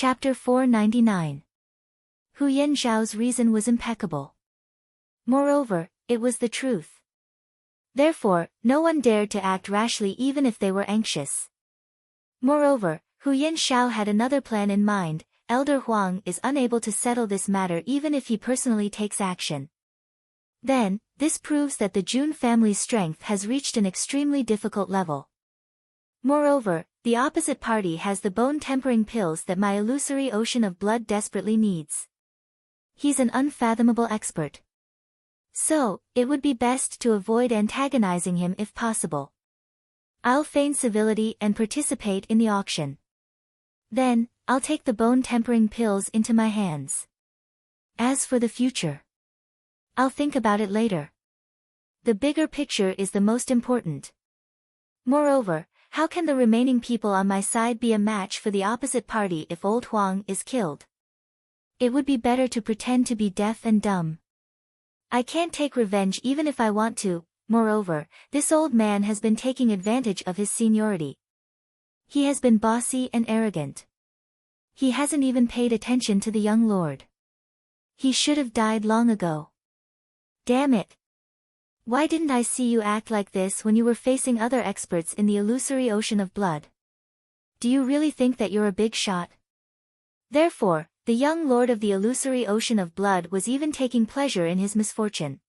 Chapter 499. Hu Yanzhao's reason was impeccable. Moreover, it was the truth. Therefore, no one dared to act rashly even if they were anxious. Moreover, Hu Yanzhao had another plan in mind. Elder Huang is unable to settle this matter even if he personally takes action. Then, this proves that the Jun family's strength has reached an extremely difficult level. Moreover, the opposite party has the bone-tempering pills that my illusory ocean of blood desperately needs. He's an unfathomable expert. So, it would be best to avoid antagonizing him if possible. I'll feign civility and participate in the auction. Then, I'll take the bone-tempering pills into my hands. As for the future, I'll think about it later. The bigger picture is the most important. Moreover, how can the remaining people on my side be a match for the opposite party if old Huang is killed? It would be better to pretend to be deaf and dumb. I can't take revenge even if I want to. Moreover, this old man has been taking advantage of his seniority. He has been bossy and arrogant. He hasn't even paid attention to the young lord. He should have died long ago. Damn it! Why didn't I see you act like this when you were facing other experts in the illusory ocean of blood? Do you really think that you're a big shot? Therefore, the young lord of the illusory ocean of blood was even taking pleasure in his misfortune.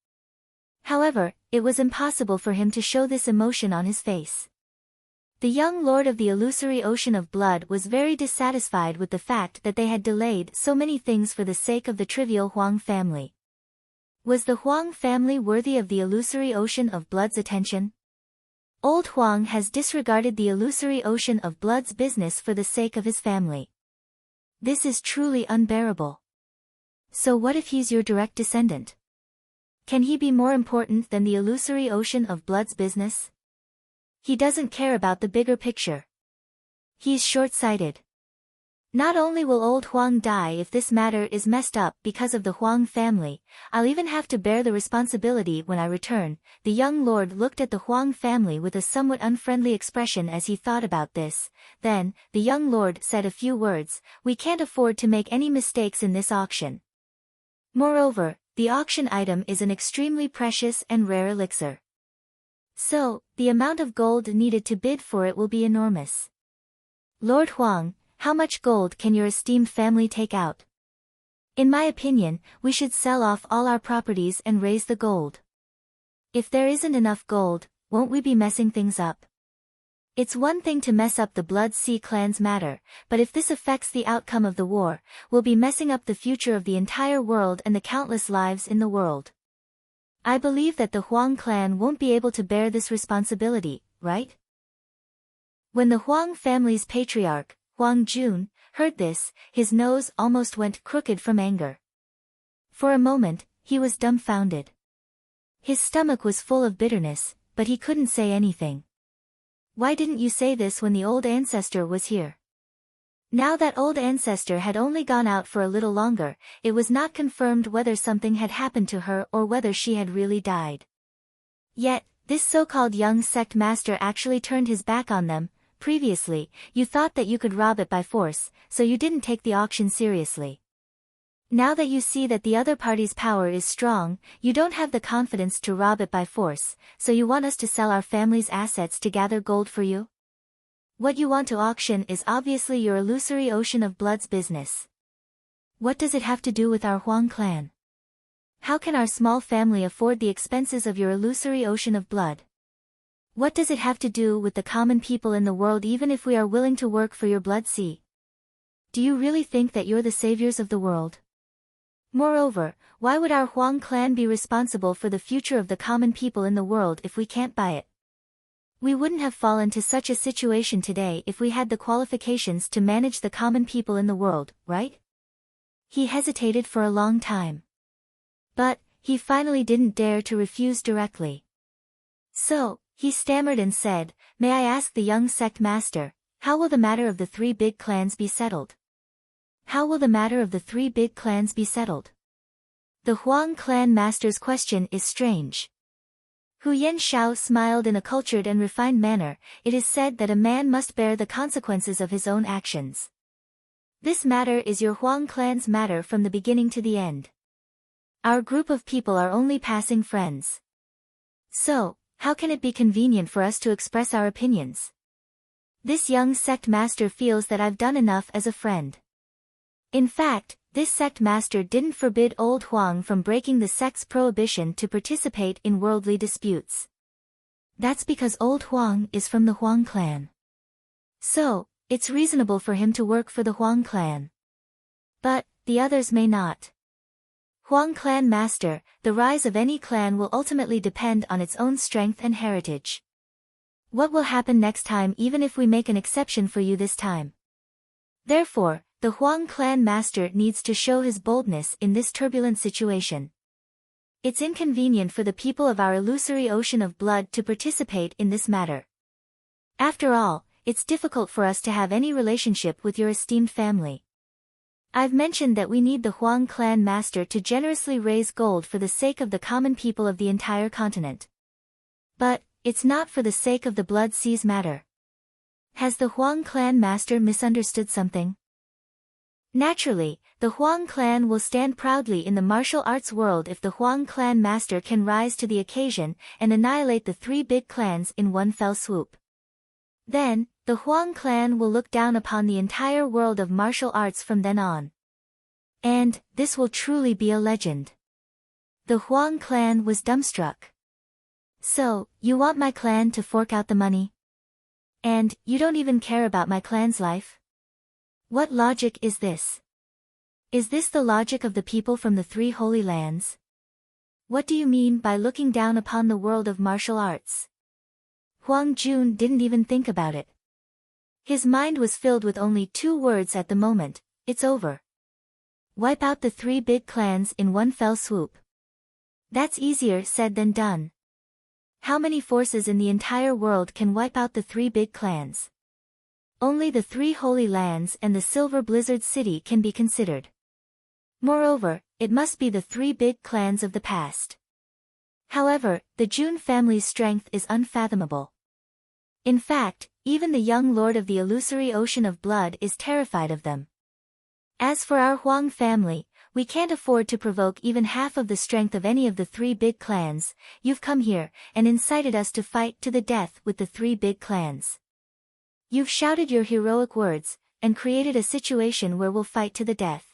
However, it was impossible for him to show this emotion on his face. The young lord of the illusory ocean of blood was very dissatisfied with the fact that they had delayed so many things for the sake of the trivial Huang family. Was the Huang family worthy of the illusory ocean of blood's attention? Old Huang has disregarded the illusory ocean of blood's business for the sake of his family. This is truly unbearable. So what if he's your direct descendant? Can he be more important than the illusory ocean of blood's business? He doesn't care about the bigger picture. He's short-sighted. Not only will old Huang die if this matter is messed up because of the Huang family, I'll even have to bear the responsibility when I return. The young lord looked at the Huang family with a somewhat unfriendly expression as he thought about this. Then, the young lord said a few words. We can't afford to make any mistakes in this auction. Moreover, the auction item is an extremely precious and rare elixir. So, the amount of gold needed to bid for it will be enormous. Lord Huang, how much gold can your esteemed family take out? In my opinion, we should sell off all our properties and raise the gold. If there isn't enough gold, won't we be messing things up? It's one thing to mess up the Blood Sea clan's matter, but if this affects the outcome of the war, we'll be messing up the future of the entire world and the countless lives in the world. I believe that the Huang clan won't be able to bear this responsibility, right? When the Huang family's patriarch, Huang Jun, heard this, his nose almost went crooked from anger. For a moment, he was dumbfounded. His stomach was full of bitterness, but he couldn't say anything. Why didn't you say this when the old ancestor was here? Now that old ancestor had only gone out for a little longer, it was not confirmed whether something had happened to her or whether she had really died. Yet, this so-called young sect master actually turned his back on them. Previously, you thought that you could rob it by force, so you didn't take the auction seriously. Now that you see that the other party's power is strong, you don't have the confidence to rob it by force, so you want us to sell our family's assets to gather gold for you? What you want to auction is obviously your illusory ocean of blood's business. What does it have to do with our Huang clan? How can our small family afford the expenses of your illusory ocean of blood? What does it have to do with the common people in the world even if we are willing to work for your Blood Sea? Do you really think that you're the saviors of the world? Moreover, why would our Huang clan be responsible for the future of the common people in the world if we can't buy it? We wouldn't have fallen to such a situation today if we had the qualifications to manage the common people in the world, right? He hesitated for a long time. But, he finally didn't dare to refuse directly. So, he stammered and said, May I ask the young sect master, how will the matter of the three big clans be settled? How will the matter of the three big clans be settled? The Huang clan master's question is strange. Hu Yanzhao smiled in a cultured and refined manner. It is said that a man must bear the consequences of his own actions. This matter is your Huang clan's matter from the beginning to the end. Our group of people are only passing friends. So, how can it be convenient for us to express our opinions? This young sect master feels that I've done enough as a friend. In fact, this sect master didn't forbid old Huang from breaking the sect's prohibition to participate in worldly disputes. That's because old Huang is from the Huang clan. So, it's reasonable for him to work for the Huang clan. But, the others may not. Huang clan master, the rise of any clan will ultimately depend on its own strength and heritage. What will happen next time even if we make an exception for you this time? Therefore, the Huang clan master needs to show his boldness in this turbulent situation. It's inconvenient for the people of our illusory ocean of blood to participate in this matter. After all, it's difficult for us to have any relationship with your esteemed family. I've mentioned that we need the Huang clan master to generously raise gold for the sake of the common people of the entire continent. But, it's not for the sake of the Blood Seas matter. Has the Huang clan master misunderstood something? Naturally, the Huang clan will stand proudly in the martial arts world if the Huang clan master can rise to the occasion and annihilate the three big clans in one fell swoop. Then, the Huang clan will look down upon the entire world of martial arts from then on. And, this will truly be a legend. The Huang clan was dumbstruck. So, you want my clan to fork out the money? And, you don't even care about my clan's life? What logic is this? Is this the logic of the people from the three holy lands? What do you mean by looking down upon the world of martial arts? Huang Jun didn't even think about it. His mind was filled with only two words at the moment: it's over. Wipe out the three big clans in one fell swoop. That's easier said than done. How many forces in the entire world can wipe out the three big clans? Only the three holy lands and the Silver Blizzard City can be considered. Moreover, it must be the three big clans of the past. However, the Jun family's strength is unfathomable. In fact, even the young lord of the illusory ocean of blood is terrified of them. As for our Huang family, we can't afford to provoke even half of the strength of any of the three big clans. You've come here and incited us to fight to the death with the three big clans. You've shouted your heroic words, and created a situation where we'll fight to the death.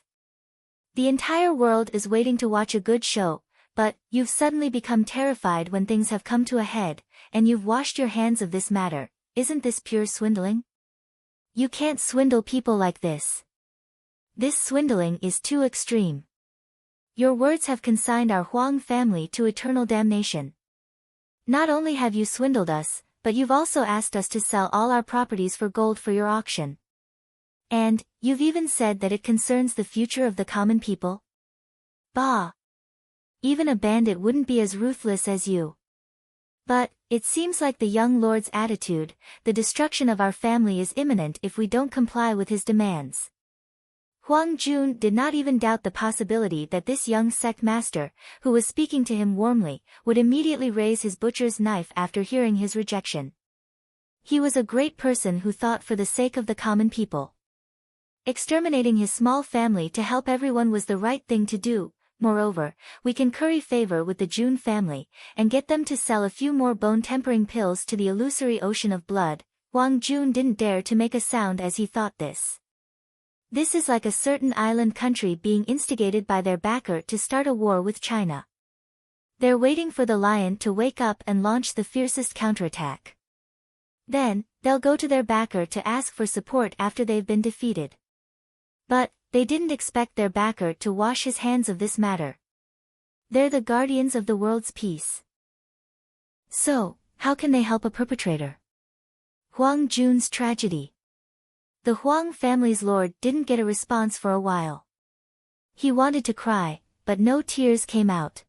The entire world is waiting to watch a good show, but you've suddenly become terrified when things have come to a head, and you've washed your hands of this matter. Isn't this pure swindling? You can't swindle people like this. This swindling is too extreme. Your words have consigned our Huang family to eternal damnation. Not only have you swindled us, but you've also asked us to sell all our properties for gold for your auction. And, you've even said that it concerns the future of the common people? Bah! Even a bandit wouldn't be as ruthless as you. But, it seems like the young lord's attitude: the destruction of our family is imminent if we don't comply with his demands. Huang Jun did not even doubt the possibility that this young sect master, who was speaking to him warmly, would immediately raise his butcher's knife after hearing his rejection. He was a great person who thought for the sake of the common people. Exterminating his small family to help everyone was the right thing to do. Moreover, we can curry favor with the Jun family, and get them to sell a few more bone-tempering pills to the illusory ocean of blood. Huang Jun didn't dare to make a sound as he thought this. This is like a certain island country being instigated by their backer to start a war with China. They're waiting for the lion to wake up and launch the fiercest counterattack. Then, they'll go to their backer to ask for support after they've been defeated. But, they didn't expect their backer to wash his hands of this matter. They're the guardians of the world's peace. So, how can they help a perpetrator? Huang Jun's tragedy. The Huang family's lord didn't get a response for a while. He wanted to cry, but no tears came out.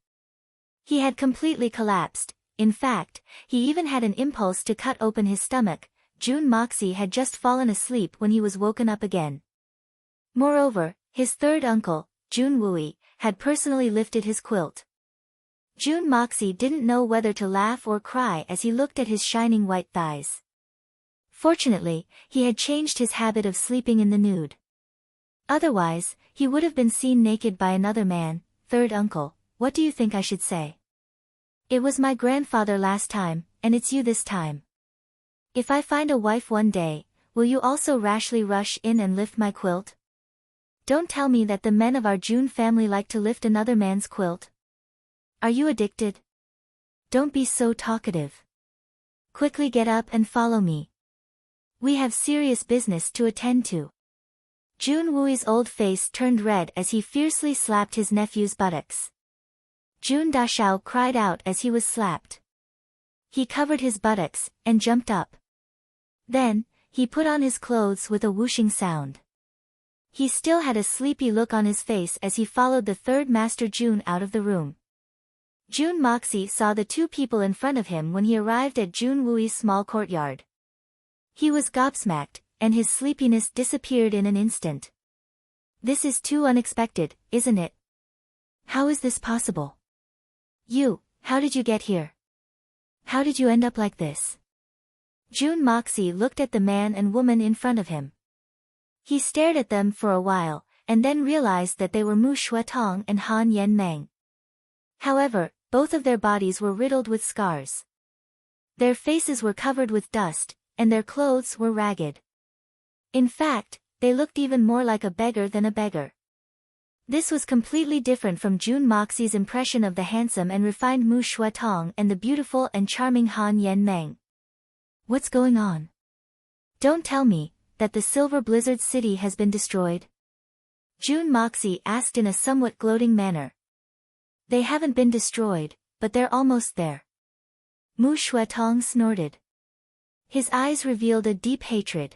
He had completely collapsed. In fact, he even had an impulse to cut open his stomach. Jun Moxie had just fallen asleep when he was woken up again. Moreover, his third uncle, Jun Wui, had personally lifted his quilt. Jun Moxie didn't know whether to laugh or cry as he looked at his shining white thighs. Fortunately, he had changed his habit of sleeping in the nude. Otherwise, he would have been seen naked by another man. Third uncle, what do you think I should say? It was my grandfather last time, and it's you this time. If I find a wife one day, will you also rashly rush in and lift my quilt? Don't tell me that the men of our June family like to lift another man's quilt. Are you addicted? Don't be so talkative. Quickly get up and follow me. We have serious business to attend to. Jun Wui's old face turned red as he fiercely slapped his nephew's buttocks. Jun Dashao cried out as he was slapped. He covered his buttocks and jumped up. Then, he put on his clothes with a whooshing sound. He still had a sleepy look on his face as he followed the third Master Jun out of the room. Jun Moxie saw the two people in front of him when he arrived at Jun Wui's small courtyard. He was gobsmacked, and his sleepiness disappeared in an instant. This is too unexpected, isn't it? How is this possible? How did you get here? How did you end up like this? Jun Moxie looked at the man and woman in front of him. He stared at them for a while, and then realized that they were Mu Shuetong and Han Yen Meng. However, both of their bodies were riddled with scars. Their faces were covered with dust, and their clothes were ragged. In fact, they looked even more like a beggar than a beggar. This was completely different from Jun Moxie's impression of the handsome and refined Mu Shuetong and the beautiful and charming Han Yen Meng. What's going on? Don't tell me that the Silver Blizzard City has been destroyed? Jun Moxie asked in a somewhat gloating manner. They haven't been destroyed, but they're almost there. Mu Shuetong snorted. His eyes revealed a deep hatred.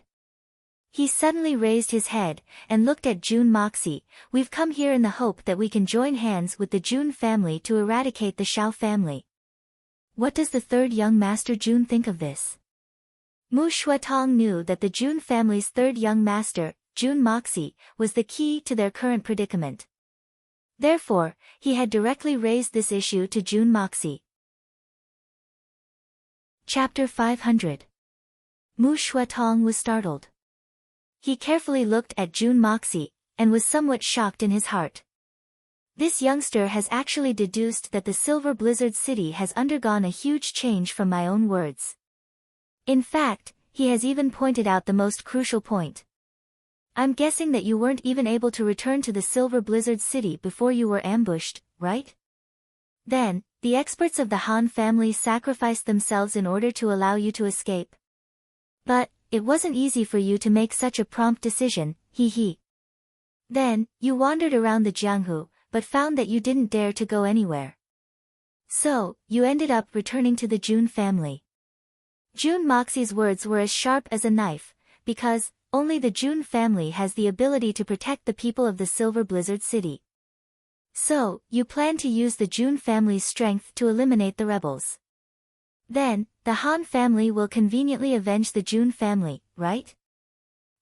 He suddenly raised his head, and looked at Jun Moxie. We've come here in the hope that we can join hands with the Jun family to eradicate the Shao family. What does the third young master Jun think of this? Mu Shuetong knew that the Jun family's third young master, Jun Moxie, was the key to their current predicament. Therefore, he had directly raised this issue to Jun Moxie. Chapter 500. Mu Shuetong was startled. He carefully looked at Jun Moxie, and was somewhat shocked in his heart. This youngster has actually deduced that the Silver Blizzard City has undergone a huge change from my own words. In fact, he has even pointed out the most crucial point. I'm guessing that you weren't even able to return to the Silver Blizzard City before you were ambushed, right? Then, the experts of the Han family sacrificed themselves in order to allow you to escape. But, it wasn't easy for you to make such a prompt decision, he. Then, you wandered around the Jianghu, but found that you didn't dare to go anywhere. So, you ended up returning to the Jun family. Jun Moxie's words were as sharp as a knife, because, only the Jun family has the ability to protect the people of the Silver Blizzard City. So, you plan to use the Jun family's strength to eliminate the rebels. Then, the Han family will conveniently avenge the Jun family, right?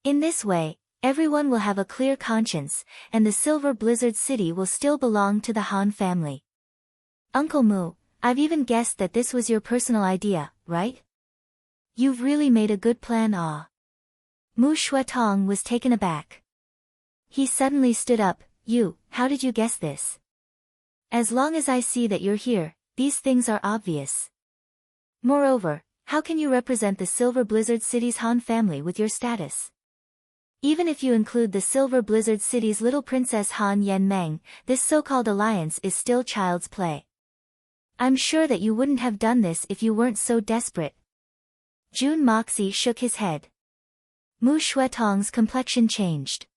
In this way, everyone will have a clear conscience, and the Silver Blizzard City will still belong to the Han family. Uncle Mu, I've even guessed that this was your personal idea, right? You've really made a good plan. Mu Shuetong was taken aback. He suddenly stood up. How did you guess this? As long as I see that you're here, these things are obvious. Moreover, how can you represent the Silver Blizzard City's Han family with your status? Even if you include the Silver Blizzard City's little princess Han Yen Meng, this so-called alliance is still child's play. I'm sure that you wouldn't have done this if you weren't so desperate. Jun Moxie shook his head. Mu Shuetong's complexion changed.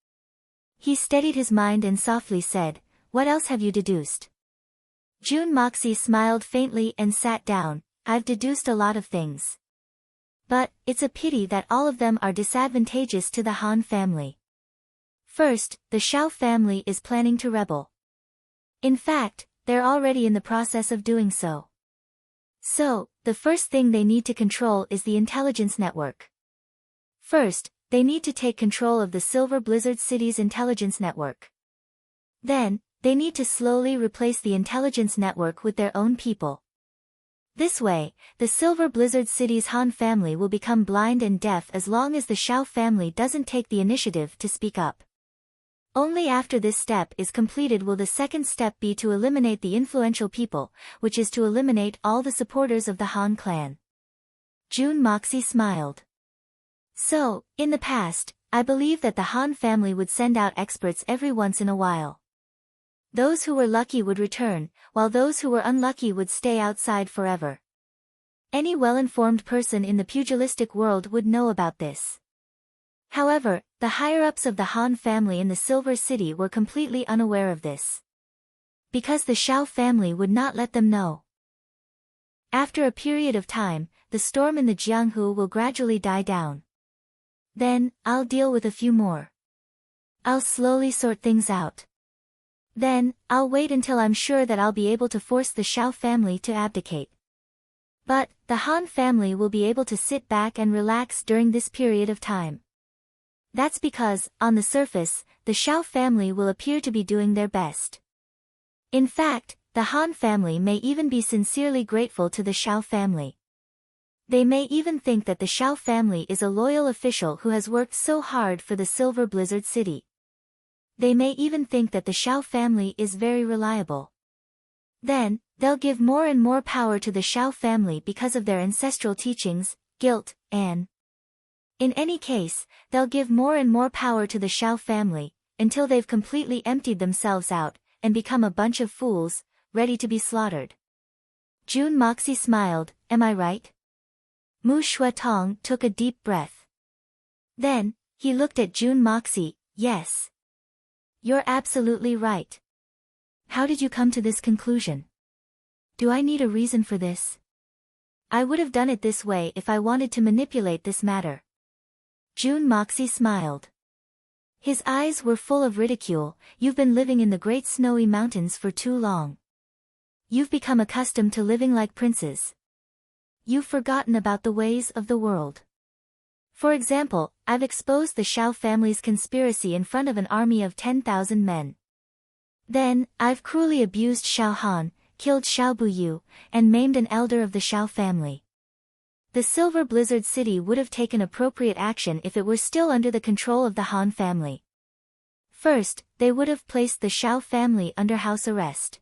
He steadied his mind and softly said, "What else have you deduced?" Jun Moxie smiled faintly and sat down. I've deduced a lot of things. But, it's a pity that all of them are disadvantageous to the Han family. First, the Shao family is planning to rebel. In fact, they're already in the process of doing so. So, the first thing they need to control is the intelligence network. First, they need to take control of the Silver Blizzard City's intelligence network. Then, they need to slowly replace the intelligence network with their own people. This way, the Silver Blizzard City's Han family will become blind and deaf as long as the Shao family doesn't take the initiative to speak up. Only after this step is completed will the second step be to eliminate the influential people, which is to eliminate all the supporters of the Han clan. Jun Moxie smiled. So, in the past, I believe that the Han family would send out experts every once in a while. Those who were lucky would return, while those who were unlucky would stay outside forever. Any well-informed person in the pugilistic world would know about this. However, the higher-ups of the Han family in the Silver City were completely unaware of this. Because the Shao family would not let them know. After a period of time, the storm in the Jianghu will gradually die down. Then, I'll deal with a few more. I'll slowly sort things out. Then, I'll wait until I'm sure that I'll be able to force the Shao family to abdicate. But, the Han family will be able to sit back and relax during this period of time. That's because, on the surface, the Shao family will appear to be doing their best. In fact, the Han family may even be sincerely grateful to the Shao family. They may even think that the Shao family is a loyal official who has worked so hard for the Silver Blizzard City. They may even think that the Shao family is very reliable. Then, they'll give more and more power to the Shao family because of their ancestral teachings, guilt, and... In any case, they'll give more and more power to the Shao family, until they've completely emptied themselves out, and become a bunch of fools, ready to be slaughtered. Jun Moxie smiled, am I right? Mu Shuatong took a deep breath. Then, he looked at Jun Moxie, yes. You're absolutely right. How did you come to this conclusion? Do I need a reason for this? I would have done it this way if I wanted to manipulate this matter. Jun Moxie smiled. His eyes were full of ridicule. You've been living in the great snowy mountains for too long. You've become accustomed to living like princes. You've forgotten about the ways of the world. For example, I've exposed the Shao family's conspiracy in front of an army of 10,000 men. Then, I've cruelly abused Shao Han, killed Shao Buyu, and maimed an elder of the Shao family. The Silver Blizzard City would have taken appropriate action if it were still under the control of the Han family. First, they would have placed the Shao family under house arrest.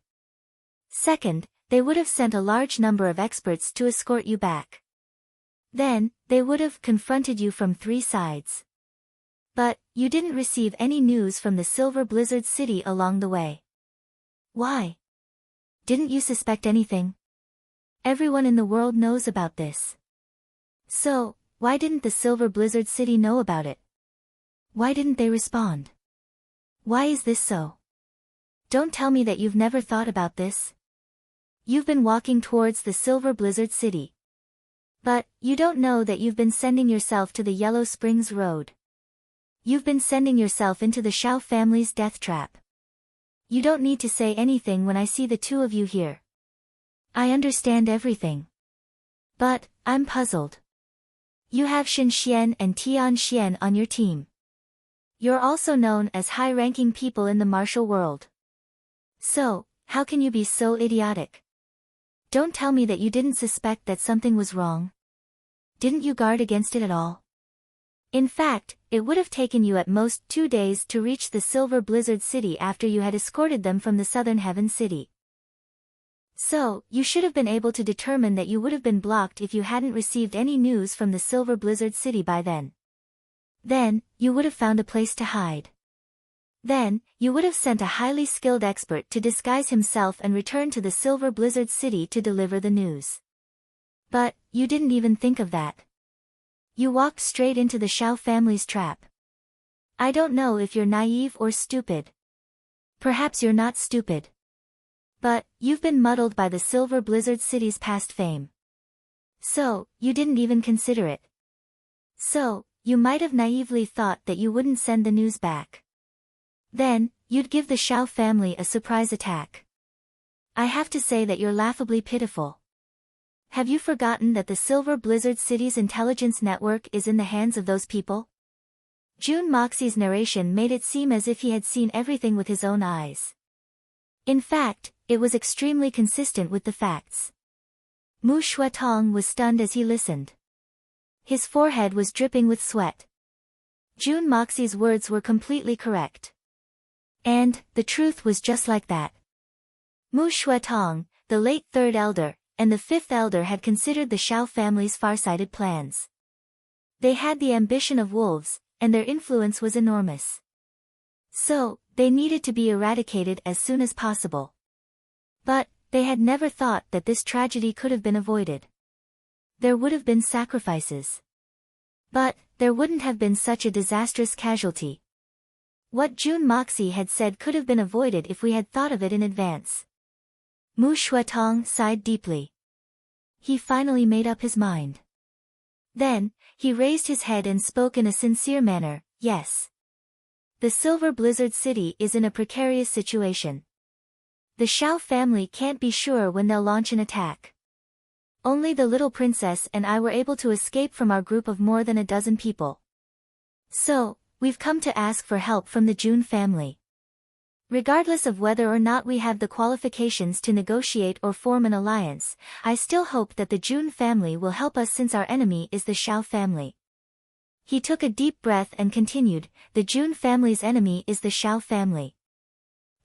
Second, they would have sent a large number of experts to escort you back. Then, they would have confronted you from 3 sides. But, you didn't receive any news from the Silver Blizzard City along the way. Why? Didn't you suspect anything? Everyone in the world knows about this. So, why didn't the Silver Blizzard City know about it? Why didn't they respond? Why is this so? Don't tell me that you've never thought about this. You've been walking towards the Silver Blizzard City. But, you don't know that you've been sending yourself to the Yellow Springs Road. You've been sending yourself into the Shao family's death trap. You don't need to say anything when I see the two of you here. I understand everything. But, I'm puzzled. You have Shen Xian and Tian Xian on your team. You're also known as high-ranking people in the martial world. So, how can you be so idiotic? Don't tell me that you didn't suspect that something was wrong. Didn't you guard against it at all? In fact, it would have taken you at most 2 days to reach the Silver Blizzard City after you had escorted them from the Southern Heaven City. So, you should have been able to determine that you would have been blocked if you hadn't received any news from the Silver Blizzard City by then. Then, you would have found a place to hide. Then, you would have sent a highly skilled expert to disguise himself and return to the Silver Blizzard City to deliver the news. But, you didn't even think of that. You walked straight into the Shao family's trap. I don't know if you're naive or stupid. Perhaps you're not stupid. But, you've been muddled by the Silver Blizzard City's past fame. So, you didn't even consider it. So, you might have naively thought that you wouldn't send the news back. Then, you'd give the Shao family a surprise attack. I have to say that you're laughably pitiful. Have you forgotten that the Silver Blizzard City's intelligence network is in the hands of those people? Jun Moxie's narration made it seem as if he had seen everything with his own eyes. In fact, it was extremely consistent with the facts. Mu Shuatong was stunned as he listened. His forehead was dripping with sweat. Jun Moxie's words were completely correct. And the truth was just like that. Mu Shuetong, the late third elder, and the fifth elder had considered the Shao family's farsighted plans. They had the ambition of wolves, and their influence was enormous. So, they needed to be eradicated as soon as possible. But, they had never thought that this tragedy could have been avoided. There would have been sacrifices. But, there wouldn't have been such a disastrous casualty. What Jun Moxie had said could have been avoided if we had thought of it in advance. Mu Shuetong sighed deeply. He finally made up his mind. Then, he raised his head and spoke in a sincere manner, yes. The Silver Blizzard City is in a precarious situation. The Shao family can't be sure when they'll launch an attack. Only the little princess and I were able to escape from our group of more than a dozen people. So, we've come to ask for help from the Jun family. Regardless of whether or not we have the qualifications to negotiate or form an alliance, I still hope that the Jun family will help us since our enemy is the Shao family. He took a deep breath and continued, the Jun family's enemy is the Shao family.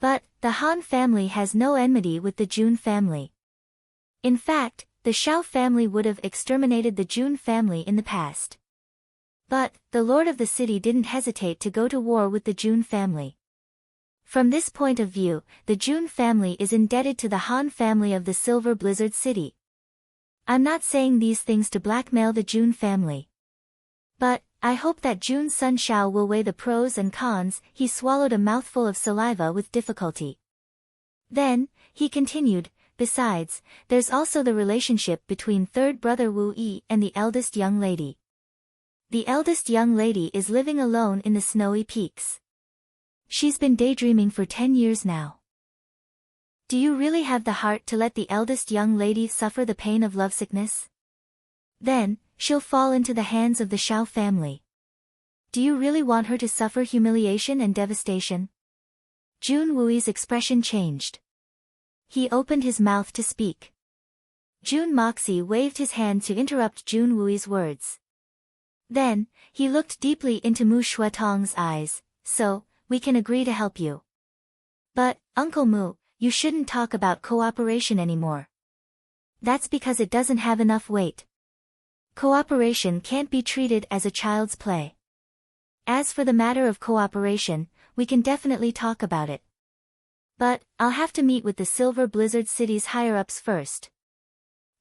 But, the Han family has no enmity with the Jun family. In fact, the Shao family would have exterminated the Jun family in the past. But, the lord of the city didn't hesitate to go to war with the Jun family. From this point of view, the Jun family is indebted to the Han family of the Silver Blizzard City. I'm not saying these things to blackmail the Jun family. But, I hope that Jun's son Shao will weigh the pros and cons. He swallowed a mouthful of saliva with difficulty. Then, he continued, besides, there's also the relationship between third brother Wu Yi and the eldest young lady. The eldest young lady is living alone in the snowy peaks. She's been daydreaming for 10 years now. Do you really have the heart to let the eldest young lady suffer the pain of lovesickness? Then, she'll fall into the hands of the Shao family. Do you really want her to suffer humiliation and devastation? Jun Wui's expression changed. He opened his mouth to speak. Jun Moxie waved his hand to interrupt Jun Wui's words. Then, he looked deeply into Mu Shuetong's eyes, so, we can agree to help you. But, Uncle Mu, you shouldn't talk about cooperation anymore. That's because it doesn't have enough weight. Cooperation can't be treated as a child's play. As for the matter of cooperation, we can definitely talk about it. But, I'll have to meet with the Silver Blizzard City's higher-ups first.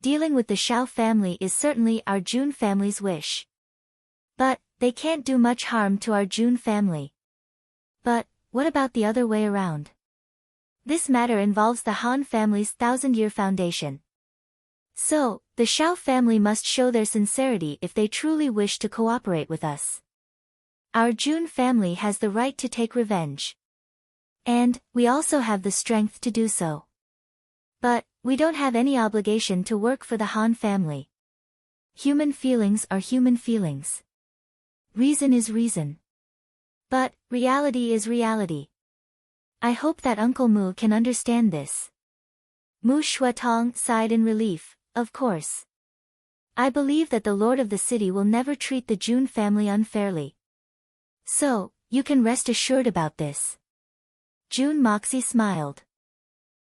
Dealing with the Shao family is certainly our Jun family's wish. But, they can't do much harm to our Jun family. But, what about the other way around? This matter involves the Han family's 1,000-year foundation. So, the Shao family must show their sincerity if they truly wish to cooperate with us. Our Jun family has the right to take revenge. And, we also have the strength to do so. But, we don't have any obligation to work for the Han family. Human feelings are human feelings. Reason is reason. But, reality is reality. I hope that Uncle Mu can understand this. Mu Shuetong sighed in relief, of course. I believe that the lord of the city will never treat the Jun family unfairly. So, you can rest assured about this. Jun Moxie smiled.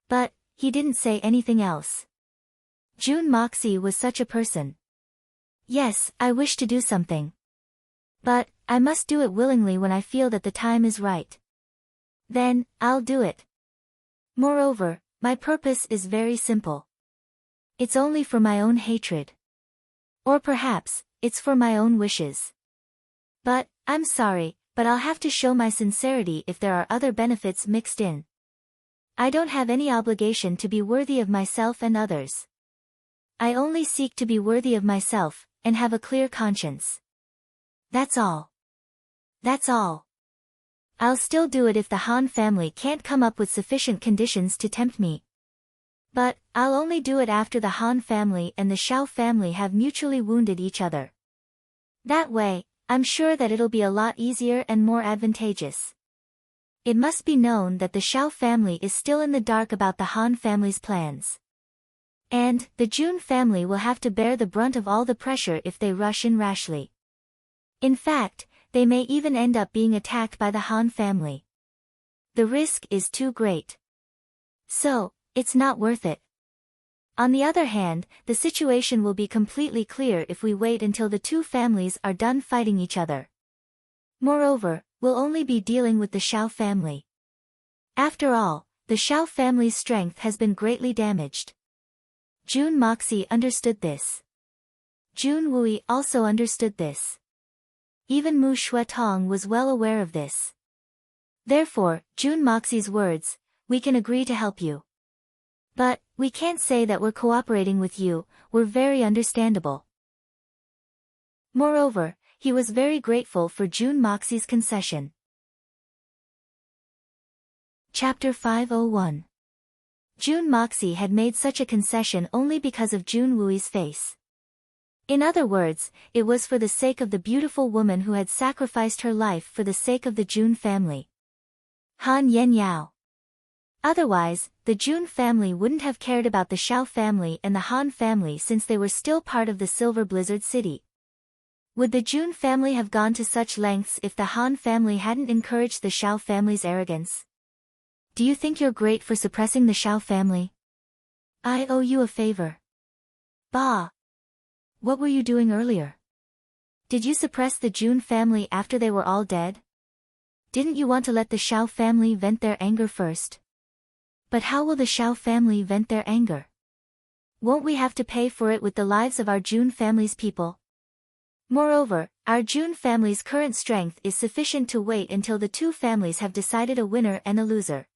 But, he didn't say anything else. Jun Moxie was such a person. Yes, I wish to do something. But, I must do it willingly when I feel that the time is right. Then, I'll do it. Moreover, my purpose is very simple. It's only for my own hatred. Or perhaps, it's for my own wishes. But, I'm sorry, but I'll have to show my sincerity if there are other benefits mixed in. I don't have any obligation to be worthy of myself and others. I only seek to be worthy of myself, and have a clear conscience. That's all. That's all. I'll still do it if the Han family can't come up with sufficient conditions to tempt me. But, I'll only do it after the Han family and the Shao family have mutually wounded each other. That way, I'm sure that it'll be a lot easier and more advantageous. It must be known that the Shao family is still in the dark about the Han family's plans. And, the Jun family will have to bear the brunt of all the pressure if they rush in rashly. In fact, they may even end up being attacked by the Han family. The risk is too great. So, it's not worth it. On the other hand, the situation will be completely clear if we wait until the two families are done fighting each other. Moreover, we'll only be dealing with the Xiao family. After all, the Xiao family's strength has been greatly damaged. Jun Moxie understood this. Jun Wui also understood this. Even Mu Shuetong was well aware of this. Therefore, Jun Moxie's words, "We can agree to help you. But, we can't say that we're cooperating with you," were very understandable. Moreover, he was very grateful for Jun Moxie's concession. Chapter 501. Jun Moxie had made such a concession only because of Jun Wui's face. In other words, it was for the sake of the beautiful woman who had sacrificed her life for the sake of the Jun family. Han Yen Yao. Otherwise, the Jun family wouldn't have cared about the Xiao family and the Han family since they were still part of the Silver Blizzard City. Would the Jun family have gone to such lengths if the Han family hadn't encouraged the Xiao family's arrogance? Do you think you're great for suppressing the Xiao family? I owe you a favor. Bah! What were you doing earlier? Did you suppress the Jun family after they were all dead? Didn't you want to let the Xiao family vent their anger first? But how will the Xiao family vent their anger? Won't we have to pay for it with the lives of our Jun family's people? Moreover, our Jun family's current strength is sufficient to wait until the two families have decided a winner and a loser.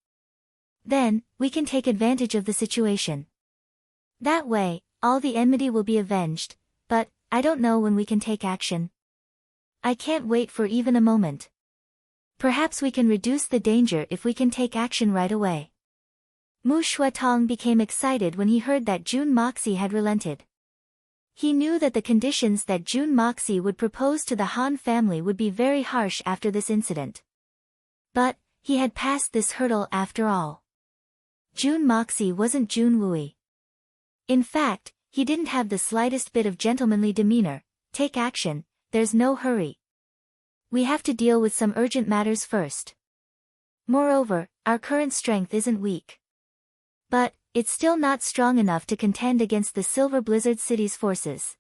Then, we can take advantage of the situation. That way, all the enmity will be avenged, but, I don't know when we can take action. I can't wait for even a moment. Perhaps we can reduce the danger if we can take action right away. Mu Shuetong became excited when he heard that Jun Moxie had relented. He knew that the conditions that Jun Moxie would propose to the Han family would be very harsh after this incident. But, he had passed this hurdle after all. Jun Moxie wasn't Jun Wui. In fact, he didn't have the slightest bit of gentlemanly demeanor. Take action, there's no hurry. We have to deal with some urgent matters first. Moreover, our current strength isn't weak. But, it's still not strong enough to contend against the Silver Blizzard City's forces.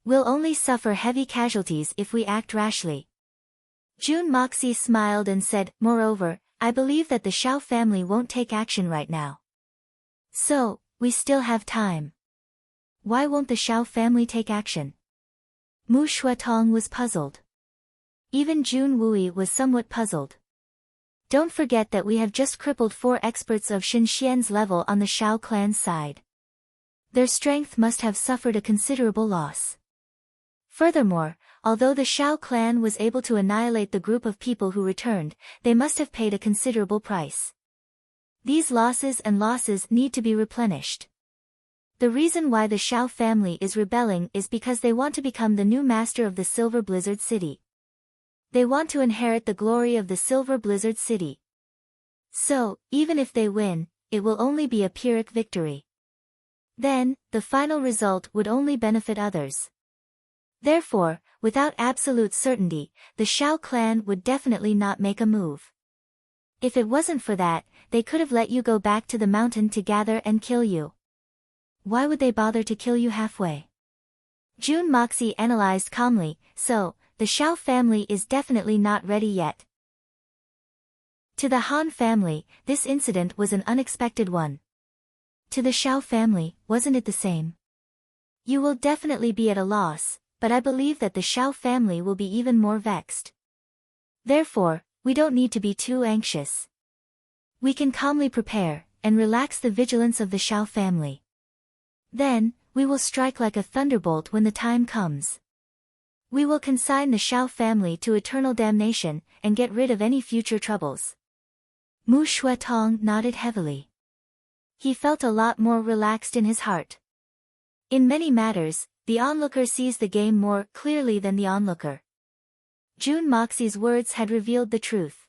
We'll only suffer heavy casualties if we act rashly. Jun Moxie smiled and said, "Moreover, I believe that the Xiao family won't take action right now. So, we still have time. Why won't the Xiao family take action?" Mu Shuetong was puzzled. Even Jun Wui was somewhat puzzled. Don't forget that we have just crippled 4 experts of Xin Xian's level on the Xiao clan's side. Their strength must have suffered a considerable loss. Furthermore, although the Xiao clan was able to annihilate the group of people who returned, they must have paid a considerable price. These losses and losses need to be replenished. The reason why the Xiao family is rebelling is because they want to become the new master of the Silver Blizzard City. They want to inherit the glory of the Silver Blizzard City. So, even if they win, it will only be a Pyrrhic victory. Then, the final result would only benefit others. Therefore, without absolute certainty, the Xiao clan would definitely not make a move. If it wasn't for that, they could have let you go back to the mountain to gather and kill you. Why would they bother to kill you halfway? Jun Moxie analyzed calmly, so, the Xiao family is definitely not ready yet. To the Han family, this incident was an unexpected one. To the Xiao family, wasn't it the same? You will definitely be at a loss, but I believe that the Xiao family will be even more vexed. Therefore, we don't need to be too anxious. We can calmly prepare, and relax the vigilance of the Xiao family. Then, we will strike like a thunderbolt when the time comes. We will consign the Xiao family to eternal damnation, and get rid of any future troubles. Mu Shuetong nodded heavily. He felt a lot more relaxed in his heart. In many matters, the onlooker sees the game more clearly than the onlooker. Jun Moxie's words had revealed the truth.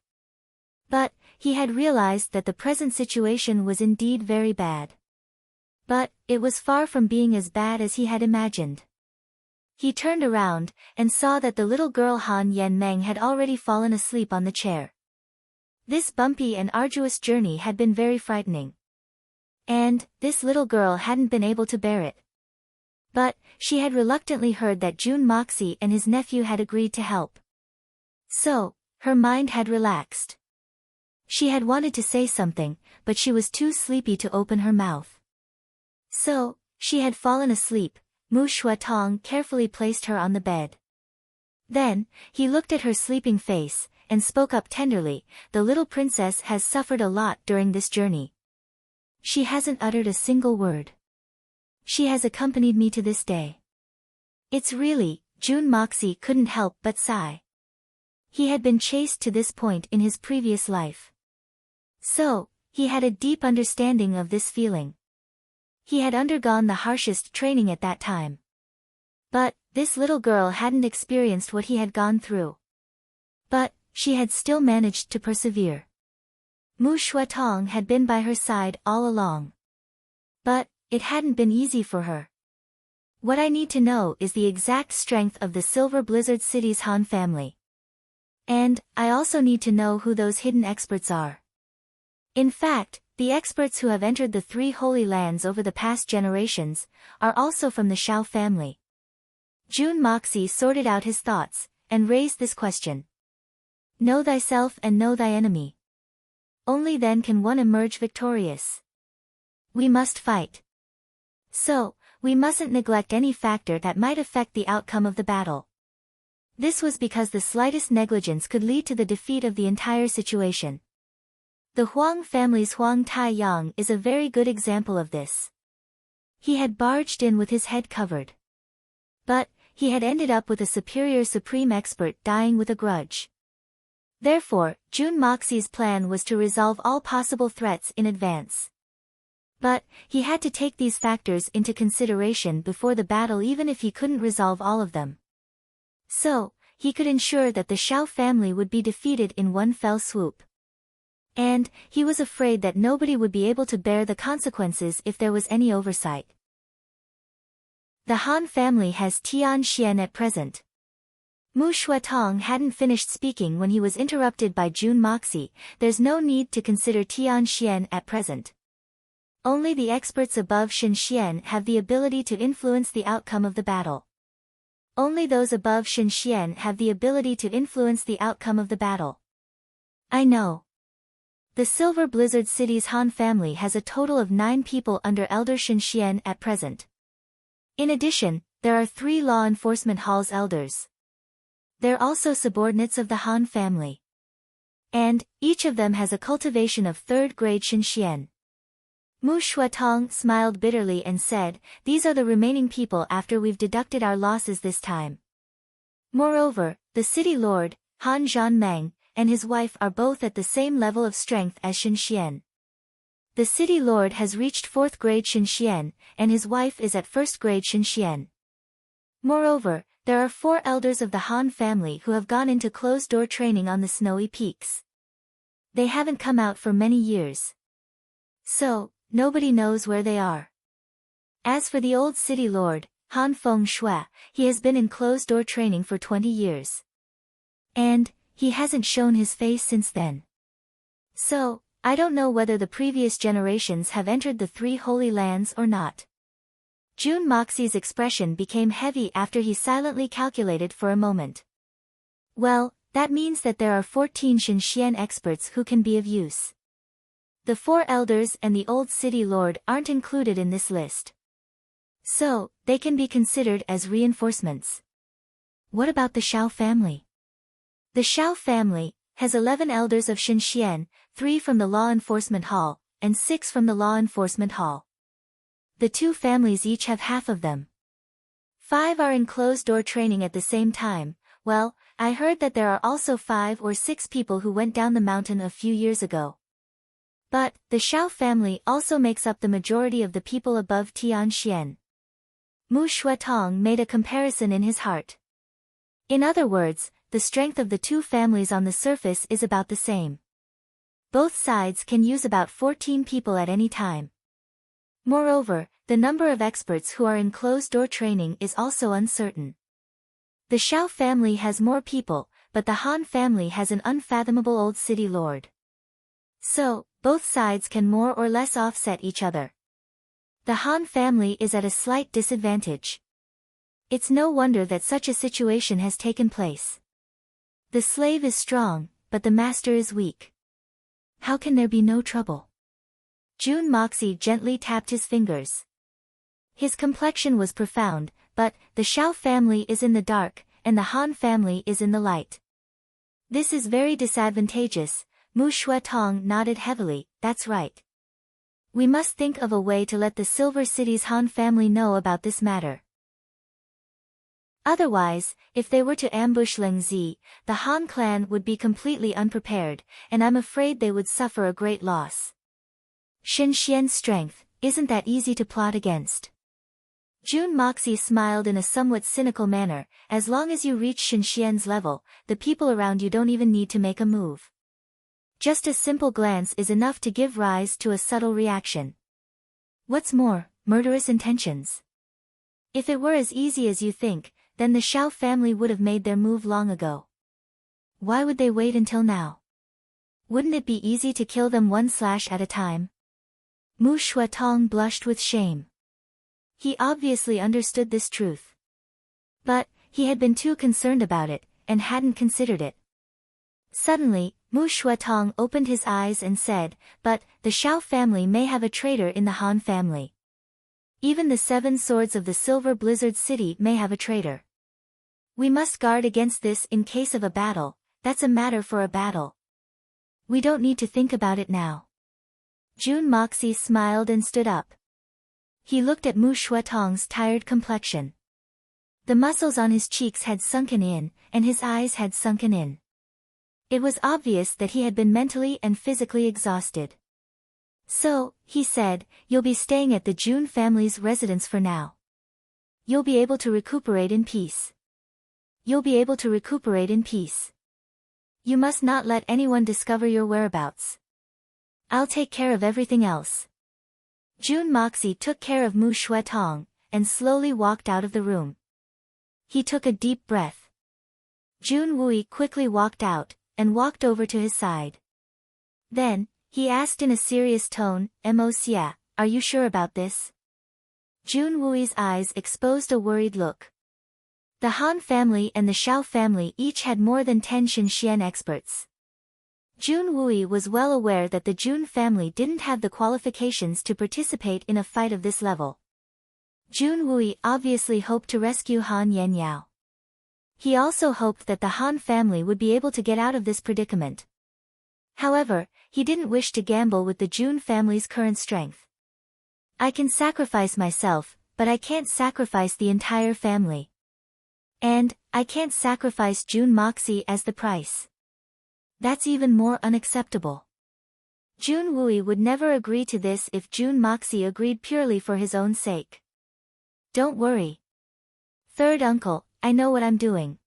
But, he had realized that the present situation was indeed very bad. But, it was far from being as bad as he had imagined. He turned around, and saw that the little girl Han Yen Meng had already fallen asleep on the chair. This bumpy and arduous journey had been very frightening. And, this little girl hadn't been able to bear it. But, she had reluctantly heard that Jun Moxie and his nephew had agreed to help. So, her mind had relaxed. She had wanted to say something, but she was too sleepy to open her mouth. So, she had fallen asleep. Mu Shuatong carefully placed her on the bed. Then, he looked at her sleeping face, and spoke up tenderly, "The little princess has suffered a lot during this journey. She hasn't uttered a single word. She has accompanied me to this day." It's really, Jun Moxie couldn't help but sigh. He had been chased to this point in his previous life. So, he had a deep understanding of this feeling. He had undergone the harshest training at that time. But, this little girl hadn't experienced what he had gone through. But, she had still managed to persevere. Mu Shuatong had been by her side all along. But, it hadn't been easy for her. What I need to know is the exact strength of the Silver Blizzard City's Han family. And, I also need to know who those hidden experts are. In fact, the experts who have entered the 3 Holy Lands over the past generations, are also from the Shao family. Jun Moxie sorted out his thoughts, and raised this question. Know thyself and know thy enemy. Only then can one emerge victorious. We must fight. So, we mustn't neglect any factor that might affect the outcome of the battle. This was because the slightest negligence could lead to the defeat of the entire situation. The Huang family's Huang Taiyang is a very good example of this. He had barged in with his head covered. But, he had ended up with a superior supreme expert dying with a grudge. Therefore, Jun Moxie's plan was to resolve all possible threats in advance. But, he had to take these factors into consideration before the battle even if he couldn't resolve all of them. So, he could ensure that the Shao family would be defeated in one fell swoop. And, he was afraid that nobody would be able to bear the consequences if there was any oversight. The Han family has Tian Xian at present. Mu Shuatong hadn't finished speaking when he was interrupted by Jun Moxie. There's no need to consider Tian Xian at present. Only the experts above Shen Xian have the ability to influence the outcome of the battle. Only those above Shen Xian have the ability to influence the outcome of the battle. I know. The Silver Blizzard City's Han family has a total of 9 people under Elder Shen Xian at present. In addition, there are 3 law enforcement hall's elders. They're also subordinates of the Han family. And, each of them has a cultivation of 3rd grade Shen Xian. Mu Shuatong smiled bitterly and said, "These are the remaining people after we've deducted our losses this time." Moreover, the city lord, Han Zhanmeng, and his wife are both at the same level of strength as Shen Xian. The city lord has reached 4th grade Shen Xian, and his wife is at 1st grade Shen Xian. Moreover, there are 4 elders of the Han family who have gone into closed-door training on the snowy peaks. They haven't come out for many years. So, nobody knows where they are. As for the old city lord, Han Feng Shui, he has been in closed-door training for 20 years. And, he hasn't shown his face since then. So, I don't know whether the previous generations have entered the 3 Holy Lands or not. Jun Moxie's expression became heavy after he silently calculated for a moment. Well, that means that there are 14 Shen Xian experts who can be of use. The 4 elders and the old city lord aren't included in this list. So, they can be considered as reinforcements. What about the Shao family? The Shao family has 11 elders of Shen Xian, 3 from the Law Enforcement Hall, and 6 from the Law Enforcement Hall. The 2 families each have half of them. 5 are in closed-door training at the same time. Well, I heard that there are also 5 or 6 people who went down the mountain a few years ago. But, the Shao family also makes up the majority of the people above Tian Xian. Mu Shuatong made a comparison in his heart. In other words, the strength of the 2 families on the surface is about the same. Both sides can use about 14 people at any time. Moreover, the number of experts who are in closed-door training is also uncertain. The Shao family has more people, but the Han family has an unfathomable old city lord. So, both sides can more or less offset each other. The Han family is at a slight disadvantage. It's no wonder that such a situation has taken place. The slave is strong, but the master is weak. How can there be no trouble? Jun Moxie gently tapped his fingers. His complexion was profound, but the Shao family is in the dark, and the Han family is in the light. This is very disadvantageous. Mu Shuetong nodded heavily. That's right. We must think of a way to let the Silver City's Han family know about this matter. Otherwise, if they were to ambush Lengzi, the Han clan would be completely unprepared, and I'm afraid they would suffer a great loss. Shen Xian's strength, isn't that easy to plot against? Jun Moxie smiled in a somewhat cynical manner. As long as you reach Shen Xian's level, the people around you don't even need to make a move. Just a simple glance is enough to give rise to a subtle reaction. What's more, murderous intentions. If it were as easy as you think, then the Shao family would have made their move long ago. Why would they wait until now? Wouldn't it be easy to kill them one slash at a time? Mu Shuetong blushed with shame. He obviously understood this truth. But, he had been too concerned about it, and hadn't considered it. Suddenly, Mu Shuetong opened his eyes and said, but, the Shao family may have a traitor in the Han family. Even the 7 swords of the Silver Blizzard City may have a traitor. We must guard against this in case of a battle. That's a matter for a battle. We don't need to think about it now. Jun Moxie smiled and stood up. He looked at Mu Shuetong's tired complexion. The muscles on his cheeks had sunken in, and his eyes had sunken in. It was obvious that he had been mentally and physically exhausted. So, he said, you'll be staying at the Jun family's residence for now. You'll be able to recuperate in peace. You'll be able to recuperate in peace. You must not let anyone discover your whereabouts. I'll take care of everything else. Jun Moxie took care of Mu Shuetong, and slowly walked out of the room. He took a deep breath. Jun Wui quickly walked out, and walked over to his side. Then, he asked in a serious tone, Moxia, are you sure about this? Jun Wui's eyes exposed a worried look. The Han family and the Shao family each had more than 10 Xinxian experts. Jun Wui was well aware that the Jun family didn't have the qualifications to participate in a fight of this level. Jun Wui obviously hoped to rescue Han Yenyao. He also hoped that the Han family would be able to get out of this predicament. However, he didn't wish to gamble with the Jun family's current strength. I can sacrifice myself, but I can't sacrifice the entire family. And, I can't sacrifice Jun Moxie as the price. That's even more unacceptable. Jun Wui would never agree to this if Jun Moxie agreed purely for his own sake. Don't worry. Third uncle, I know what I'm doing.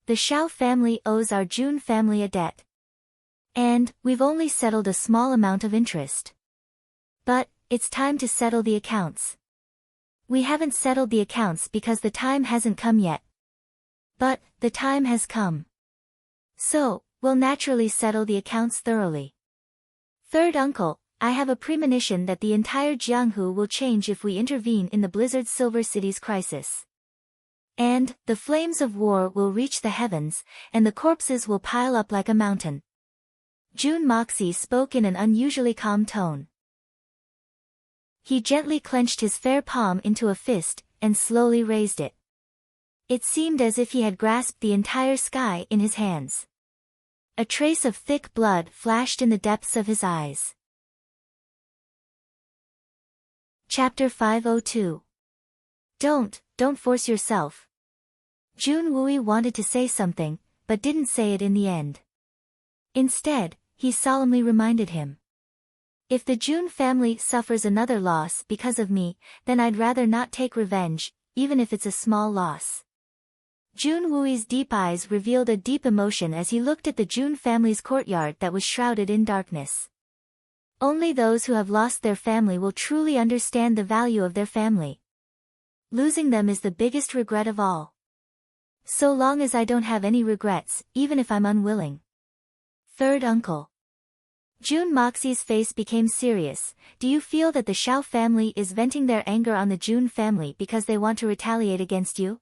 The Shao family owes our Jun family a debt. And, we've only settled a small amount of interest. But, it's time to settle the accounts. We haven't settled the accounts because the time hasn't come yet. But, the time has come. So, we'll naturally settle the accounts thoroughly. Third uncle, I have a premonition that the entire Jianghu will change if we intervene in the Blizzard Silver City's crisis. And, the flames of war will reach the heavens, and the corpses will pile up like a mountain. Jun Moxie spoke in an unusually calm tone. He gently clenched his fair palm into a fist, and slowly raised it. It seemed as if he had grasped the entire sky in his hands. A trace of thick blood flashed in the depths of his eyes. Chapter 502. Don't force yourself. Jun Wui wanted to say something, but didn't say it in the end. Instead, he solemnly reminded him. If the Jun family suffers another loss because of me, then I'd rather not take revenge, even if it's a small loss. Jun Wui's deep eyes revealed a deep emotion as he looked at the Jun family's courtyard that was shrouded in darkness. Only those who have lost their family will truly understand the value of their family. Losing them is the biggest regret of all. So long as I don't have any regrets, even if I'm unwilling. Third uncle. June Moxie's face became serious. Do you feel that the Xiao family is venting their anger on the June family because they want to retaliate against you?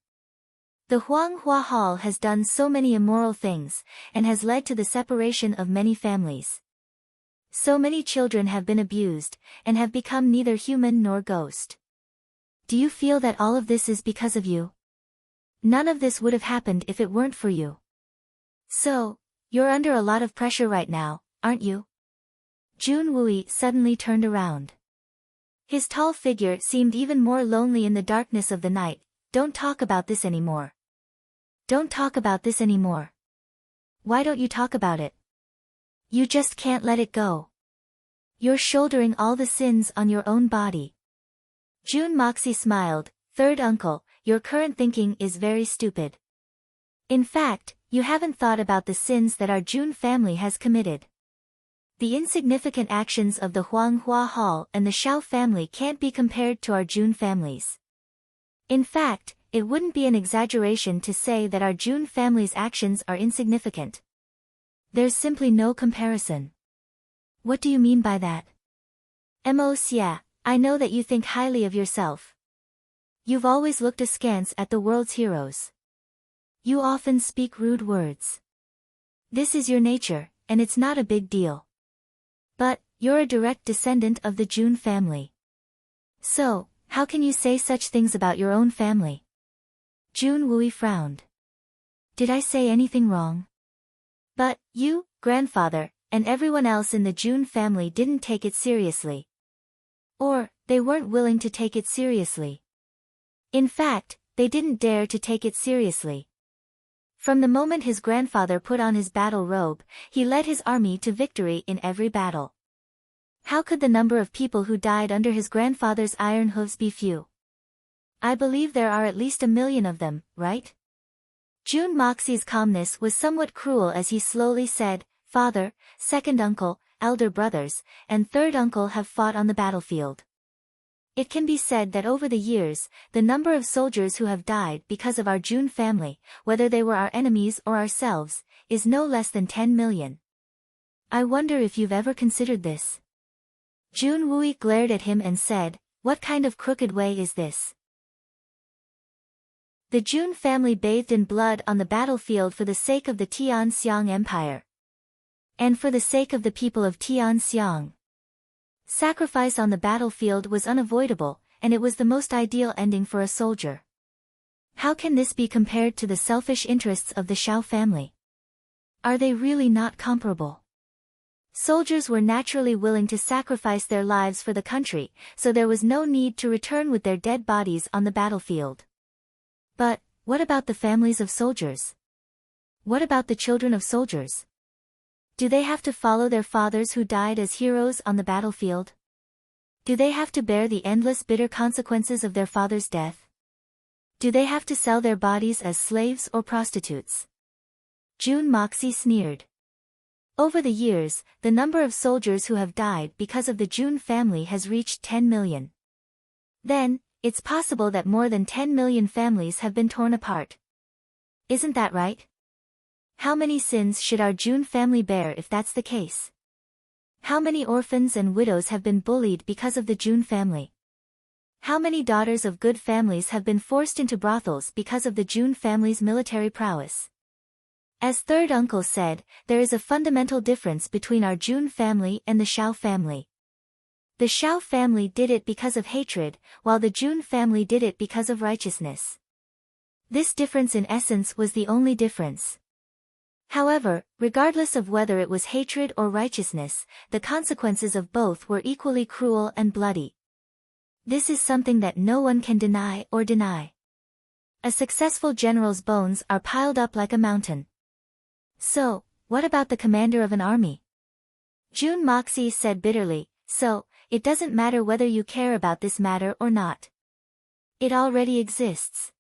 The Huanghua Hall has done so many immoral things, and has led to the separation of many families. So many children have been abused, and have become neither human nor ghost. Do you feel that all of this is because of you? None of this would have happened if it weren't for you. So, you're under a lot of pressure right now, aren't you? Jun Wui suddenly turned around. His tall figure seemed even more lonely in the darkness of the night. Don't talk about this anymore. Don't talk about this anymore. Why don't you talk about it? You just can't let it go. You're shouldering all the sins on your own body. Jun Moxie smiled. Third uncle, your current thinking is very stupid. In fact, you haven't thought about the sins that our Jun family has committed. The insignificant actions of the Huanghua Hall and the Xiao family can't be compared to our Jun families. In fact, it wouldn't be an exaggeration to say that our Jun family's actions are insignificant. There's simply no comparison. What do you mean by that? Mos, yeah, I know that you think highly of yourself. You've always looked askance at the world's heroes. You often speak rude words. This is your nature, and it's not a big deal. But, you're a direct descendant of the Jun family. So, how can you say such things about your own family? Jun Wui frowned. Did I say anything wrong? But, you, grandfather, and everyone else in the Jun family didn't take it seriously. Or, they weren't willing to take it seriously. In fact, they didn't dare to take it seriously. From the moment his grandfather put on his battle robe, he led his army to victory in every battle. How could the number of people who died under his grandfather's iron hooves be few? I believe there are at least 1 million of them, right? Jun Moxie's calmness was somewhat cruel as he slowly said, Father, second uncle, elder brothers, and third uncle have fought on the battlefield. It can be said that over the years, the number of soldiers who have died because of our Jun family, whether they were our enemies or ourselves, is no less than 10 million. I wonder if you've ever considered this. Jun Wui glared at him and said, what kind of crooked way is this? The Jun family bathed in blood on the battlefield for the sake of the Tianxiang Empire. And for the sake of the people of Tianxiang. Sacrifice on the battlefield was unavoidable, and it was the most ideal ending for a soldier. How can this be compared to the selfish interests of the Xiao family? Are they really not comparable? Soldiers were naturally willing to sacrifice their lives for the country, so there was no need to return with their dead bodies on the battlefield. But, what about the families of soldiers? What about the children of soldiers? Do they have to follow their fathers who died as heroes on the battlefield? Do they have to bear the endless bitter consequences of their father's death? Do they have to sell their bodies as slaves or prostitutes? Jun Moxie sneered. Over the years, the number of soldiers who have died because of the Jun family has reached 10 million. Then, it's possible that more than 10 million families have been torn apart. Isn't that right? How many sins should our Jun family bear if that's the case? How many orphans and widows have been bullied because of the Jun family? How many daughters of good families have been forced into brothels because of the Jun family's military prowess? As third uncle said, there is a fundamental difference between our Jun family and the Xiao family. The Xiao family did it because of hatred, while the Jun family did it because of righteousness. This difference in essence was the only difference. However, regardless of whether it was hatred or righteousness, the consequences of both were equally cruel and bloody. This is something that no one can deny or deny. A successful general's bones are piled up like a mountain. So, what about the commander of an army? Jun Moxie said bitterly, so, it doesn't matter whether you care about this matter or not. It already exists.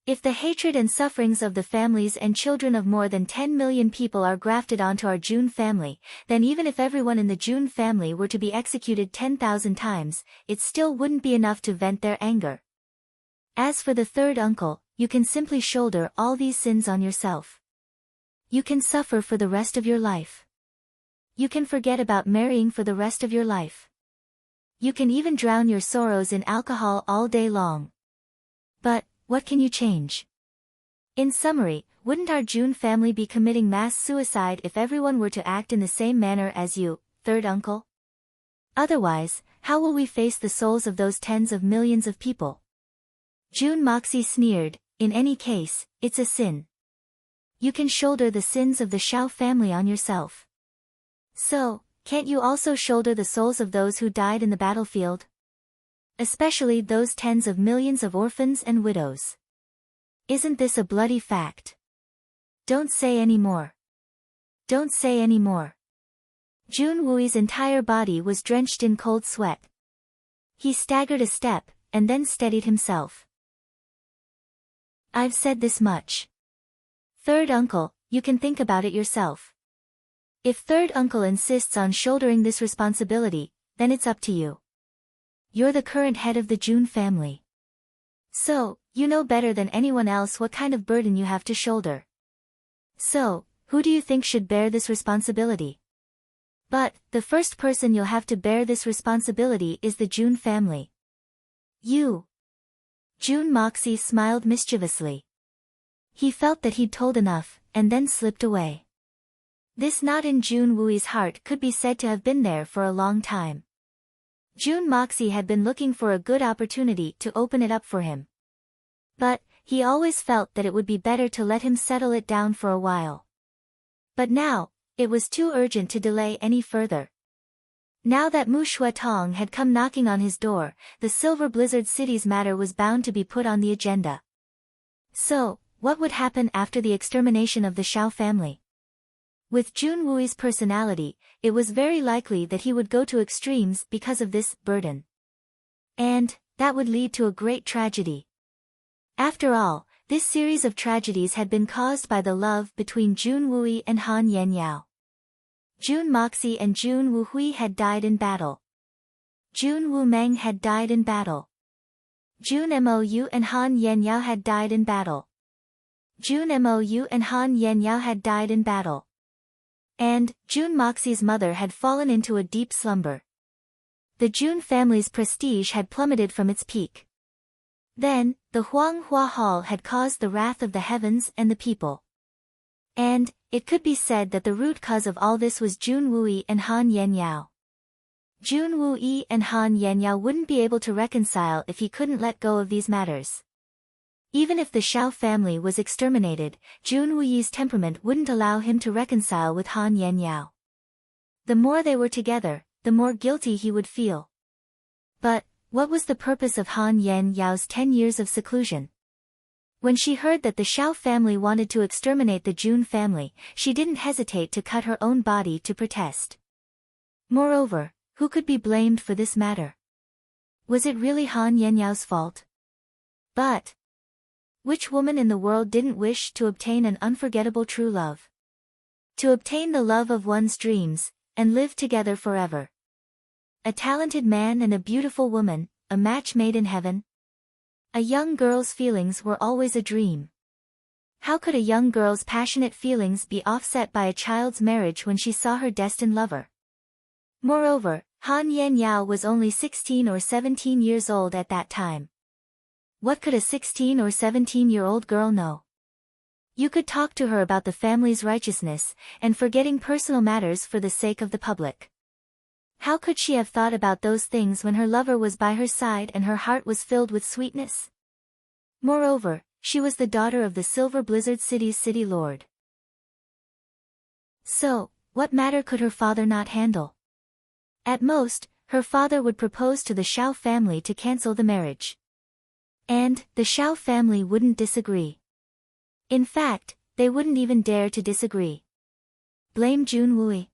If the hatred and sufferings of the families and children of more than 10 million people are grafted onto our Jun family, then even if everyone in the Jun family were to be executed 10,000 times, it still wouldn't be enough to vent their anger. As for the third uncle, you can simply shoulder all these sins on yourself. You can suffer for the rest of your life. you can forget about marrying for the rest of your life. You can even drown your sorrows in alcohol all day long. But, what can you change? In summary, wouldn't our June family be committing mass suicide if everyone were to act in the same manner as you, third uncle? Otherwise, how will we face the souls of those tens of millions of people? June Moxie sneered, in any case, it's a sin. You can shoulder the sins of the Shao family on yourself. So, can't you also shoulder the souls of those who died in the battlefield? Especially those tens of millions of orphans and widows. Isn't this a bloody fact? Don't say any more. Don't say any more. Jun Wui's entire body was drenched in cold sweat. He staggered a step, and then steadied himself. I've said this much. Third uncle, you can think about it yourself. If third uncle insists on shouldering this responsibility, then it's up to you. You're the current head of the Jun family. So, you know better than anyone else what kind of burden you have to shoulder. So, who do you think should bear this responsibility? But, the first person you'll have to bear this responsibility is the Jun family. You. Jun Moxie smiled mischievously. He felt that he'd told enough, and then slipped away. This knot in Jun Wui's heart could be said to have been there for a long time. Jun Moxie had been looking for a good opportunity to open it up for him. But, he always felt that it would be better to let him settle it down for a while. But now, it was too urgent to delay any further. Now that Mu Shuetong had come knocking on his door, the Silver Blizzard City's matter was bound to be put on the agenda. So, what would happen after the extermination of the Shao family? With Jun Wui's personality, it was very likely that he would go to extremes because of this burden. And, that would lead to a great tragedy. After all, this series of tragedies had been caused by the love between Jun Wui and Han Yenyao. Jun Moxie and Jun Wu Hui had died in battle. Jun Wu Meng had died in battle. Jun Mou and Han Yenyao had died in battle. Jun Mou and Han Yenyao had died in battle. And, Jun Moxie's mother had fallen into a deep slumber. The Jun family's prestige had plummeted from its peak. Then, the Huanghua Hall had caused the wrath of the heavens and the people. And, it could be said that the root cause of all this was Jun Wui and Han Yenyao. Jun Wui and Han Yenyao wouldn't be able to reconcile if he couldn't let go of these matters. Even if the Shao family was exterminated, Jun Wui's temperament wouldn't allow him to reconcile with Han Yenyao. The more they were together, the more guilty he would feel. But, what was the purpose of Han Yenyao's 10 years of seclusion? When she heard that the Shao family wanted to exterminate the Jun family, she didn't hesitate to cut her own body to protest. Moreover, who could be blamed for this matter? Was it really Han Yenyao's fault? But, which woman in the world didn't wish to obtain an unforgettable true love? To obtain the love of one's dreams, and live together forever. A talented man and a beautiful woman, a match made in heaven? A young girl's feelings were always a dream. How could a young girl's passionate feelings be offset by a child's marriage when she saw her destined lover? Moreover, Han Yenyao was only 16 or 17 years old at that time. What could a 16 or 17-year-old girl know? You could talk to her about the family's righteousness, and forgetting personal matters for the sake of the public. How could she have thought about those things when her lover was by her side and her heart was filled with sweetness? Moreover, she was the daughter of the Silver Blizzard City's city lord. So, what matter could her father not handle? At most, her father would propose to the Shao family to cancel the marriage. And, the Shao family wouldn't disagree. In fact, they wouldn't even dare to disagree. Blame Jun Wui?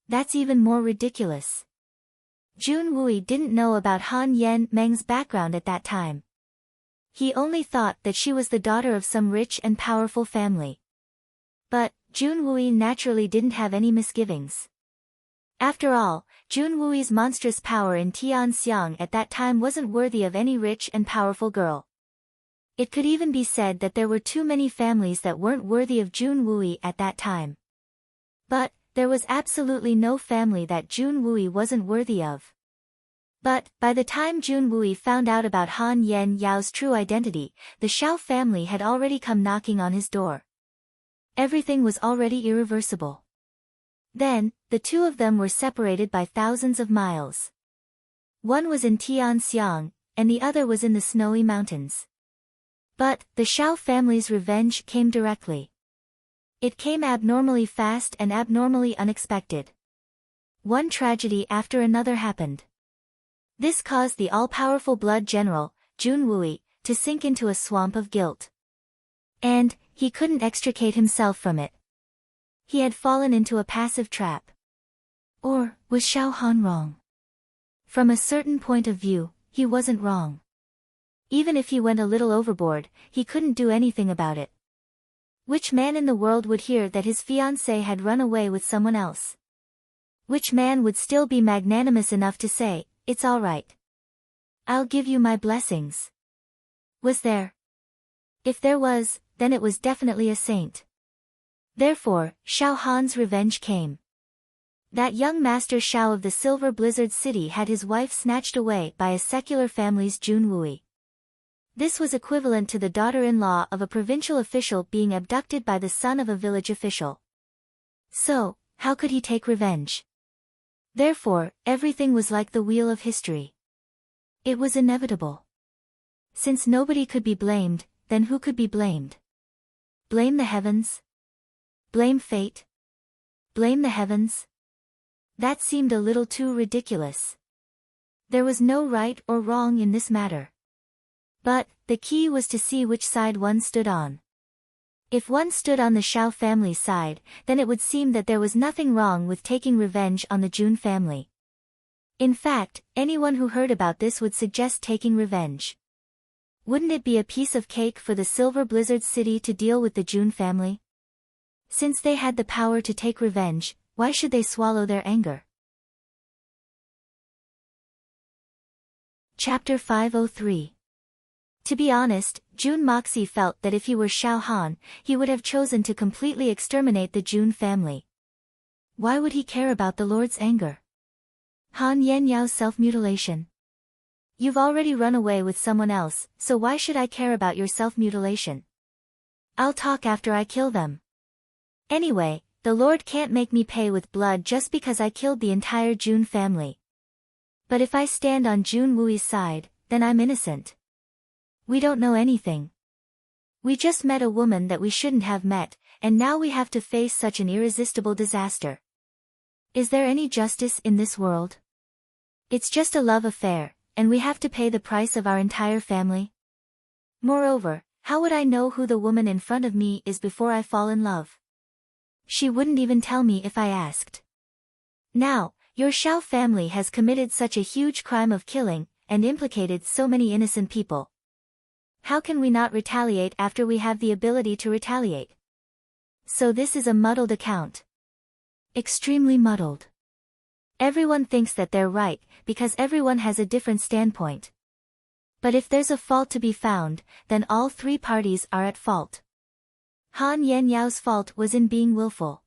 That's even more ridiculous. Jun Wui didn't know about Han Yen Meng's background at that time. He only thought that she was the daughter of some rich and powerful family. But, Jun Wui naturally didn't have any misgivings. After all, Jun Wui's monstrous power in Tianxiang at that time wasn't worthy of any rich and powerful girl. It could even be said that there were too many families that weren't worthy of Jun Wui at that time. But, There was absolutely no family that Jun Wui wasn't worthy of. But, by the time Jun Wui found out about Han Yen Yao's true identity, the Xiao family had already come knocking on his door. Everything was already irreversible. Then, the two of them were separated by thousands of miles. One was in Tianxiang, and the other was in the snowy mountains. But, the Xiao family's revenge came directly. It came abnormally fast and abnormally unexpected. One tragedy after another happened. This caused the all-powerful blood general, Jun Wui, to sink into a swamp of guilt. And, he couldn't extricate himself from it. He had fallen into a passive trap. Or, was Xiao Han wrong? From a certain point of view, he wasn't wrong. Even if he went a little overboard, he couldn't do anything about it. Which man in the world would hear that his fiancée had run away with someone else? Which man would still be magnanimous enough to say, "It's all right. I'll give you my blessings"? Was there? If there was, then it was definitely a saint. Therefore, Xiao Han's revenge came. That young Master Xiao of the Silver Blizzard City had his wife snatched away by a secular family's Jun Wui. This was equivalent to the daughter-in-law of a provincial official being abducted by the son of a village official. So, how could he take revenge? Therefore, everything was like the wheel of history. It was inevitable. Since nobody could be blamed, then who could be blamed? Blame the heavens? Blame fate? Blame the heavens? That seemed a little too ridiculous. There was no right or wrong in this matter. But, the key was to see which side one stood on. If one stood on the Xiao family's side, then it would seem that there was nothing wrong with taking revenge on the Jun family. In fact, anyone who heard about this would suggest taking revenge. Wouldn't it be a piece of cake for the Silver Blizzard City to deal with the Jun family? Since they had the power to take revenge, why should they swallow their anger? Chapter 503. To be honest, Jun Moxie felt that if he were Xiao Han, he would have chosen to completely exterminate the Jun family. Why would he care about the Lord's anger? Han Yanyao's self-mutilation. You've already run away with someone else, so why should I care about your self-mutilation? I'll talk after I kill them. Anyway, the Lord can't make me pay with blood just because I killed the entire Jun family. But if I stand on Jun Wui's side, then I'm innocent. We don't know anything. We just met a woman that we shouldn't have met, and now we have to face such an irresistible disaster. Is there any justice in this world? It's just a love affair, and we have to pay the price of our entire family? Moreover, how would I know who the woman in front of me is before I fall in love? She wouldn't even tell me if I asked. Now, your Xiao family has committed such a huge crime of killing, and implicated so many innocent people. How can we not retaliate after we have the ability to retaliate? So this is a muddled account. Extremely muddled. Everyone thinks that they're right, because everyone has a different standpoint. But if there's a fault to be found, then all three parties are at fault. Han Yanyao's fault was in being willful.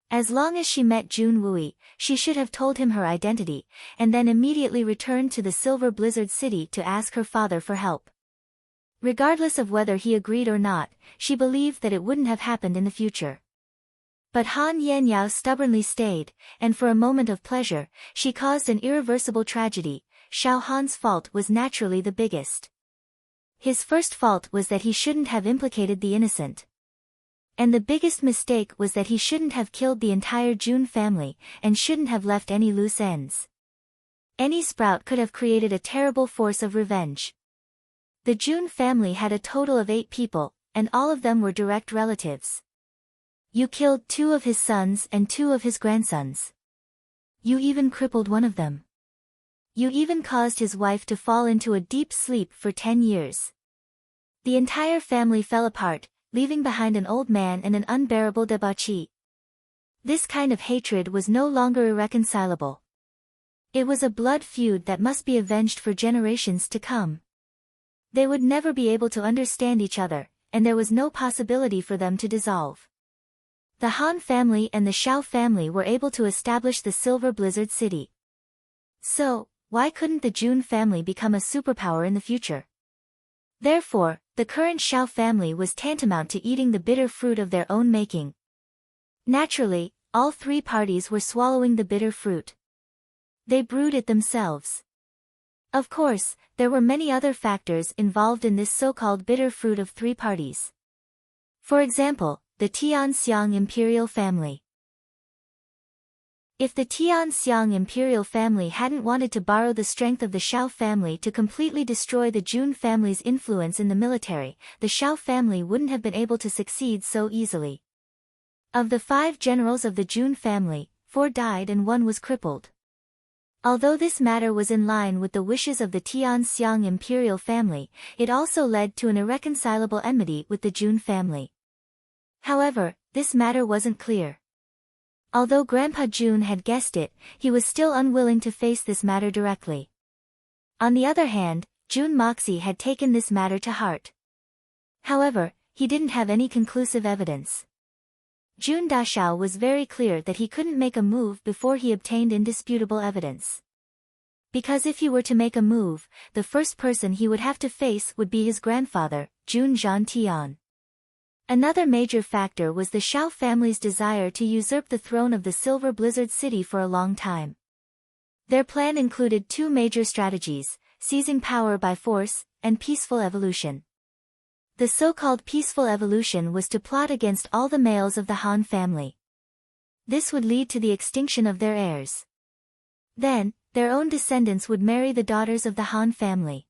As long as she met Jun Wui, she should have told him her identity, and then immediately returned to the Silver Blizzard City to ask her father for help. Regardless of whether he agreed or not, she believed that it wouldn't have happened in the future. But Han Yanyao stubbornly stayed, and for a moment of pleasure, she caused an irreversible tragedy. Xiao Han's fault was naturally the biggest. His first fault was that he shouldn't have implicated the innocent. And the biggest mistake was that he shouldn't have killed the entire Jun family, and shouldn't have left any loose ends. Any sprout could have created a terrible force of revenge. The Jun family had a total of 8 people, and all of them were direct relatives. You killed 2 of his sons and 2 of his grandsons. You even crippled one of them. You even caused his wife to fall into a deep sleep for 10 years. The entire family fell apart, leaving behind an old man and an unbearable debauchee. This kind of hatred was no longer irreconcilable. It was a blood feud that must be avenged for generations to come. They would never be able to understand each other, and there was no possibility for them to dissolve. The Han family and the Shao family were able to establish the Silver Blizzard City. So, why couldn't the Jun family become a superpower in the future? Therefore, the current Shao family was tantamount to eating the bitter fruit of their own making. Naturally, all three parties were swallowing the bitter fruit. They brewed it themselves. Of course, there were many other factors involved in this so-called bitter fruit of three parties. For example, the Tianxiang imperial family. If the Tianxiang imperial family hadn't wanted to borrow the strength of the Shao family to completely destroy the Jun family's influence in the military, the Shao family wouldn't have been able to succeed so easily. Of the 5 generals of the Jun family, 4 died and 1 was crippled. Although this matter was in line with the wishes of the Tianxiang imperial family, it also led to an irreconcilable enmity with the Jun family. However, this matter wasn't clear. Although Grandpa Jun had guessed it, he was still unwilling to face this matter directly. On the other hand, Jun Moxie had taken this matter to heart. However, he didn't have any conclusive evidence. Jun Dashao was very clear that he couldn't make a move before he obtained indisputable evidence. Because if he were to make a move, the first person he would have to face would be his grandfather, Jun Zhantian. Another major factor was the Shao family's desire to usurp the throne of the Silver Blizzard City for a long time. Their plan included 2 major strategies: seizing power by force, and peaceful evolution. The so-called peaceful evolution was to plot against all the males of the Han family. This would lead to the extinction of their heirs. Then, their own descendants would marry the daughters of the Han family.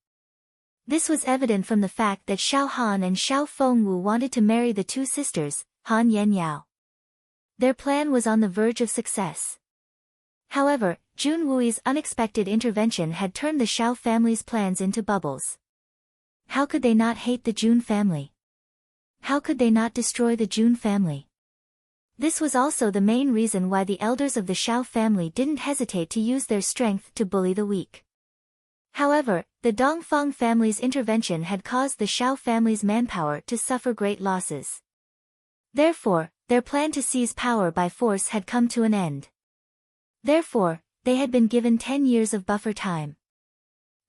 This was evident from the fact that Xiao Han and Xiao Fengwu wanted to marry the 2 sisters, Han Yenyao. Their plan was on the verge of success. However, Jun Wui's unexpected intervention had turned the Xiao family's plans into bubbles. How could they not hate the Jun family? How could they not destroy the Jun family? This was also the main reason why the elders of the Xiao family didn't hesitate to use their strength to bully the weak. However, the Dongfang family's intervention had caused the Shao family's manpower to suffer great losses. Therefore, their plan to seize power by force had come to an end. Therefore, they had been given 10 years of buffer time.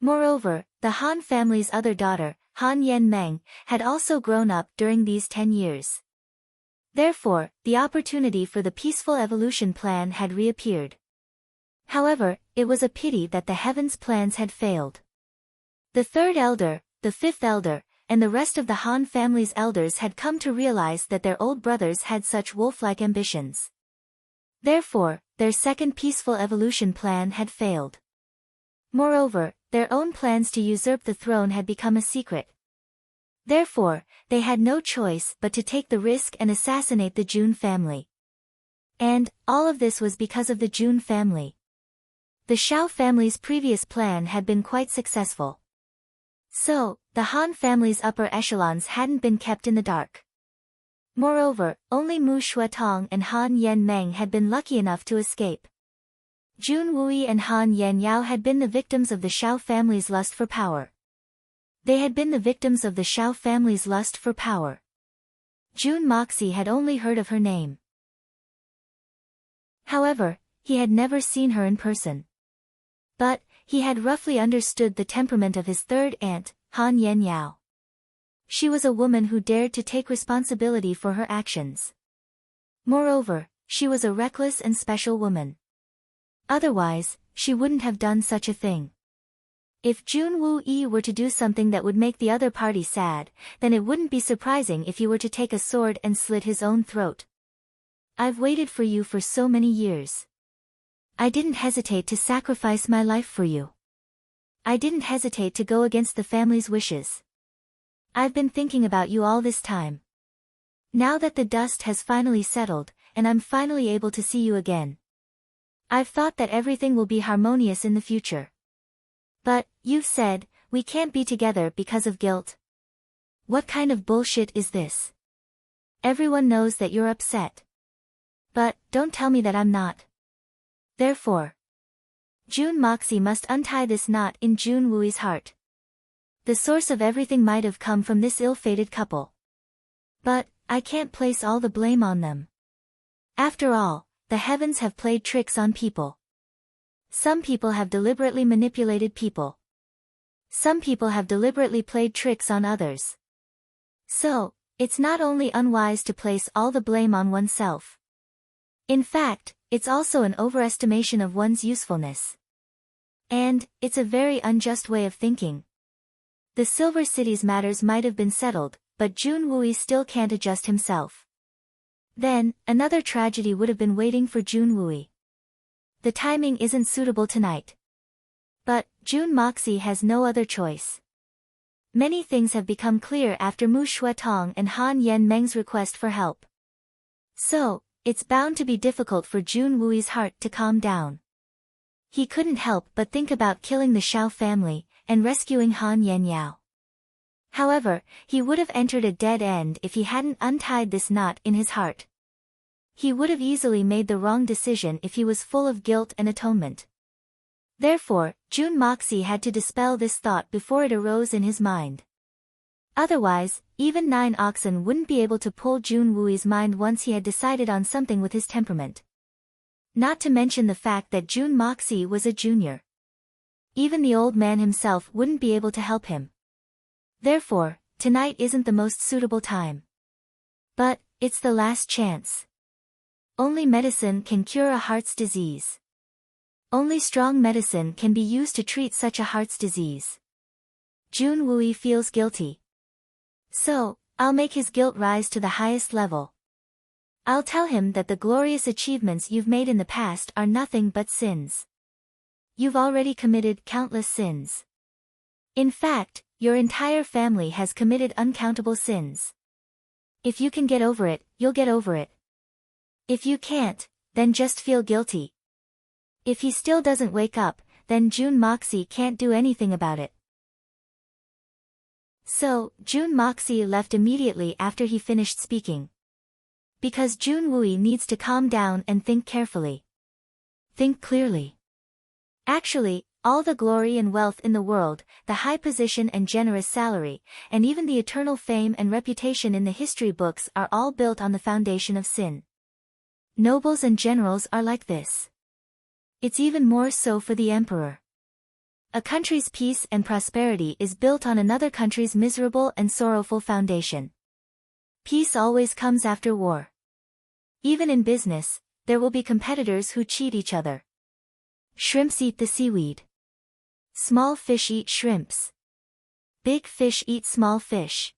Moreover, the Han family's other daughter, Han Yenmeng, had also grown up during these 10 years. Therefore, the opportunity for the peaceful evolution plan had reappeared. However, it was a pity that the Heaven's plans had failed. The 3rd elder, the 5th elder, and the rest of the Han family's elders had come to realize that their old brothers had such wolf-like ambitions. Therefore, their second peaceful evolution plan had failed. Moreover, their own plans to usurp the throne had become a secret. Therefore, they had no choice but to take the risk and assassinate the Jun family. And, all of this was because of the Jun family. The Shao family's previous plan had been quite successful. So, the Han family's upper echelons hadn't been kept in the dark. Moreover, only Mu Shuatong and Han Yenmeng had been lucky enough to escape. Jun Wui and Han Yenyao had been the victims of the Shao family's lust for power. They had been the victims of the Shao family's lust for power. Jun Moxie had only heard of her name. However, he had never seen her in person. But, he had roughly understood the temperament of his 3rd aunt, Han Yenyao. She was a woman who dared to take responsibility for her actions. Moreover, she was a reckless and special woman. Otherwise, she wouldn't have done such a thing. If Jun Wu-yi were to do something that would make the other party sad, then it wouldn't be surprising if he were to take a sword and slit his own throat. I've waited for you for so many years. I didn't hesitate to sacrifice my life for you. I didn't hesitate to go against the family's wishes. I've been thinking about you all this time. Now that the dust has finally settled, and I'm finally able to see you again, I've thought that everything will be harmonious in the future. But, you've said, we can't be together because of guilt. What kind of bullshit is this? Everyone knows that you're upset. But, don't tell me that I'm not. Therefore, Jun Moxie must untie this knot in Jun Wui's heart. The source of everything might have come from this ill-fated couple. But, I can't place all the blame on them. After all, the heavens have played tricks on people. Some people have deliberately manipulated people. Some people have deliberately played tricks on others. So, it's not only unwise to place all the blame on oneself. In fact, it's also an overestimation of one's usefulness. And, it's a very unjust way of thinking. The Silver City's matters might have been settled, but Jun Wui still can't adjust himself. Then, another tragedy would have been waiting for Jun Wui. The timing isn't suitable tonight. But, Jun Moxie has no other choice. Many things have become clear after Mu Shuetong and Han Yen Meng's request for help. So, it's bound to be difficult for Jun Wui's heart to calm down. He couldn't help but think about killing the Shao family, and rescuing Han Yen Yao. However, he would have entered a dead end if he hadn't untied this knot in his heart. He would have easily made the wrong decision if he was full of guilt and atonement. Therefore, Jun Moxie had to dispel this thought before it arose in his mind. Otherwise, even 9 oxen wouldn't be able to pull Jun Wui's mind once he had decided on something with his temperament. Not to mention the fact that Jun Moxie was a junior. Even the old man himself wouldn't be able to help him. Therefore, tonight isn't the most suitable time. But, it's the last chance. Only medicine can cure a heart's disease. Only strong medicine can be used to treat such a heart's disease. Jun Wui feels guilty. So, I'll make his guilt rise to the highest level. I'll tell him that the glorious achievements you've made in the past are nothing but sins. You've already committed countless sins. In fact, your entire family has committed uncountable sins. If you can get over it, you'll get over it. If you can't, then just feel guilty. If he still doesn't wake up, then Jun Moxie can't do anything about it. So, Jun Moxie left immediately after he finished speaking. Because Jun Wui needs to calm down and think carefully. Think clearly. Actually, all the glory and wealth in the world, the high position and generous salary, and even the eternal fame and reputation in the history books are all built on the foundation of sin. Nobles and generals are like this. It's even more so for the emperor. A country's peace and prosperity is built on another country's miserable and sorrowful foundation. Peace always comes after war. Even in business, there will be competitors who cheat each other. Shrimps eat the seaweed. Small fish eat shrimps. Big fish eat small fish.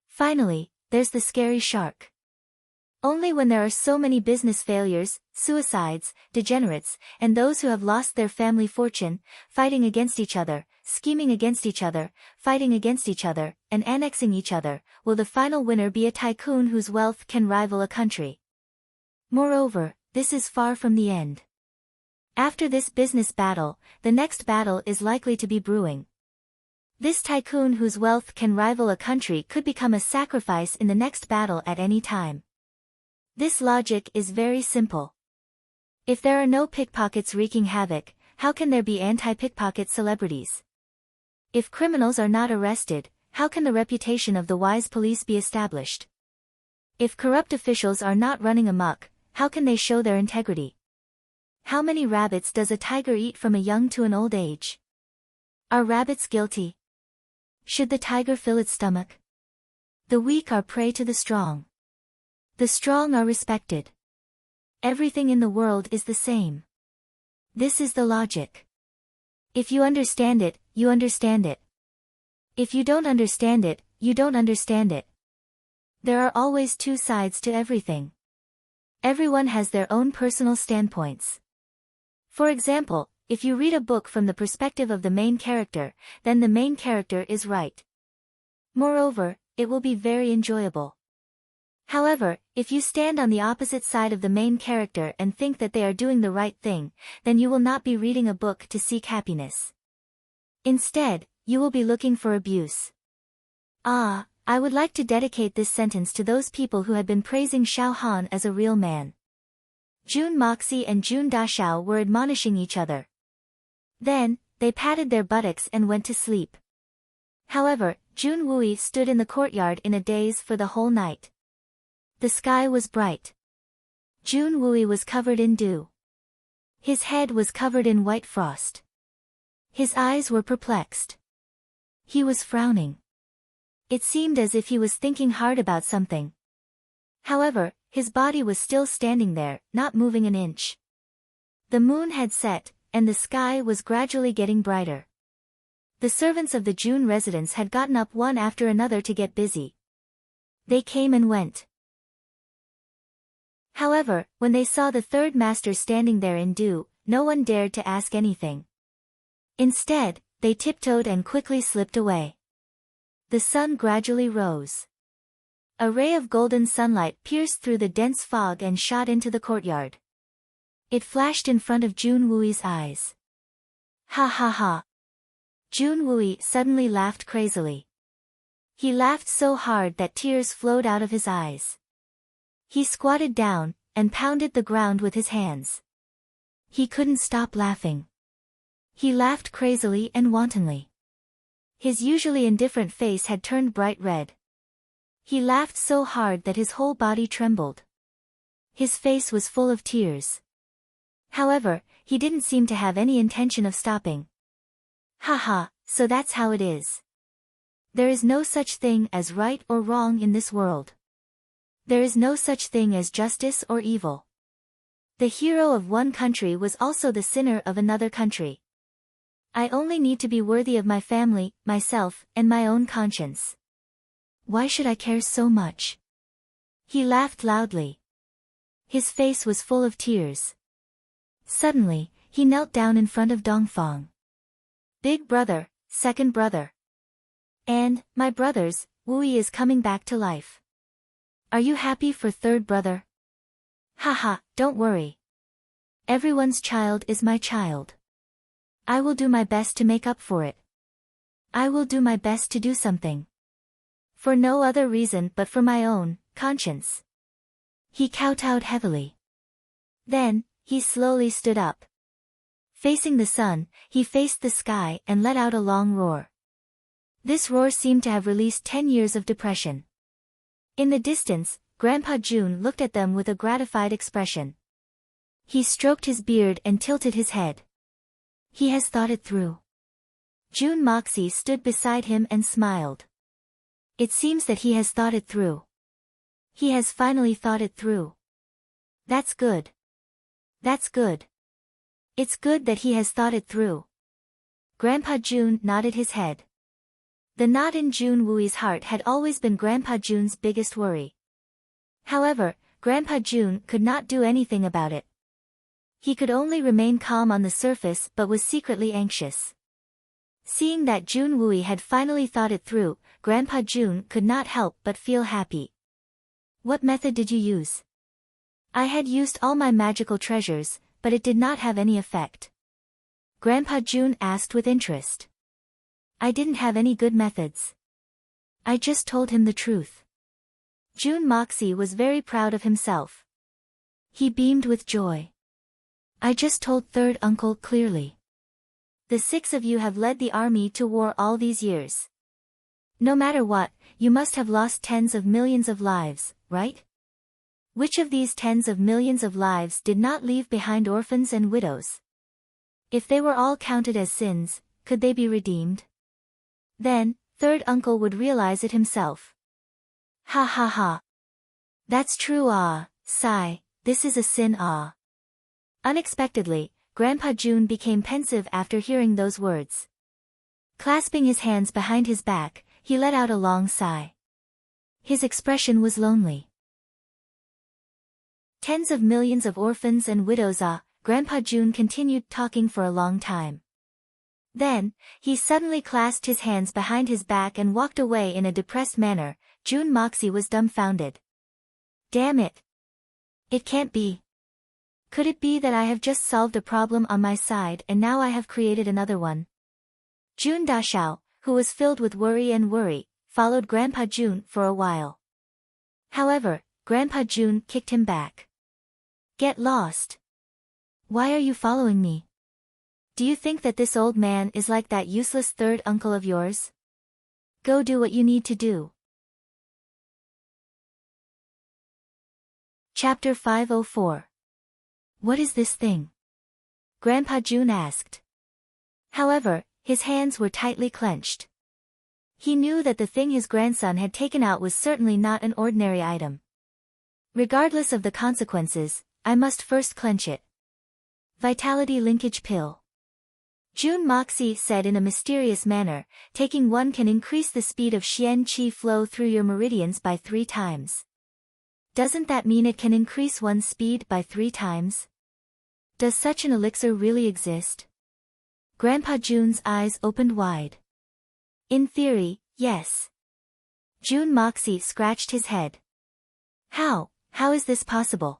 Finally, there's the scary shark. Only when there are so many business failures, suicides, degenerates, and those who have lost their family fortune, fighting against each other, scheming against each other, fighting against each other, and annexing each other, will the final winner be a tycoon whose wealth can rival a country. Moreover, this is far from the end. After this business battle, the next battle is likely to be brewing. This tycoon whose wealth can rival a country could become a sacrifice in the next battle at any time. This logic is very simple. If there are no pickpockets wreaking havoc, how can there be anti-pickpocket celebrities? If criminals are not arrested, how can the reputation of the wise police be established? If corrupt officials are not running amok, how can they show their integrity? How many rabbits does a tiger eat from a young to an old age? Are rabbits guilty? Should the tiger fill its stomach? The weak are prey to the strong. The strong are respected. Everything in the world is the same. This is the logic. If you understand it, you understand it. If you don't understand it, you don't understand it. There are always two sides to everything. Everyone has their own personal standpoints. For example, if you read a book from the perspective of the main character, then the main character is right. Moreover, it will be very enjoyable. However, if you stand on the opposite side of the main character and think that they are doing the right thing, then you will not be reading a book to seek happiness. Instead, you will be looking for abuse. I would like to dedicate this sentence to those people who had been praising Xiao Han as a real man. Jun Moxie and Jun Dashao were admonishing each other. Then, they patted their buttocks and went to sleep. However, Jun Wui stood in the courtyard in a daze for the whole night. The sky was bright. Jun Wui was covered in dew. His head was covered in white frost. His eyes were perplexed. He was frowning. It seemed as if he was thinking hard about something. However, his body was still standing there, not moving an inch. The moon had set, and the sky was gradually getting brighter. The servants of the June residence had gotten up one after another to get busy. They came and went. However, when they saw the third master standing there in dew, no one dared to ask anything. Instead, they tiptoed and quickly slipped away. The sun gradually rose. A ray of golden sunlight pierced through the dense fog and shot into the courtyard. It flashed in front of Jun Wui's eyes. Ha ha ha. Jun Wui suddenly laughed crazily. He laughed so hard that tears flowed out of his eyes. He squatted down, and pounded the ground with his hands. He couldn't stop laughing. He laughed crazily and wantonly. His usually indifferent face had turned bright red. He laughed so hard that his whole body trembled. His face was full of tears. However, he didn't seem to have any intention of stopping. Haha, so that's how it is. There is no such thing as right or wrong in this world. There is no such thing as justice or evil. The hero of one country was also the sinner of another country. I only need to be worthy of my family, myself, and my own conscience. Why should I care so much? He laughed loudly. His face was full of tears. Suddenly, he knelt down in front of Dongfang. Big brother, second brother. And, my brothers, Wui is coming back to life. Are you happy for third brother? Haha, don't worry. Everyone's child is my child. I will do my best to make up for it. I will do my best to do something. For no other reason but for my own conscience. He kowtowed heavily. Then, he slowly stood up. Facing the sun, he faced the sky and let out a long roar. This roar seemed to have released 10 years of depression. In the distance, Grandpa Jun looked at them with a gratified expression. He stroked his beard and tilted his head. He has thought it through. Jun Moxie stood beside him and smiled. It seems that he has thought it through. He has finally thought it through. That's good. That's good. It's good that he has thought it through. Grandpa Jun nodded his head. The knot in Jun Wui's heart had always been Grandpa Jun's biggest worry. However, Grandpa Jun could not do anything about it. He could only remain calm on the surface but was secretly anxious. Seeing that Jun Wui had finally thought it through, Grandpa Jun could not help but feel happy. What method did you use? I had used all my magical treasures, but it did not have any effect. Grandpa Jun asked with interest. I didn't have any good methods. I just told him the truth. Jun Moxie was very proud of himself. He beamed with joy. I just told third uncle clearly. The 6 of you have led the army to war all these years. No matter what, you must have lost tens of millions of lives, right? Which of these tens of millions of lives did not leave behind orphans and widows? If they were all counted as sins, could they be redeemed? Then, third uncle would realize it himself. Ha ha ha. That's true sigh, this is a sin Unexpectedly, Grandpa Jun became pensive after hearing those words. Clasping his hands behind his back, he let out a long sigh. His expression was lonely. Tens of millions of orphans and widows Grandpa Jun continued talking for a long time. Then, he suddenly clasped his hands behind his back and walked away in a depressed manner. Jun Moxie was dumbfounded. Damn it! It can't be. Could it be that I have just solved a problem on my side and now I have created another one? Jun Dashao, who was filled with worry, followed Grandpa Jun for a while. However, Grandpa Jun kicked him back. Get lost. Why are you following me? Do you think that this old man is like that useless third uncle of yours? Go do what you need to do. Chapter 504. What is this thing? Grandpa June asked. However, his hands were tightly clenched. He knew that the thing his grandson had taken out was certainly not an ordinary item. Regardless of the consequences, I must first clench it. Vitality linkage pill. June Moxie said in a mysterious manner, taking one can increase the speed of Xian Qi flow through your meridians by 3 times. Doesn't that mean it can increase one's speed by 3 times? Does such an elixir really exist? Grandpa June's eyes opened wide. In theory, yes. June Moxie scratched his head. How is this possible?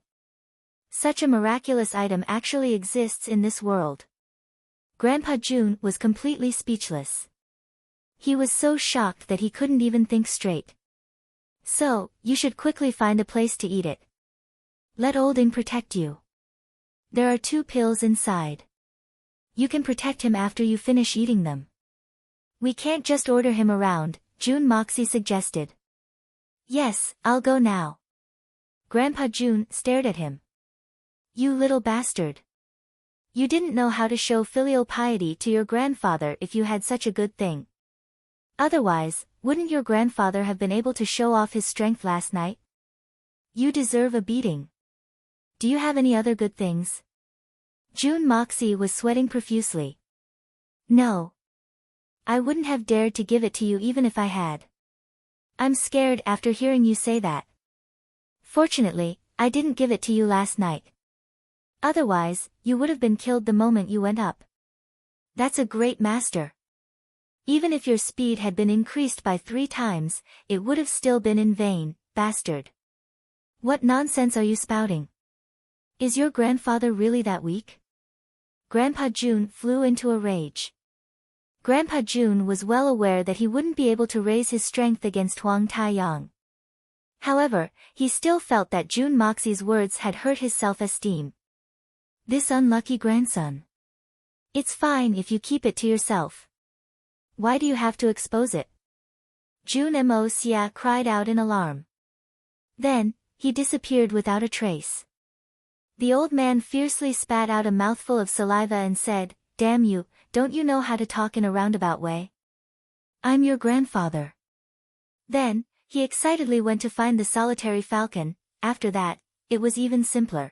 Such a miraculous item actually exists in this world. Grandpa June was completely speechless. He was so shocked that he couldn't even think straight. So, you should quickly find a place to eat it. Let Olding protect you. There are 2 pills inside. You can protect him after you finish eating them. We can't just order him around, June Moxie suggested. Yes, I'll go now. Grandpa June stared at him. You little bastard. You didn't know how to show filial piety to your grandfather if you had such a good thing. Otherwise, wouldn't your grandfather have been able to show off his strength last night? You deserve a beating. Do you have any other good things? June Moxie was sweating profusely. No. I wouldn't have dared to give it to you even if I had. I'm scared after hearing you say that. Fortunately, I didn't give it to you last night. Otherwise, you would have been killed the moment you went up. That's a great master. Even if your speed had been increased by 3 times, it would have still been in vain, bastard. What nonsense are you spouting? Is your grandfather really that weak? Grandpa June flew into a rage. Grandpa June was well aware that he wouldn't be able to raise his strength against Huang Taiyang. However, he still felt that June Moxie's words had hurt his self-esteem. This unlucky grandson. It's fine if you keep it to yourself. Why do you have to expose it? June Moxie cried out in alarm. Then, he disappeared without a trace. The old man fiercely spat out a mouthful of saliva and said, Damn you, don't you know how to talk in a roundabout way? I'm your grandfather. Then, he excitedly went to find the solitary falcon. After that, it was even simpler.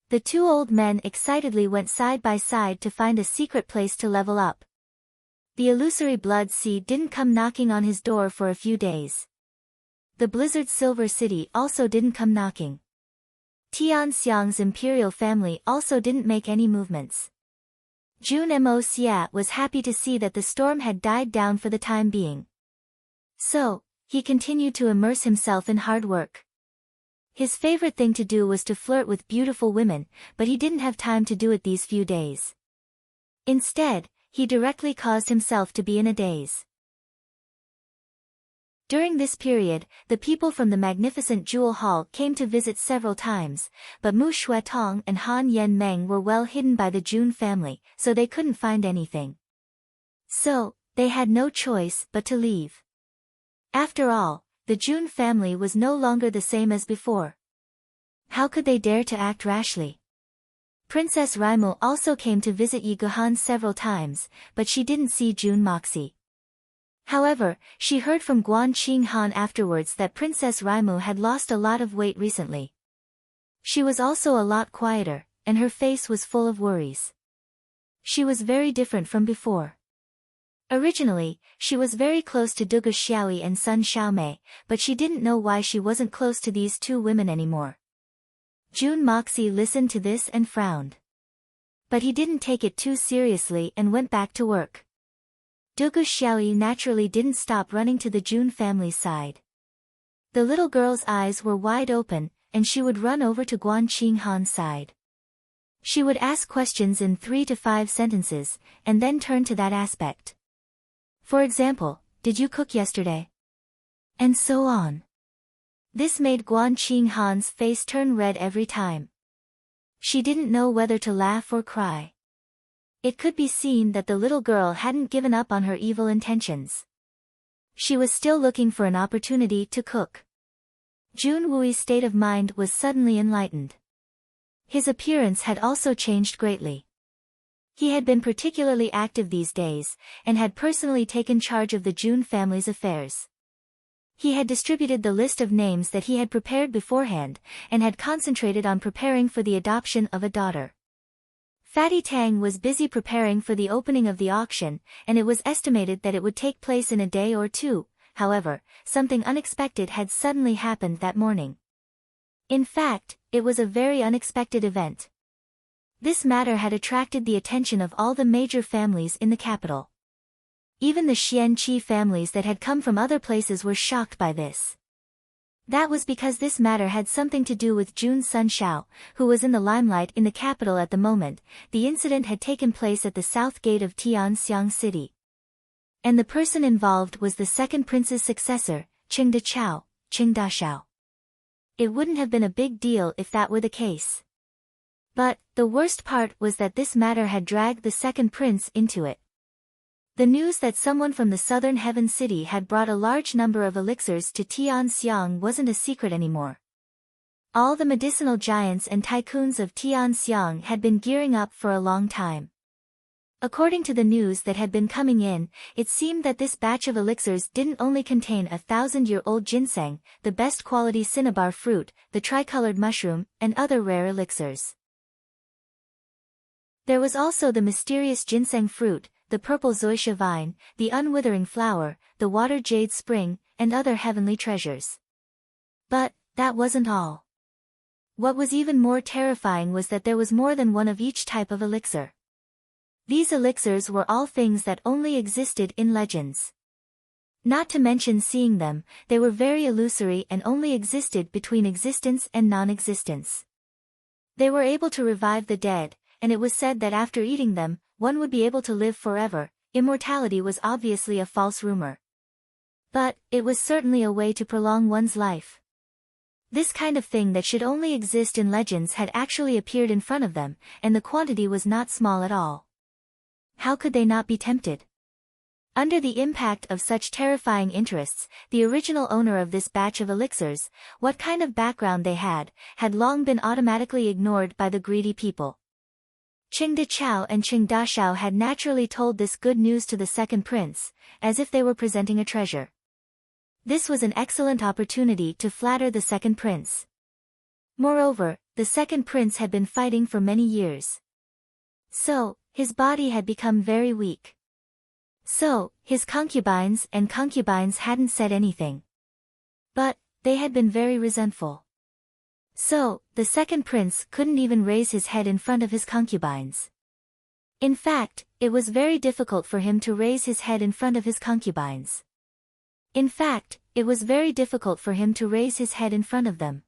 The 2 old men excitedly went side by side to find a secret place to level up. The illusory blood seed didn't come knocking on his door for a few days. The Blizzard Silver City also didn't come knocking. Tian Xiang's imperial family also didn't make any movements. June Moxie was happy to see that the storm had died down for the time being. So, he continued to immerse himself in hard work. His favorite thing to do was to flirt with beautiful women, but he didn't have time to do it these few days. Instead, he directly caused himself to be in a daze. During this period, the people from the magnificent Jewel Hall came to visit several times, but Mu Shuetong and Han Yen Meng were well hidden by the June family, so they couldn't find anything. So, they had no choice but to leave. After all, the June family was no longer the same as before. How could they dare to act rashly? Princess Raimu also came to visit Yi Guhan several times, but she didn't see June Moxie. However, she heard from Guan Qinghan afterwards that Princess Raimu had lost a lot of weight recently. She was also a lot quieter, and her face was full of worries. She was very different from before. Originally, she was very close to Dugu Xiaoyi and Sun Xiaomei, but she didn't know why she wasn't close to these 2 women anymore. June Moxie listened to this and frowned. But he didn't take it too seriously and went back to work. Dugu Xiaoyi naturally didn't stop running to the June family's side. The little girl's eyes were wide open, and she would run over to Guan Qinghan's side. She would ask questions in 3 to 5 sentences, and then turn to that aspect. For example, did you cook yesterday? And so on. This made Guan Qinghan's face turn red every time. She didn't know whether to laugh or cry. It could be seen that the little girl hadn't given up on her evil intentions. She was still looking for an opportunity to cook. Jun Wui's state of mind was suddenly enlightened. His appearance had also changed greatly. He had been particularly active these days, and had personally taken charge of the Jun family's affairs. He had distributed the list of names that he had prepared beforehand, and had concentrated on preparing for the adoption of a daughter. Fatty Tang was busy preparing for the opening of the auction, and it was estimated that it would take place in a day or two. However, something unexpected had suddenly happened that morning. In fact, it was a very unexpected event. This matter had attracted the attention of all the major families in the capital. Even the Xianqi families that had come from other places were shocked by this. That was because this matter had something to do with Jun's son Xiao, who was in the limelight in the capital at the moment. The incident had taken place at the south gate of Tianxiang City. And the person involved was the second prince's successor, Qingda Xiao, Qingda Xiao. It wouldn't have been a big deal if that were the case. But, the worst part was that this matter had dragged the second prince into it. The news that someone from the southern Heaven City had brought a large number of elixirs to Tianxiang wasn't a secret anymore. All the medicinal giants and tycoons of Tianxiang had been gearing up for a long time. According to the news that had been coming in, it seemed that this batch of elixirs didn't only contain 1,000-year-old ginseng, the best quality cinnabar fruit, the tricolored mushroom, and other rare elixirs. There was also the mysterious ginseng fruit, the purple zoysia vine, the unwithering flower, the water jade spring, and other heavenly treasures. But, that wasn't all. What was even more terrifying was that there was more than one of each type of elixir. These elixirs were all things that only existed in legends. Not to mention seeing them, they were very illusory and only existed between existence and non-existence. They were able to revive the dead, and it was said that after eating them, one would be able to live forever. Immortality was obviously a false rumor. But, it was certainly a way to prolong one's life. This kind of thing that should only exist in legends had actually appeared in front of them, and the quantity was not small at all. How could they not be tempted? Under the impact of such terrifying interests, the original owner of this batch of elixirs, what kind of background they had long been automatically ignored by the greedy people. Qingda Qiao and Qingda Xiao had naturally told this good news to the second prince, as if they were presenting a treasure. This was an excellent opportunity to flatter the second prince. Moreover, the second prince had been fighting for many years. So, his body had become very weak. So, his concubines hadn't said anything. But, they had been very resentful. So, the second prince couldn't even raise his head in front of his concubines. In fact, it was very difficult for him to raise his head in front of his concubines. In fact, it was very difficult for him to raise his head in front of them.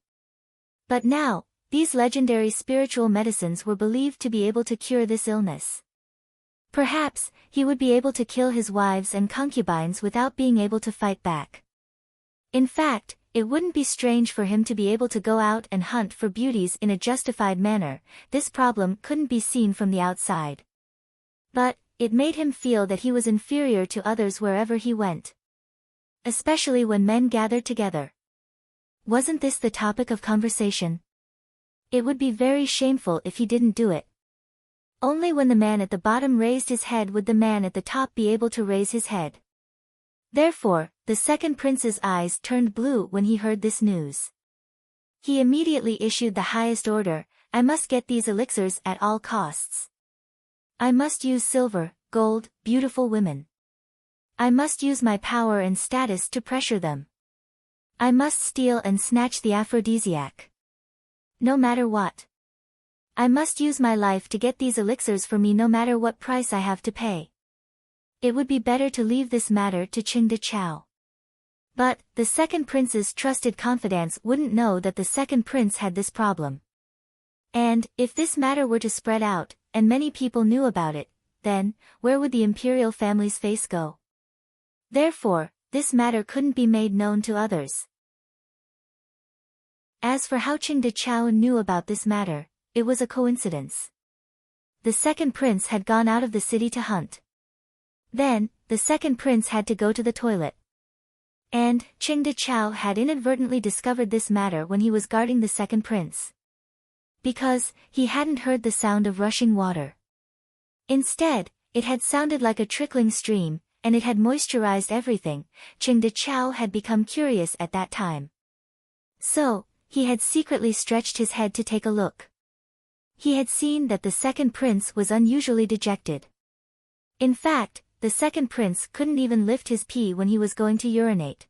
But now, these legendary spiritual medicines were believed to be able to cure this illness. Perhaps, he would be able to kill his wives and concubines without being able to fight back. In fact, it wouldn't be strange for him to be able to go out and hunt for beauties in a justified manner. This problem couldn't be seen from the outside. But, it made him feel that he was inferior to others wherever he went. Especially when men gathered together. Wasn't this the topic of conversation? It would be very shameful if he didn't do it. Only when the man at the bottom raised his head would the man at the top be able to raise his head. Therefore, the second prince's eyes turned blue when he heard this news. He immediately issued the highest order: I must get these elixirs at all costs. I must use silver, gold, beautiful women. I must use my power and status to pressure them. I must steal and snatch the aphrodisiac. No matter what. I must use my life to get these elixirs for me no matter what price I have to pay. It would be better to leave this matter to Qingda Qiao. But, the second prince's trusted confidants wouldn't know that the second prince had this problem. And, if this matter were to spread out, and many people knew about it, then, where would the imperial family's face go? Therefore, this matter couldn't be made known to others. As for how Qingda Qiao knew about this matter, it was a coincidence. The second prince had gone out of the city to hunt. Then, the second prince had to go to the toilet. And Ching De Chao had inadvertently discovered this matter when he was guarding the second prince. Because he hadn't heard the sound of rushing water. Instead, it had sounded like a trickling stream, and it had moisturized everything. Ching De Chao had become curious at that time. So, he had secretly stretched his head to take a look. He had seen that the second prince was unusually dejected. In fact, the second prince couldn't even lift his pee when he was going to urinate.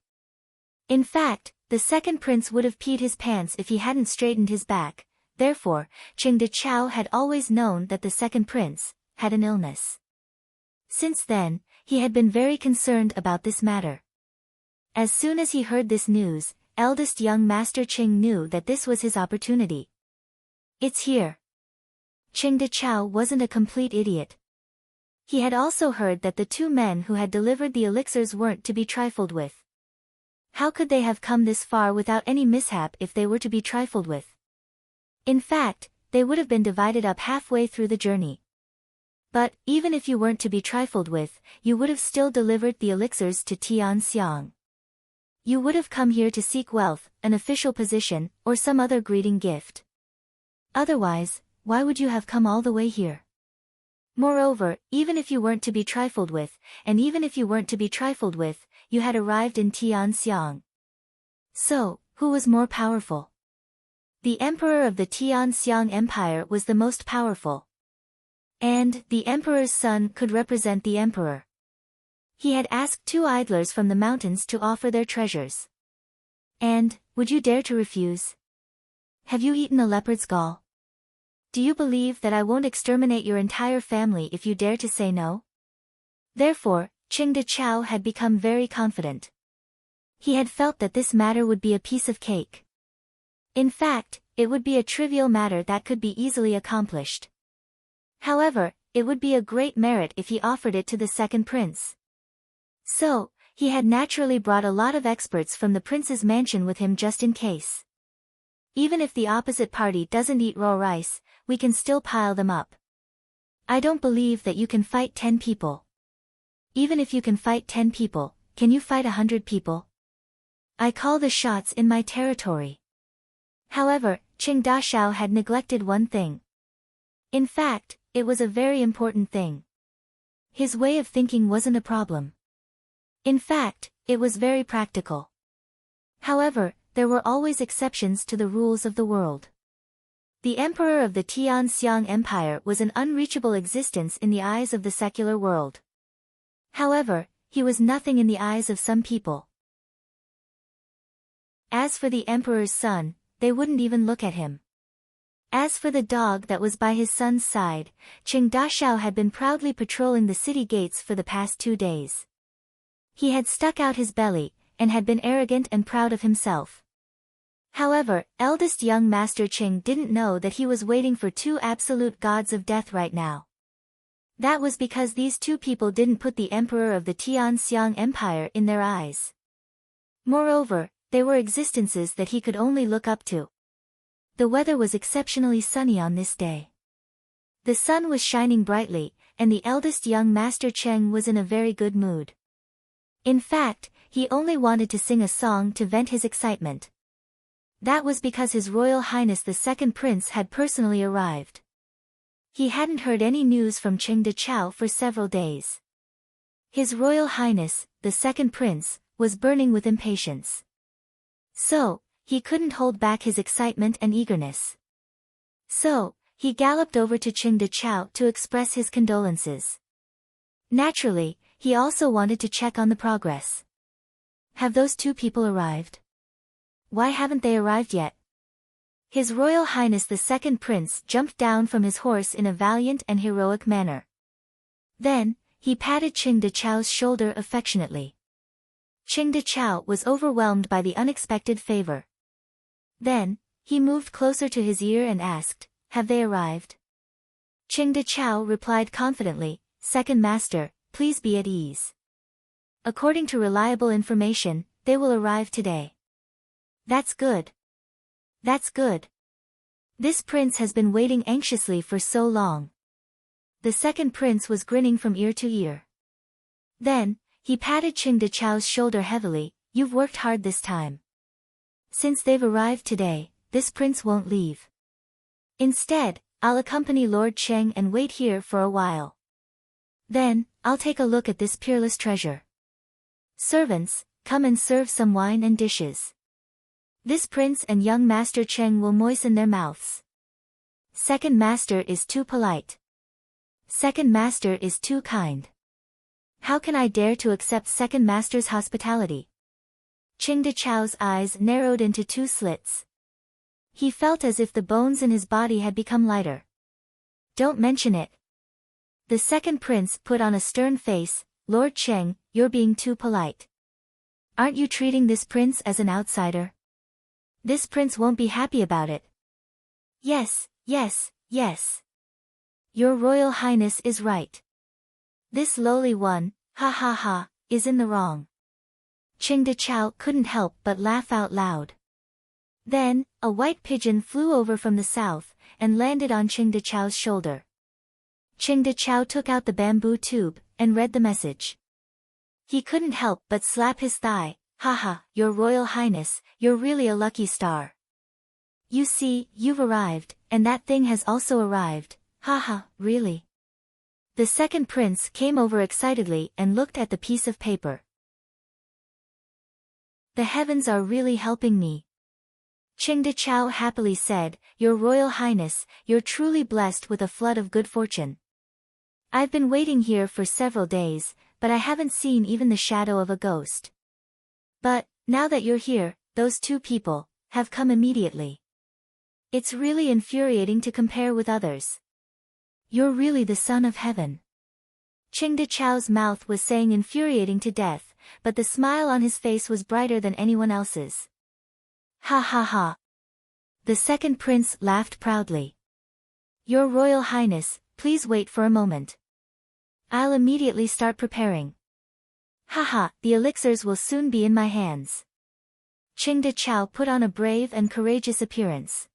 In fact, the second prince would have peed his pants if he hadn't straightened his back. Therefore, Ching De Chao had always known that the second prince had an illness. Since then, he had been very concerned about this matter. As soon as he heard this news, eldest young Master Ching knew that this was his opportunity. It's here. Ching De Chao wasn't a complete idiot. He had also heard that the two men who had delivered the elixirs weren't to be trifled with. How could they have come this far without any mishap if they were to be trifled with? In fact, they would have been divided up halfway through the journey. But, even if you weren't to be trifled with, you would have still delivered the elixirs to Tian Xiang. You would have come here to seek wealth, an official position, or some other greeting gift. Otherwise, why would you have come all the way here? Moreover, even if you weren't to be trifled with, and even if you weren't to be trifled with, you had arrived in Tian Xiang. So, who was more powerful? The emperor of the Tian Xiang Empire was the most powerful. And the emperor's son could represent the emperor. He had asked two idlers from the mountains to offer their treasures. And, would you dare to refuse? Have you eaten a leopard's gall? Do you believe that I won't exterminate your entire family if you dare to say no? Therefore, Ching De Chao had become very confident. He had felt that this matter would be a piece of cake. In fact, it would be a trivial matter that could be easily accomplished. However, it would be a great merit if he offered it to the second prince. So, he had naturally brought a lot of experts from the prince's mansion with him just in case. Even if the opposite party doesn't eat raw rice, we can still pile them up. I don't believe that you can fight 10 people. Even if you can fight 10 people, can you fight 100 people? I call the shots in my territory. However, Ching Da Shao had neglected one thing. In fact, it was a very important thing. His way of thinking wasn't a problem. In fact, it was very practical. However, there were always exceptions to the rules of the world. The emperor of the Tian Xiang Empire was an unreachable existence in the eyes of the secular world. However, he was nothing in the eyes of some people. As for the emperor's son, they wouldn't even look at him. As for the dog that was by his son's side, Ching Da Shao had been proudly patrolling the city gates for the past 2 days. He had stuck out his belly, and had been arrogant and proud of himself. However, eldest young Master Ching didn't know that he was waiting for two absolute gods of death right now. That was because these two people didn't put the emperor of the Tian Xiang Empire in their eyes. Moreover, they were existences that he could only look up to. The weather was exceptionally sunny on this day. The sun was shining brightly, and the eldest young Master Cheng was in a very good mood. In fact, he only wanted to sing a song to vent his excitement. That was because His Royal Highness the Second Prince had personally arrived. He hadn't heard any news from Ching De Chao for several days. His Royal Highness, the Second Prince, was burning with impatience. So, he couldn't hold back his excitement and eagerness. So, he galloped over to Ching De Chao to express his condolences. Naturally, he also wanted to check on the progress. Have those two people arrived? Why haven't they arrived yet? His Royal Highness the Second Prince jumped down from his horse in a valiant and heroic manner. Then, he patted Ching De Chao's shoulder affectionately. Ching De Chao was overwhelmed by the unexpected favor. Then, he moved closer to his ear and asked, "Have they arrived?" Ching De Chao replied confidently, "Second Master, please be at ease. According to reliable information, they will arrive today." That's good. That's good. This prince has been waiting anxiously for so long. The second prince was grinning from ear to ear. Then, he patted Ching De Chao's shoulder heavily, You've worked hard this time. Since they've arrived today, this prince won't leave. Instead, I'll accompany Lord Cheng and wait here for a while. Then, I'll take a look at this peerless treasure. Servants, come and serve some wine and dishes. This prince and young Master Cheng will moisten their mouths. Second master is too polite. Second master is too kind. How can I dare to accept second master's hospitality? Qingde Chao's eyes narrowed into two slits. He felt as if the bones in his body had become lighter. Don't mention it. The second prince put on a stern face. Lord Cheng, you're being too polite. Aren't you treating this prince as an outsider? This prince won't be happy about it. Yes, yes, yes. Your Royal Highness is right. This lowly one, ha ha ha, is in the wrong. Qingde Chao couldn't help but laugh out loud. Then, a white pigeon flew over from the south, and landed on Qingde Chao's shoulder. Qingde Chao took out the bamboo tube, and read the message. He couldn't help but slap his thigh. Haha, Your Royal Highness, you're really a lucky star. You see, you've arrived, and that thing has also arrived. Haha, really? The second prince came over excitedly and looked at the piece of paper. The heavens are really helping me. Qingde Chao happily said, Your Royal Highness, you're truly blessed with a flood of good fortune. I've been waiting here for several days, but I haven't seen even the shadow of a ghost. But, now that you're here, those two people have come immediately. It's really infuriating to compare with others. You're really the son of heaven. Qingde Chao's mouth was saying infuriating to death, but the smile on his face was brighter than anyone else's. Ha ha ha. The second prince laughed proudly. Your Royal Highness, please wait for a moment. I'll immediately start preparing. Haha, the elixirs will soon be in my hands. Qingde Chao put on a brave and courageous appearance.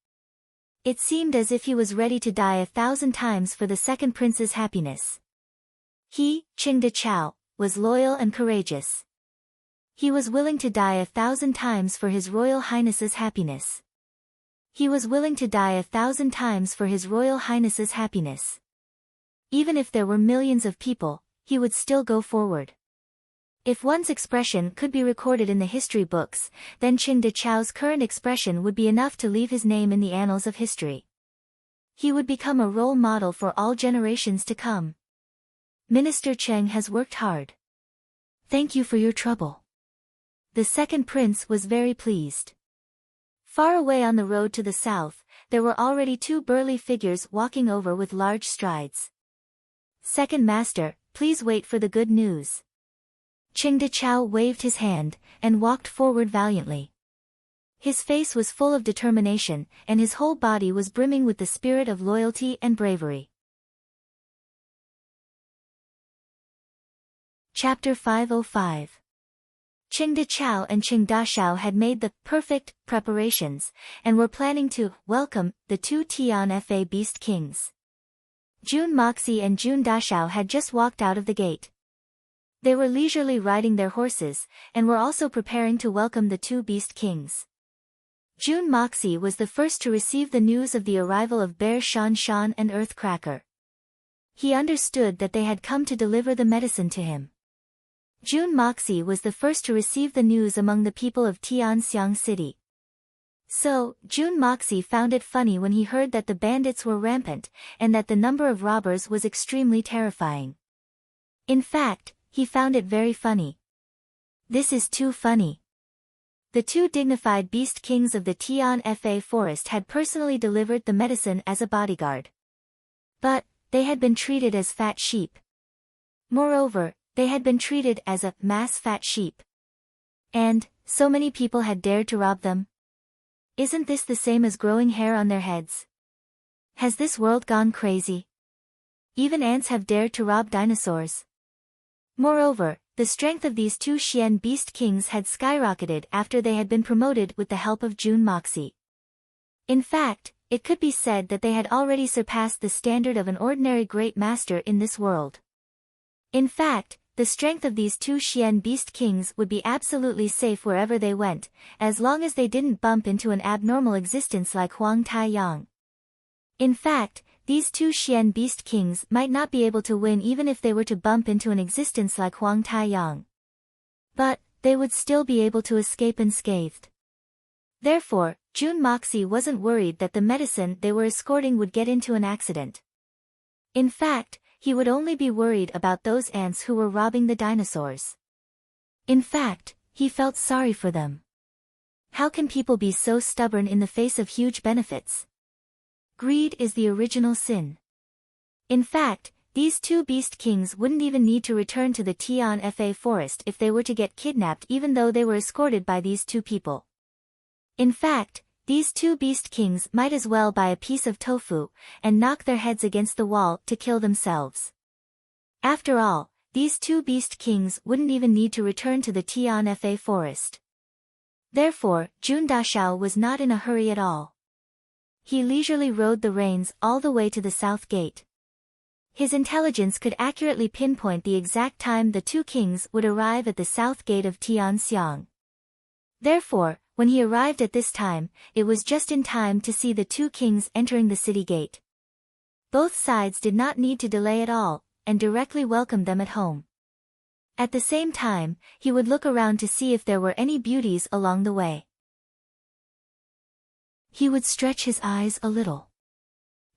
It seemed as if he was ready to die 1,000 times for the second prince's happiness. He, Qingde Chao, was loyal and courageous. He was willing to die 1,000 times for His Royal Highness's happiness. He was willing to die 1,000 times for His Royal Highness's happiness. Even if there were millions of people, he would still go forward. If one's expression could be recorded in the history books, then Qingde Chao's current expression would be enough to leave his name in the annals of history. He would become a role model for all generations to come. Minister Cheng has worked hard. Thank you for your trouble. The second prince was very pleased. Far away on the road to the south, there were already two burly figures walking over with large strides. Second master, please wait for the good news. Qingde Chao waved his hand, and walked forward valiantly. His face was full of determination, and his whole body was brimming with the spirit of loyalty and bravery. Chapter 505. Qingde Chao and Qingda Shao had made the perfect preparations, and were planning to welcome the two Tian Fa Beast Kings. Jun Moxie and Jun Dashao had just walked out of the gate. They were leisurely riding their horses, and were also preparing to welcome the two Beast Kings. Jun Moxie was the first to receive the news of the arrival of Bear Shan Shan and Earth Cracker. He understood that they had come to deliver the medicine to him. Jun Moxie was the first to receive the news among the people of Tianxiang City. So, Jun Moxie found it funny when he heard that the bandits were rampant, and that the number of robbers was extremely terrifying. In fact, he found it very funny. This is too funny. The two dignified beast kings of the Tian Fa forest had personally delivered the medicine as a bodyguard. But, they had been treated as fat sheep. Moreover, they had been treated as a mass fat sheep. And, so many people had dared to rob them. Isn't this the same as growing hair on their heads? Has this world gone crazy? Even ants have dared to rob dinosaurs. Moreover, the strength of these two Xian beast kings had skyrocketed after they had been promoted with the help of Jun Moxie. In fact, it could be said that they had already surpassed the standard of an ordinary great master in this world. In fact, the strength of these two Xian beast kings would be absolutely safe wherever they went, as long as they didn't bump into an abnormal existence like Huang Taiyang. In fact, these two Xian beast kings might not be able to win even if they were to bump into an existence like Huang Taiyang. But, they would still be able to escape unscathed. Therefore, Jun Moxie wasn't worried that the medicine they were escorting would get into an accident. In fact, he would only be worried about those ants who were robbing the dinosaurs. In fact, he felt sorry for them. How can people be so stubborn in the face of huge benefits? Greed is the original sin. In fact, these two beast kings wouldn't even need to return to the Tian Fa forest if they were to get kidnapped, even though they were escorted by these two people. In fact, these two beast kings might as well buy a piece of tofu and knock their heads against the wall to kill themselves. After all, these two beast kings wouldn't even need to return to the Tian Fa forest. Therefore, Jun Dashao was not in a hurry at all. He leisurely rode the reins all the way to the south gate. His intelligence could accurately pinpoint the exact time the two kings would arrive at the south gate of Tianxiang. Therefore, when he arrived at this time, it was just in time to see the two kings entering the city gate. Both sides did not need to delay at all, and directly welcomed them at home. At the same time, he would look around to see if there were any beauties along the way. He would stretch his eyes a little.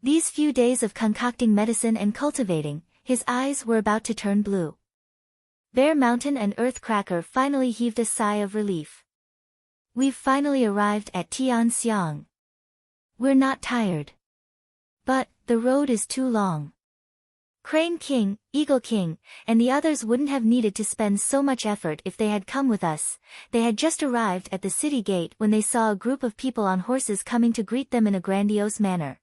These few days of concocting medicine and cultivating, his eyes were about to turn blue. Bear Mountain and Earthcracker finally heaved a sigh of relief. We've finally arrived at Tianxiang. We're not tired. But, the road is too long. Crane King, Eagle King, and the others wouldn't have needed to spend so much effort if they had come with us. They had just arrived at the city gate when they saw a group of people on horses coming to greet them in a grandiose manner.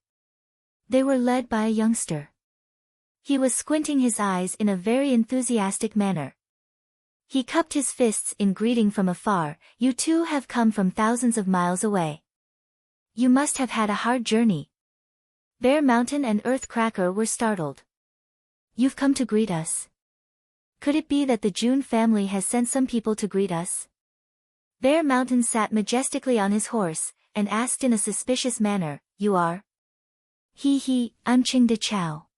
They were led by a youngster. He was squinting his eyes in a very enthusiastic manner. He cupped his fists in greeting from afar. You two have come from thousands of miles away. You must have had a hard journey. Bear Mountain and Earthcracker were startled. You've come to greet us? Could it be that the Jun family has sent some people to greet us? Bear Mountain sat majestically on his horse, and asked in a suspicious manner, You are? He, I'm Qingde Chao.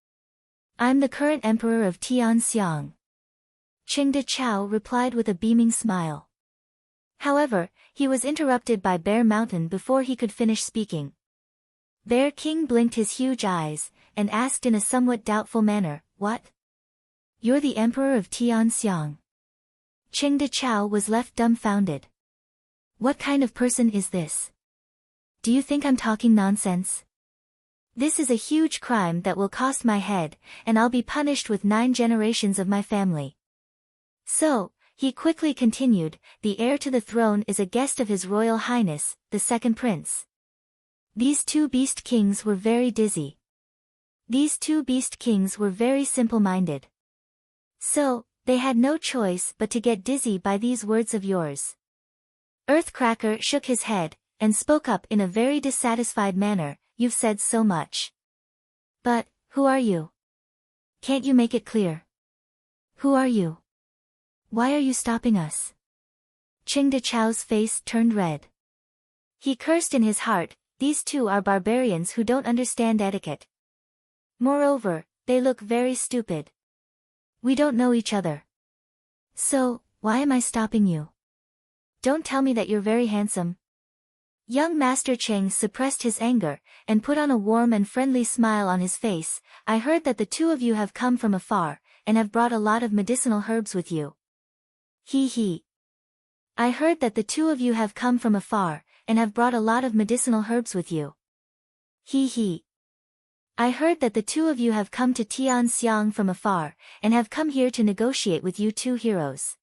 I'm the current emperor of Tianxiang. Qingde Chao replied with a beaming smile. However, he was interrupted by Bear Mountain before he could finish speaking. Bear King blinked his huge eyes, and asked in a somewhat doubtful manner, What? You're the emperor of Tianxiang. Qingde Chao was left dumbfounded. What kind of person is this? Do you think I'm talking nonsense? This is a huge crime that will cost my head, and I'll be punished with 9 generations of my family. So, he quickly continued, the heir to the throne is a guest of His Royal Highness, the second prince. These two beast kings were very dizzy. These two beast kings were very simple-minded. So, they had no choice but to get dizzy by these words of yours. Earthcracker shook his head, and spoke up in a very dissatisfied manner, You've said so much. But, who are you? Can't you make it clear? Who are you? Why are you stopping us? Qingde Chao's face turned red. He cursed in his heart, these two are barbarians who don't understand etiquette. Moreover, they look very stupid. We don't know each other. So, why am I stopping you? Don't tell me that you're very handsome. Young Master Cheng suppressed his anger, and put on a warm and friendly smile on his face. I heard that the two of you have come from afar, and have brought a lot of medicinal herbs with you. He. I heard that the two of you have come from afar, and have brought a lot of medicinal herbs with you. He. I heard that the two of you have come to Tianxiang from afar, and have come here to negotiate with you two heroes.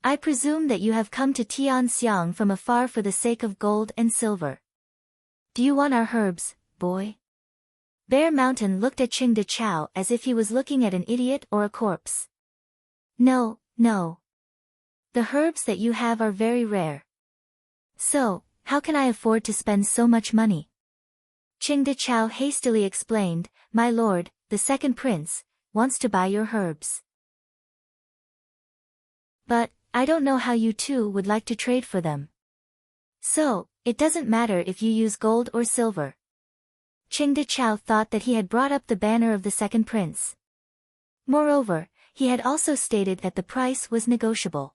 I presume that you have come to Tianxiang from afar for the sake of gold and silver. Do you want our herbs, boy? Bear Mountain looked at Qingde Chao as if he was looking at an idiot or a corpse. No. The herbs that you have are very rare. So, how can I afford to spend so much money? Qingde Chao hastily explained, My lord, the second prince, wants to buy your herbs. But, I don't know how you two would like to trade for them. So, it doesn't matter if you use gold or silver. Qingde Chao thought that he had brought up the banner of the second prince. Moreover, he had also stated that the price was negotiable.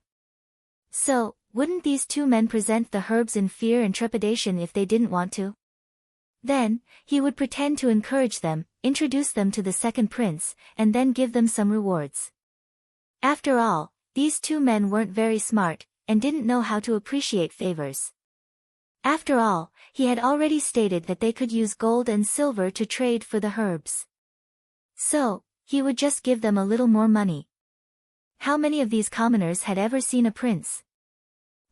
So, wouldn't these two men present the herbs in fear and trepidation if they didn't want to? Then, he would pretend to encourage them, introduce them to the second prince, and then give them some rewards. After all, these two men weren't very smart, and didn't know how to appreciate favors. After all, he had already stated that they could use gold and silver to trade for the herbs. So, he would just give them a little more money. How many of these commoners had ever seen a prince?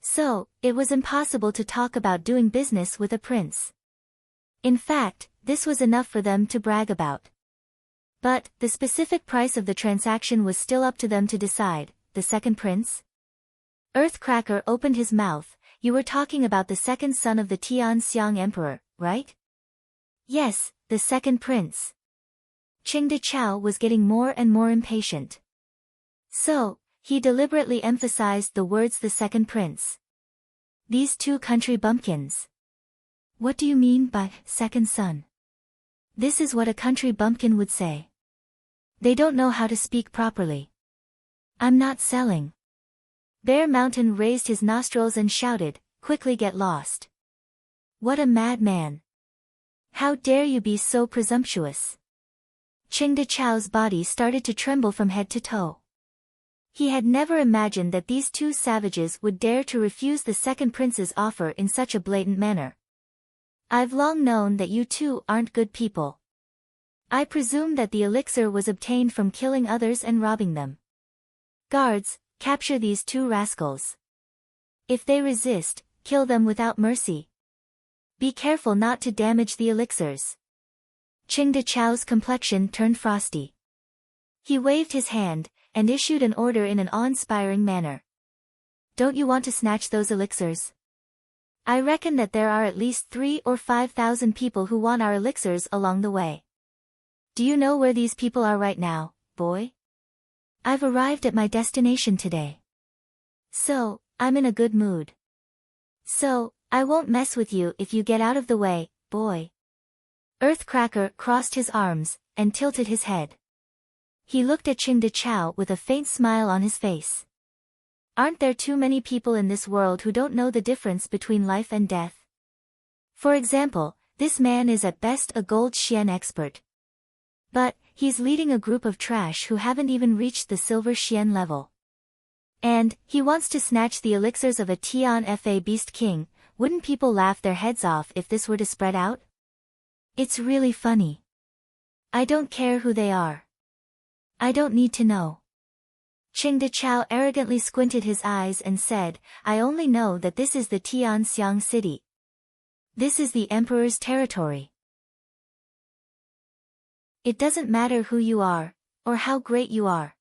So, it was impossible to talk about doing business with a prince. In fact, this was enough for them to brag about. But, the specific price of the transaction was still up to them to decide. The second prince? Earthcracker opened his mouth. You were talking about the second son of the Tianxiang emperor, right? Yes, the second prince. Qingde Chao was getting more and more impatient. So, he deliberately emphasized the words the second prince. These two country bumpkins. What do you mean by second son? This is what a country bumpkin would say. They don't know how to speak properly. I'm not selling. Bear Mountain raised his nostrils and shouted, quickly get lost. What a madman. How dare you be so presumptuous? Qingde Chao's body started to tremble from head to toe. He had never imagined that these two savages would dare to refuse the second prince's offer in such a blatant manner. I've long known that you two aren't good people. I presume that the elixir was obtained from killing others and robbing them. Guards, capture these two rascals. If they resist, kill them without mercy. Be careful not to damage the elixirs. Qingde Chao's complexion turned frosty. He waved his hand, and issued an order in an awe-inspiring manner. Don't you want to snatch those elixirs? I reckon that there are at least 3,000 or 5,000 people who want our elixirs along the way. Do you know where these people are right now, boy? I've arrived at my destination today. So, I'm in a good mood. So, I won't mess with you if you get out of the way, boy. Earthcracker crossed his arms, and tilted his head. He looked at Qingde Chao with a faint smile on his face. Aren't there too many people in this world who don't know the difference between life and death? For example, this man is at best a gold Xian expert. But, he's leading a group of trash who haven't even reached the silver Xian level. And, he wants to snatch the elixirs of a Tian Fa Beast King. Wouldn't people laugh their heads off if this were to spread out? It's really funny. I don't care who they are. I don't need to know. Qingde Chao arrogantly squinted his eyes and said, I only know that this is the Tianxiang city. This is the emperor's territory. It doesn't matter who you are, or how great you are.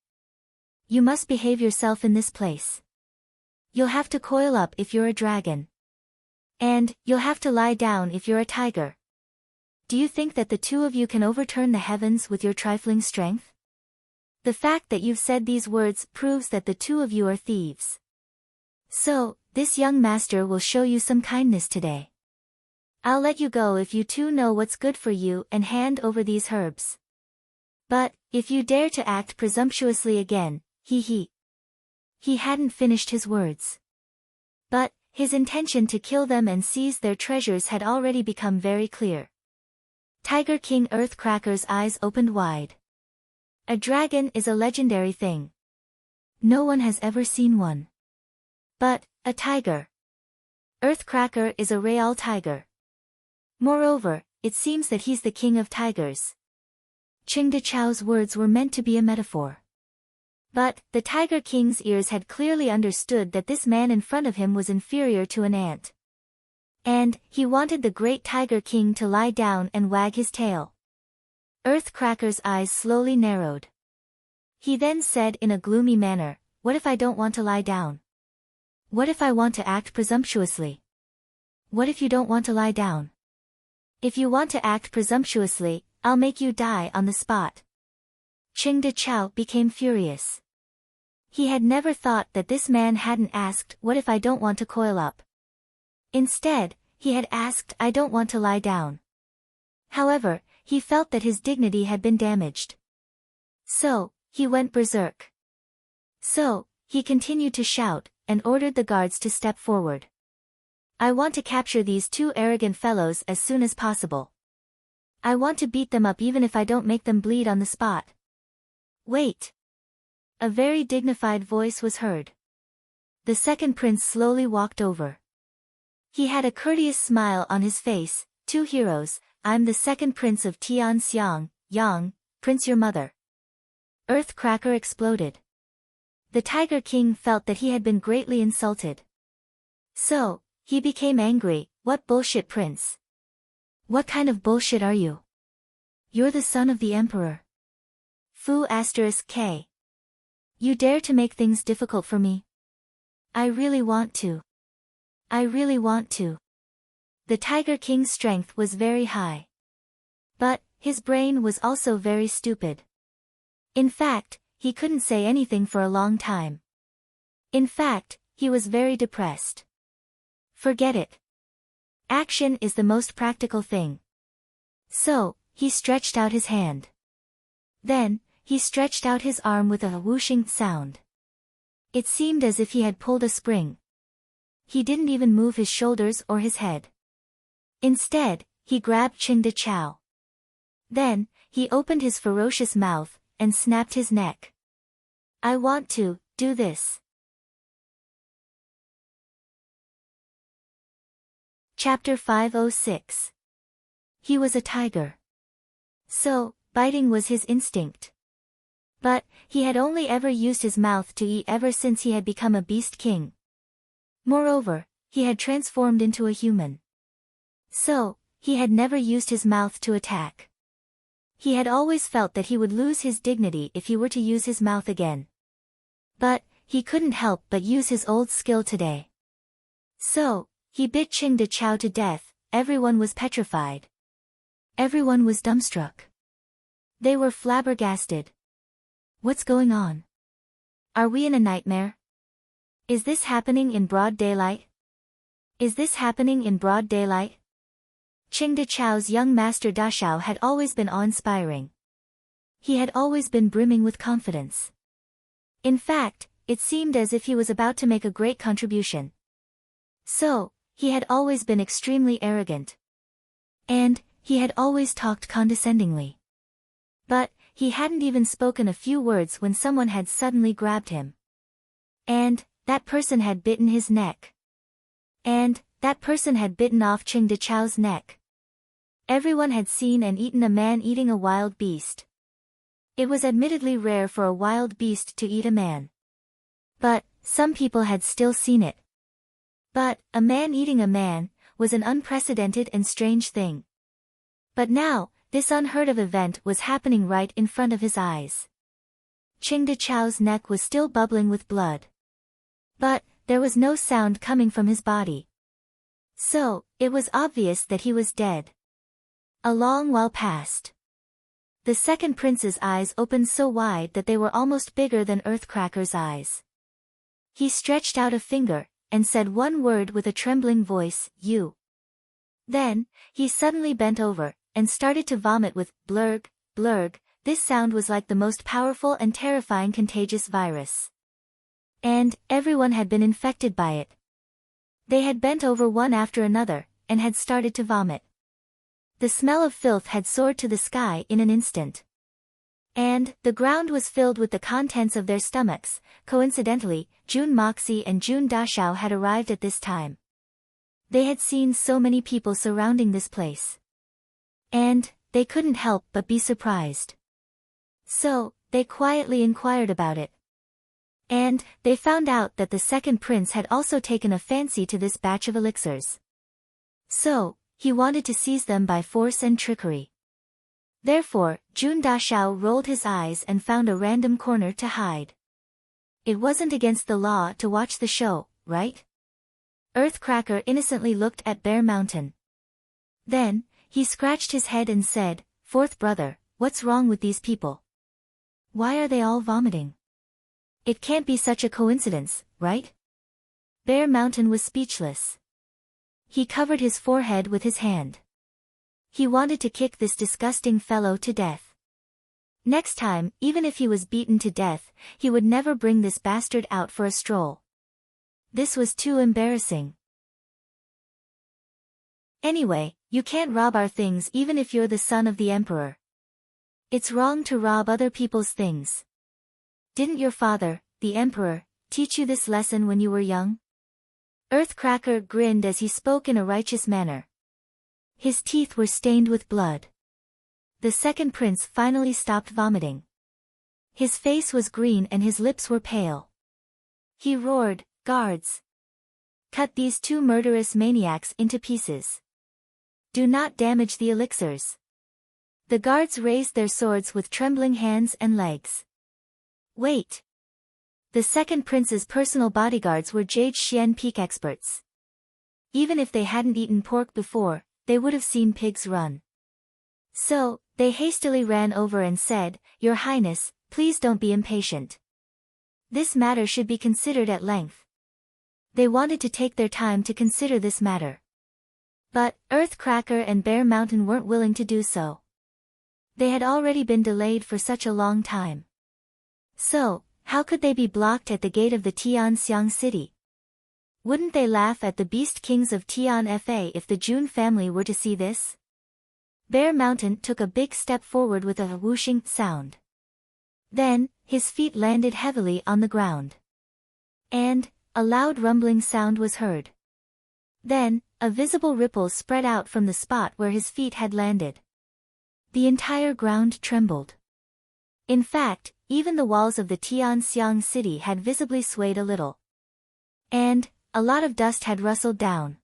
You must behave yourself in this place. You'll have to coil up if you're a dragon. And, you'll have to lie down if you're a tiger. Do you think that the two of you can overturn the heavens with your trifling strength? The fact that you've said these words proves that the two of you are thieves. So, this young master will show you some kindness today. I'll let you go if you two know what's good for you and hand over these herbs. But, if you dare to act presumptuously again, he hadn't finished his words. But, his intention to kill them and seize their treasures had already become very clear. Tiger King Earthcracker's eyes opened wide. A dragon is a legendary thing. No one has ever seen one. But, a tiger. Earthcracker is a real tiger. Moreover, it seems that he's the king of tigers. Qingde Chao's words were meant to be a metaphor. But, the Tiger King's ears had clearly understood that this man in front of him was inferior to an ant. And, he wanted the great Tiger King to lie down and wag his tail. Earthcracker's eyes slowly narrowed. He then said in a gloomy manner, what if I don't want to lie down? What if I want to act presumptuously? What if you don't want to lie down? If you want to act presumptuously, I'll make you die on the spot. Qingde Chao became furious. He had never thought that this man hadn't asked, "What if I don't want to coil up?" Instead, he had asked, "I don't want to lie down." However, he felt that his dignity had been damaged. So, he went berserk. So, he continued to shout, and ordered the guards to step forward. "I want to capture these two arrogant fellows as soon as possible. I want to beat them up even if I don't make them bleed on the spot." "Wait." A very dignified voice was heard. The second prince slowly walked over. He had a courteous smile on his face. "Two heroes, I'm the second prince of Tianxiang, Yang, Prince your mother." Earthcracker exploded. The Tiger King felt that he had been greatly insulted. So, he became angry. "What bullshit, prince? What kind of bullshit are you? You're the son of the emperor. Fu *k. You dare to make things difficult for me? I really want to. I really want to." The Tiger King's strength was very high. But, his brain was also very stupid. In fact, he couldn't say anything for a long time. In fact, he was very depressed. Forget it. Action is the most practical thing. So, he stretched out his hand. Then, he stretched out his arm with a whooshing sound. It seemed as if he had pulled a spring. He didn't even move his shoulders or his head. Instead, he grabbed Qing De Chao. Then, he opened his ferocious mouth, and snapped his neck. "I want to do this." Chapter 506. He was a tiger. So, biting was his instinct. But, he had only ever used his mouth to eat ever since he had become a beast king. Moreover, he had transformed into a human. So, he had never used his mouth to attack. He had always felt that he would lose his dignity if he were to use his mouth again. But, he couldn't help but use his old skill today. So, he bit Qing De Chao to death. Everyone was petrified. Everyone was dumbstruck. They were flabbergasted. What's going on? Are we in a nightmare? Is this happening in broad daylight? Is this happening in broad daylight? Qing De Chao's young master Da Shao had always been awe-inspiring. He had always been brimming with confidence. In fact, it seemed as if he was about to make a great contribution. So, he had always been extremely arrogant. And, he had always talked condescendingly. But, he hadn't even spoken a few words when someone had suddenly grabbed him. And, that person had bitten his neck. And, that person had bitten off Qing De Chao's neck. Everyone had seen and eaten a man eating a wild beast. It was admittedly rare for a wild beast to eat a man. But, some people had still seen it. But, a man eating a man, was an unprecedented and strange thing. But now, this unheard of event was happening right in front of his eyes. Qing De Chao's neck was still bubbling with blood. But, there was no sound coming from his body. So, it was obvious that he was dead. A long while passed. The second prince's eyes opened so wide that they were almost bigger than Earthcracker's eyes. He stretched out a finger, and said one word with a trembling voice, "You." Then, he suddenly bent over, and started to vomit with blurg, blurg. This sound was like the most powerful and terrifying contagious virus. And, everyone had been infected by it. They had bent over one after another, and had started to vomit. The smell of filth had soared to the sky in an instant. And, the ground was filled with the contents of their stomachs. Coincidentally, Jun Moxie and Jun Dashao had arrived at this time. They had seen so many people surrounding this place. And, they couldn't help but be surprised. So, they quietly inquired about it. And, they found out that the second prince had also taken a fancy to this batch of elixirs. So, he wanted to seize them by force and trickery. Therefore, Jun Dashao rolled his eyes and found a random corner to hide. It wasn't against the law to watch the show, right? Earthcracker innocently looked at Bear Mountain. Then, he scratched his head and said, "Fourth brother, what's wrong with these people? Why are they all vomiting? It can't be such a coincidence, right? Bear Mountain was speechless. He covered his forehead with his hand. He wanted to kick this disgusting fellow to death. Next time, even if he was beaten to death, he would never bring this bastard out for a stroll. This was too embarrassing. Anyway, you can't rob our things even if you're the son of the emperor. It's wrong to rob other people's things. Didn't your father, the emperor, teach you this lesson when you were young? Earthcracker grinned as he spoke in a righteous manner. His teeth were stained with blood. The second prince finally stopped vomiting. His face was green and his lips were pale. He roared, "Guards! Cut these two murderous maniacs into pieces. Do not damage the elixirs." The guards raised their swords with trembling hands and legs. Wait! The second prince's personal bodyguards were Jade Xian Peak experts. Even if they hadn't eaten pork before, they would have seen pigs run. So, they hastily ran over and said, "Your Highness, please don't be impatient. This matter should be considered at length." They wanted to take their time to consider this matter. But, Earthcracker and Bear Mountain weren't willing to do so. They had already been delayed for such a long time. So, how could they be blocked at the gate of the Tianxiang city? Wouldn't they laugh at the beast kings of Tianfa if the Jun family were to see this? Bear Mountain took a big step forward with a whooshing sound. Then, his feet landed heavily on the ground. And, a loud rumbling sound was heard. Then, a visible ripple spread out from the spot where his feet had landed. The entire ground trembled. In fact, even the walls of the Tianxiang city had visibly swayed a little. And, a lot of dust had rustled down.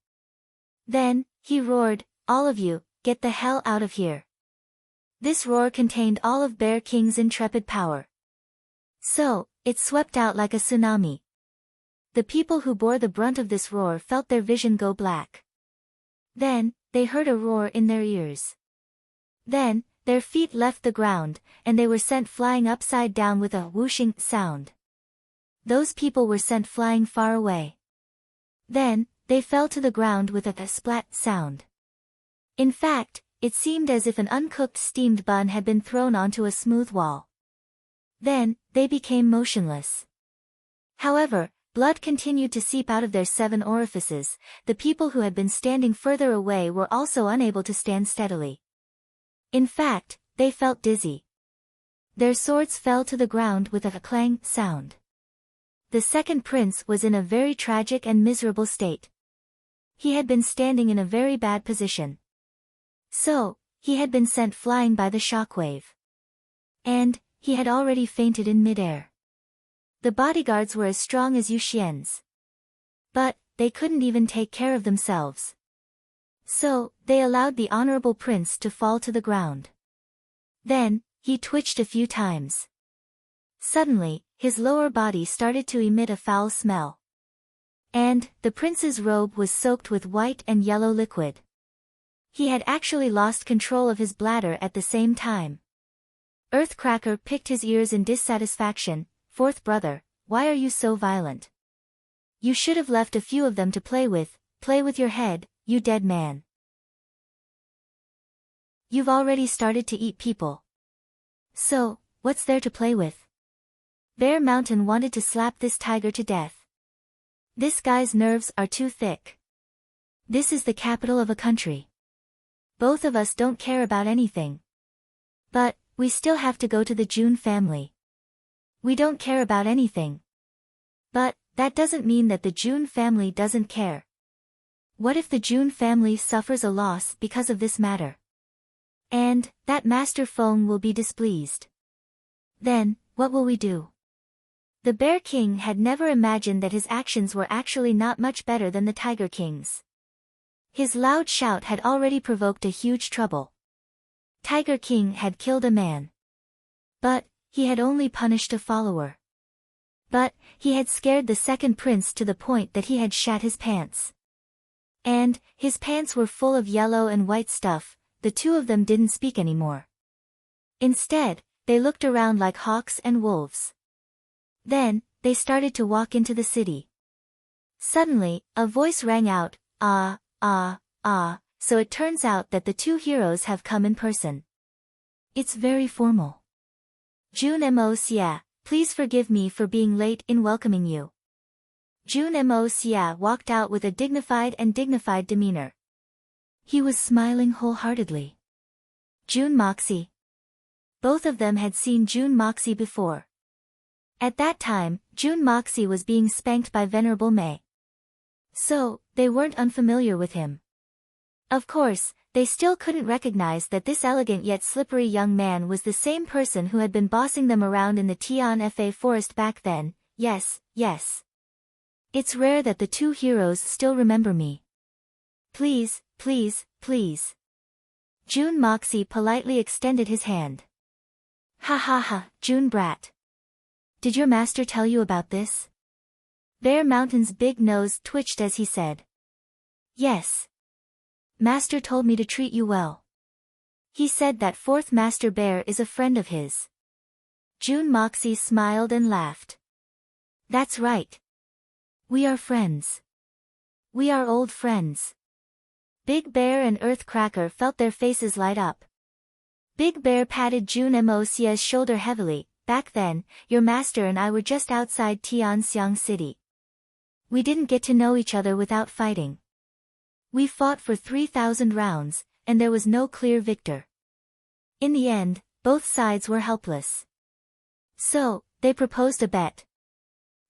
Then, he roared, "All of you, get the hell out of here." This roar contained all of Bear King's intrepid power. So, it swept out like a tsunami. The people who bore the brunt of this roar felt their vision go black. Then, they heard a roar in their ears. Then, their feet left the ground, and they were sent flying upside down with a whooshing sound. Those people were sent flying far away. Then, they fell to the ground with a splat sound. In fact, it seemed as if an uncooked steamed bun had been thrown onto a smooth wall. Then, they became motionless. However, blood continued to seep out of their 7 orifices. The people who had been standing further away were also unable to stand steadily. In fact, they felt dizzy. Their swords fell to the ground with a clang sound. The second prince was in a very tragic and miserable state. He had been standing in a very bad position. So, he had been sent flying by the shockwave. And, he had already fainted in midair. The bodyguards were as strong as Yuxian's. But, they couldn't even take care of themselves. So, they allowed the honorable prince to fall to the ground. Then, he twitched a few times. Suddenly, his lower body started to emit a foul smell. And, the prince's robe was soaked with white and yellow liquid. He had actually lost control of his bladder at the same time. Earthcracker picked his ears in dissatisfaction. "Fourth brother, why are you so violent? You should have left a few of them to play with your head, you dead man. You've already started to eat people. So, what's there to play with?" Bear Mountain wanted to slap this tiger to death. This guy's nerves are too thick. This is the capital of a country. Both of us don't care about anything. But, we still have to go to the Jun family. We don't care about anything. But, that doesn't mean that the Jun family doesn't care. What if the Jun family suffers a loss because of this matter? And, that Master Feng will be displeased. Then, what will we do? The Bear King had never imagined that his actions were actually not much better than the Tiger King's. His loud shout had already provoked a huge trouble. Tiger King had killed a man. But, he had only punished a follower. But, he had scared the second prince to the point that he had shat his pants. And, his pants were full of yellow and white stuff. The two of them didn't speak anymore. Instead, they looked around like hawks and wolves. Then, they started to walk into the city. Suddenly, a voice rang out, "Ah, ah, ah," so it turns out that the two heroes have come in person. It's very formal. Jun Mo Xia, please forgive me for being late in welcoming you. Jun Mo Xia walked out with a dignified demeanor. He was smiling wholeheartedly. Jun Moxie. Both of them had seen Jun Moxie before. At that time, Jun Moxie was being spanked by Venerable Mei. So, they weren't unfamiliar with him. Of course, they still couldn't recognize that this elegant yet slippery young man was the same person who had been bossing them around in the Tianfa forest back then. Yes, yes. It's rare that the two heroes still remember me. Please, please, please. Jun Moxie politely extended his hand. Ha ha ha, Jun brat. Did your master tell you about this? Bear Mountain's big nose twitched as he said. Yes. Master told me to treat you well. He said that fourth Master Bear is a friend of his. Jun Moxie smiled and laughed. That's right. We are friends. We are old friends. Big Bear and Earth Cracker felt their faces light up. Big Bear patted Jun Mo Xia's shoulder heavily. Back then, your master and I were just outside Tianxiang City. We didn't get to know each other without fighting. We fought for 3,000 rounds, and there was no clear victor. In the end, both sides were helpless. So, they proposed a bet.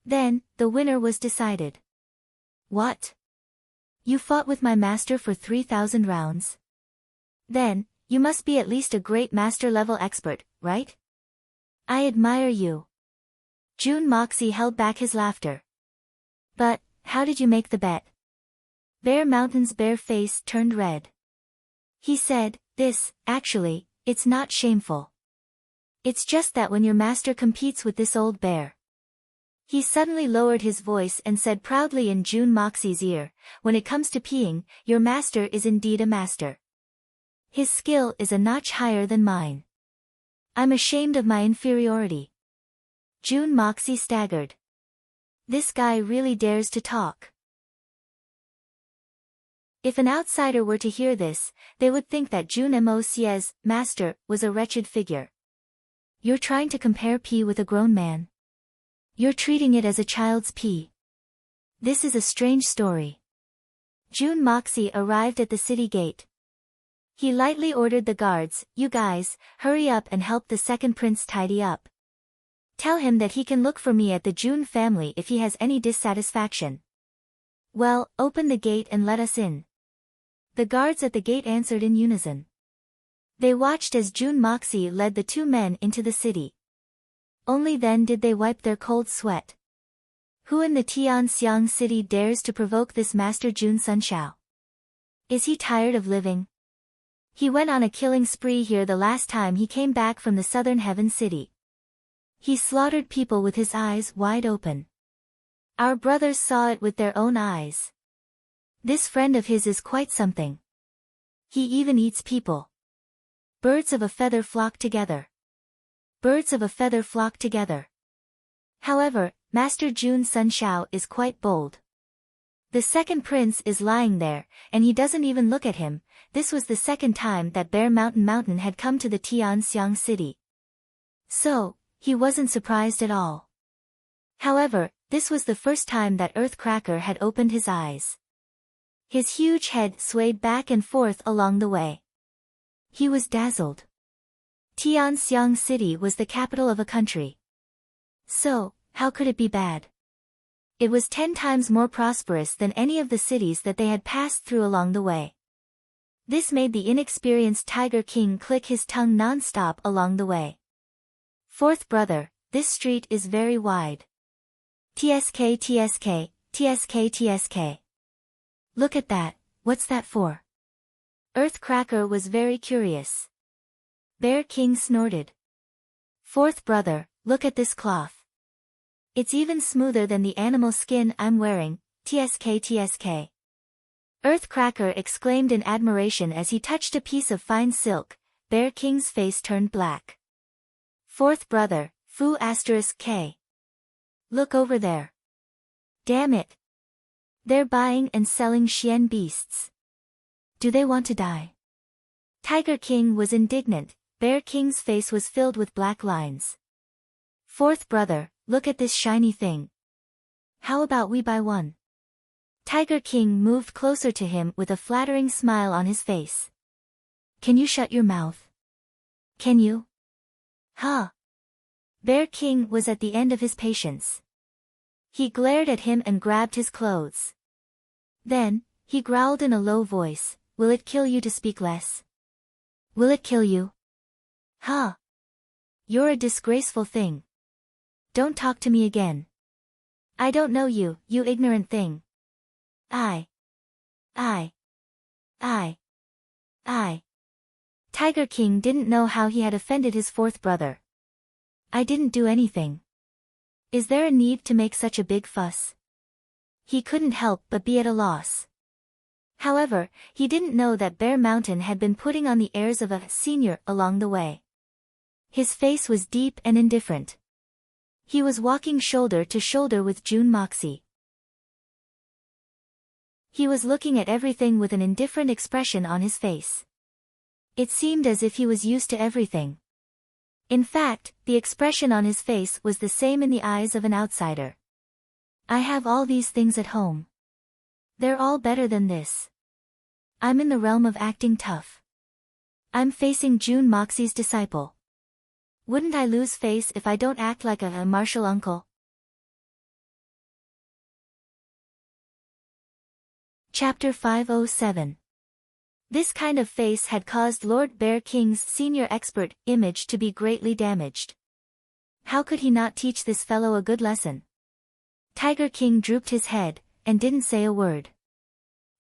Then, the winner was decided. What? You fought with my master for 3,000 rounds? Then, you must be at least a great master-level expert, right? I admire you. Jun Moxie held back his laughter. But, how did you make the bet? Bear Mountain's bare face turned red. He said, actually, it's not shameful. It's just that when your master competes with this old bear. He suddenly lowered his voice and said proudly in Jun Moxie's ear, when it comes to peeing, your master is indeed a master. His skill is a notch higher than mine. I'm ashamed of my inferiority. Jun Moxie staggered. This guy really dares to talk. If an outsider were to hear this, they would think that Jun Mo Xia's master was a wretched figure. You're trying to compare pee with a grown man. You're treating it as a child's pee. This is a strange story. Jun Moxie arrived at the city gate. He lightly ordered the guards, you guys, hurry up and help the second prince tidy up. Tell him that he can look for me at the Jun family if he has any dissatisfaction. Well, open the gate and let us in. The guards at the gate answered in unison. They watched as Jun Moxie led the two men into the city. Only then did they wipe their cold sweat. Who in the Tianxiang city dares to provoke this Master Jun Sunshao? Is he tired of living? He went on a killing spree here the last time he came back from the southern heaven city. He slaughtered people with his eyes wide open. Our brothers saw it with their own eyes. This friend of his is quite something. He even eats people. Birds of a feather flock together. Birds of a feather flock together. However, Master Jun Sunshao is quite bold. The second prince is lying there, and he doesn't even look at him. This was the second time that Bear Mountain had come to the Tianxiang city. So, he wasn't surprised at all. However, this was the first time that Earth Cracker had opened his eyes. His huge head swayed back and forth along the way. He was dazzled. Tianxiang City was the capital of a country. So, how could it be bad? It was 10 times more prosperous than any of the cities that they had passed through along the way. This made the inexperienced Tiger King click his tongue non-stop along the way. Fourth brother, this street is very wide. TSK TSK, TSK TSK. Look at that, what's that for? Earth Cracker was very curious. Bear King snorted. Fourth brother, look at this cloth. It's even smoother than the animal skin I'm wearing, TSK TSK. Earth Cracker exclaimed in admiration as he touched a piece of fine silk. Bear King's face turned black. Fourth brother, Fu*K. Look over there. Damn it. They're buying and selling Xian beasts. Do they want to die? Tiger King was indignant. Bear King's face was filled with black lines. Fourth brother, look at this shiny thing. How about we buy one? Tiger King moved closer to him with a flattering smile on his face. Can you shut your mouth? Can you? Huh? Bear King was at the end of his patience. He glared at him and grabbed his clothes. Then, he growled in a low voice, will it kill you to speak less? Will it kill you? Huh? You're a disgraceful thing. Don't talk to me again. I don't know you, you ignorant thing. I. Tiger King didn't know how he had offended his fourth brother. I didn't do anything. Is there a need to make such a big fuss? He couldn't help but be at a loss. However, he didn't know that Bear Mountain had been putting on the airs of a senior along the way. His face was deep and indifferent. He was walking shoulder to shoulder with June Moxie. He was looking at everything with an indifferent expression on his face. It seemed as if he was used to everything. In fact, the expression on his face was the same in the eyes of an outsider. I have all these things at home. They're all better than this. I'm in the realm of acting tough. I'm facing June Moxie's disciple. Wouldn't I lose face if I don't act like a martial uncle? Chapter 507. This kind of face had caused Lord Bear King's senior expert image to be greatly damaged. How could he not teach this fellow a good lesson? Tiger King drooped his head, and didn't say a word.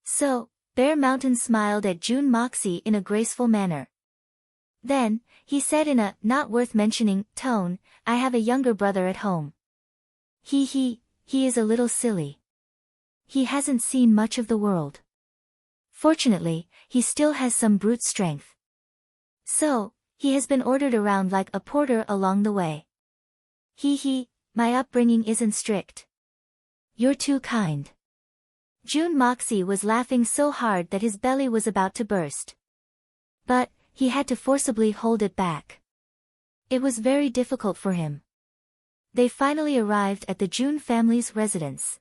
So, Bear Mountain smiled at June Moxie in a graceful manner. Then, he said in a not-worth-mentioning tone, I have a younger brother at home. He is a little silly. He hasn't seen much of the world. Fortunately, he still has some brute strength. So, he has been ordered around like a porter along the way. My upbringing isn't strict. You're too kind. June Moxie was laughing so hard that his belly was about to burst. But, he had to forcibly hold it back. It was very difficult for him. They finally arrived at the June family's residence.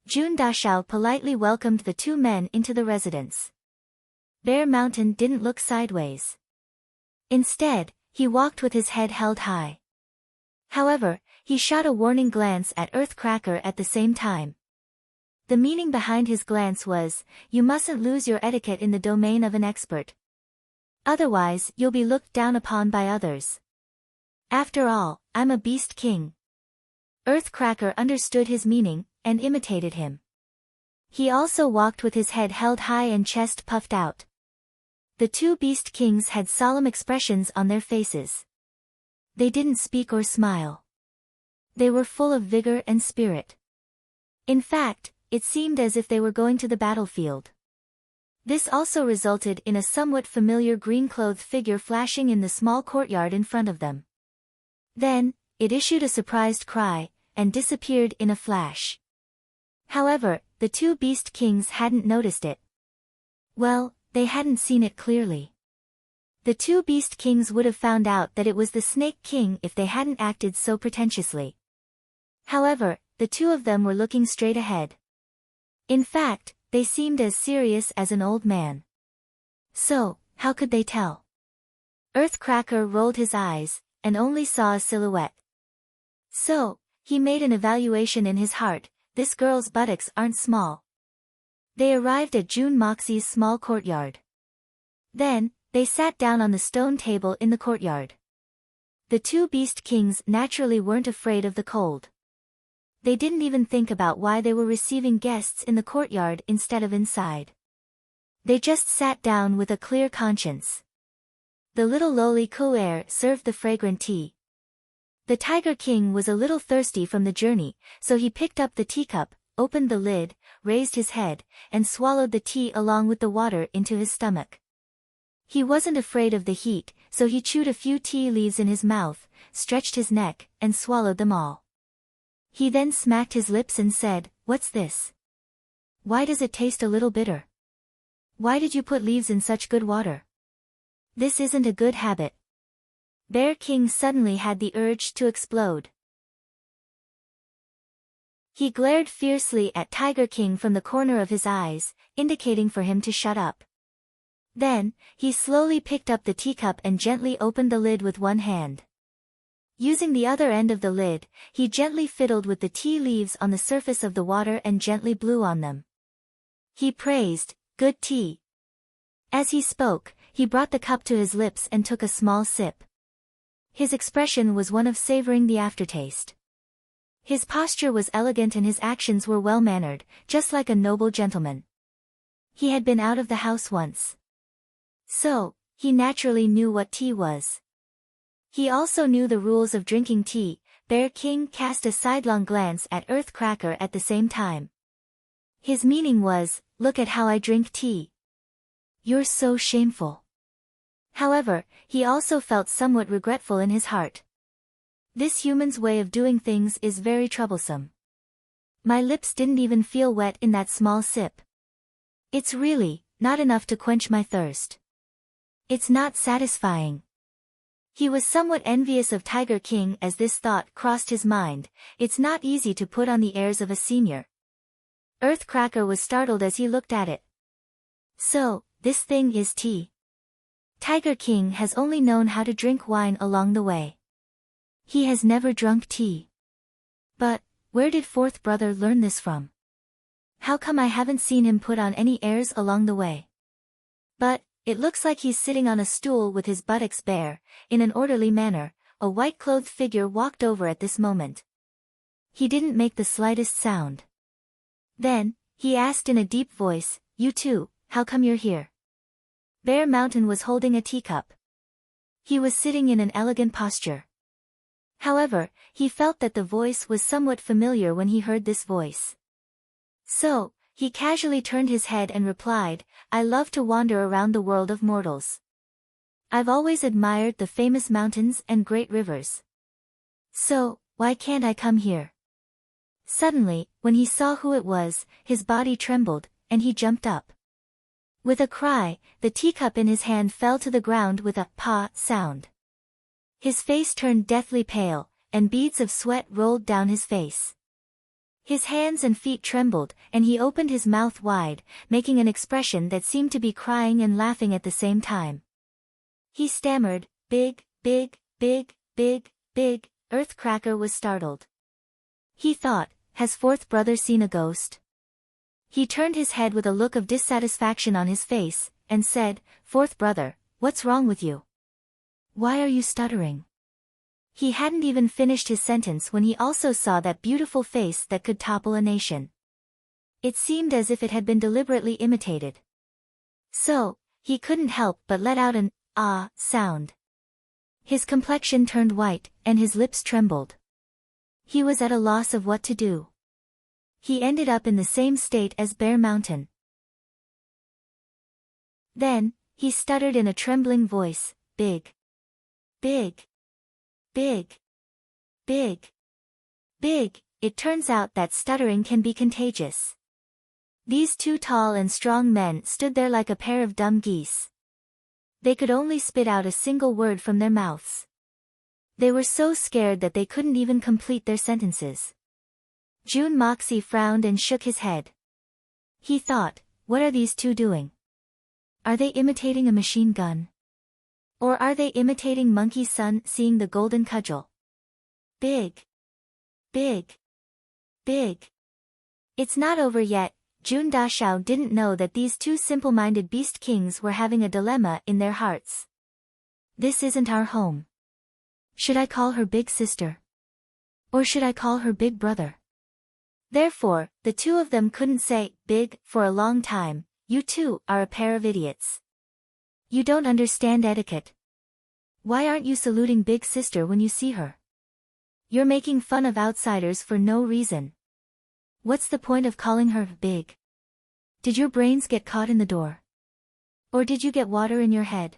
June Dashao politely welcomed the two men into the residence. Bear Mountain didn't look sideways. Instead, he walked with his head held high. However, he shot a warning glance at Earthcracker at the same time. The meaning behind his glance was, you mustn't lose your etiquette in the domain of an expert. Otherwise, you'll be looked down upon by others. After all, I'm a beast king. Earthcracker understood his meaning, and imitated him. He also walked with his head held high and chest puffed out. The two beast kings had solemn expressions on their faces. They didn't speak or smile. They were full of vigor and spirit. In fact, it seemed as if they were going to the battlefield. This also resulted in a somewhat familiar green-clothed figure flashing in the small courtyard in front of them. Then, it issued a surprised cry, and disappeared in a flash. However, the two beast kings hadn't noticed it. Well, they hadn't seen it clearly. The two beast kings would have found out that it was the Snake King if they hadn't acted so pretentiously. However, the two of them were looking straight ahead. In fact, they seemed as serious as an old man. So, how could they tell? Earthcracker rolled his eyes, and only saw a silhouette. So, he made an evaluation in his heart, this girl's buttocks aren't small. They arrived at June Moxie's small courtyard. Then, they sat down on the stone table in the courtyard. The two beast kings naturally weren't afraid of the cold. They didn't even think about why they were receiving guests in the courtyard instead of inside. They just sat down with a clear conscience. The little lowly Kuer served the fragrant tea. The Tiger King was a little thirsty from the journey, so he picked up the teacup, opened the lid, raised his head, and swallowed the tea along with the water into his stomach. He wasn't afraid of the heat, so he chewed a few tea leaves in his mouth, stretched his neck, and swallowed them all. He then smacked his lips and said, "What's this? Why does it taste a little bitter? Why did you put leaves in such good water? This isn't a good habit." Bear King suddenly had the urge to explode. He glared fiercely at Tiger King from the corner of his eyes, indicating for him to shut up. Then, he slowly picked up the teacup and gently opened the lid with one hand. Using the other end of the lid, he gently fiddled with the tea leaves on the surface of the water and gently blew on them. He praised, "Good tea." As he spoke, he brought the cup to his lips and took a small sip. His expression was one of savoring the aftertaste. His posture was elegant and his actions were well-mannered, just like a noble gentleman. He had been out of the house once. So, he naturally knew what tea was. He also knew the rules of drinking tea. Bear King cast a sidelong glance at Earthcracker at the same time. His meaning was, "Look at how I drink tea. You're so shameful." However, he also felt somewhat regretful in his heart. This human's way of doing things is very troublesome. My lips didn't even feel wet in that small sip. It's really not enough to quench my thirst. It's not satisfying. He was somewhat envious of Tiger King as this thought crossed his mind. It's not easy to put on the airs of a senior. Earthcracker was startled as he looked at it. So, this thing is tea. Tiger King has only known how to drink wine along the way. He has never drunk tea. But, where did fourth brother learn this from? How come I haven't seen him put on any airs along the way? But, it looks like he's sitting on a stool with his buttocks bare. In an orderly manner, a white-clothed figure walked over at this moment. He didn't make the slightest sound. Then, he asked in a deep voice, "You two, how come you're here?" Bear Mountain was holding a teacup. He was sitting in an elegant posture. However, he felt that the voice was somewhat familiar when he heard this voice. So, he casually turned his head and replied, "I love to wander around the world of mortals. I've always admired the famous mountains and great rivers. So, why can't I come here?" Suddenly, when he saw who it was, his body trembled, and he jumped up. With a cry, the teacup in his hand fell to the ground with a "pa" sound. His face turned deathly pale, and beads of sweat rolled down his face. His hands and feet trembled, and he opened his mouth wide, making an expression that seemed to be crying and laughing at the same time. He stammered, "Big, big, big, big, big." Earthcracker was startled. He thought, has fourth brother seen a ghost? He turned his head with a look of dissatisfaction on his face, and said, "Fourth brother, what's wrong with you? Why are you stuttering?" He hadn't even finished his sentence when he also saw that beautiful face that could topple a nation. It seemed as if it had been deliberately imitated. So, he couldn't help but let out an "ah" sound. His complexion turned white, and his lips trembled. He was at a loss of what to do. He ended up in the same state as Bear Mountain. Then, he stuttered in a trembling voice, "Big. Big. Big. Big. Big." It turns out that stuttering can be contagious. These two tall and strong men stood there like a pair of dumb geese. They could only spit out a single word from their mouths. They were so scared that they couldn't even complete their sentences. June Moxie frowned and shook his head. He thought, what are these two doing? Are they imitating a machine gun? Or are they imitating Monkey Sun seeing the golden cudgel? Big. Big. Big. It's not over yet. June Dashao didn't know that these two simple-minded beast kings were having a dilemma in their hearts. This isn't our home. Should I call her big sister? Or should I call her big brother? Therefore, the two of them couldn't say big for a long time. You two are a pair of idiots. You don't understand etiquette. Why aren't you saluting big sister when you see her? You're making fun of outsiders for no reason. What's the point of calling her big? Did your brains get caught in the door? Or did you get water in your head?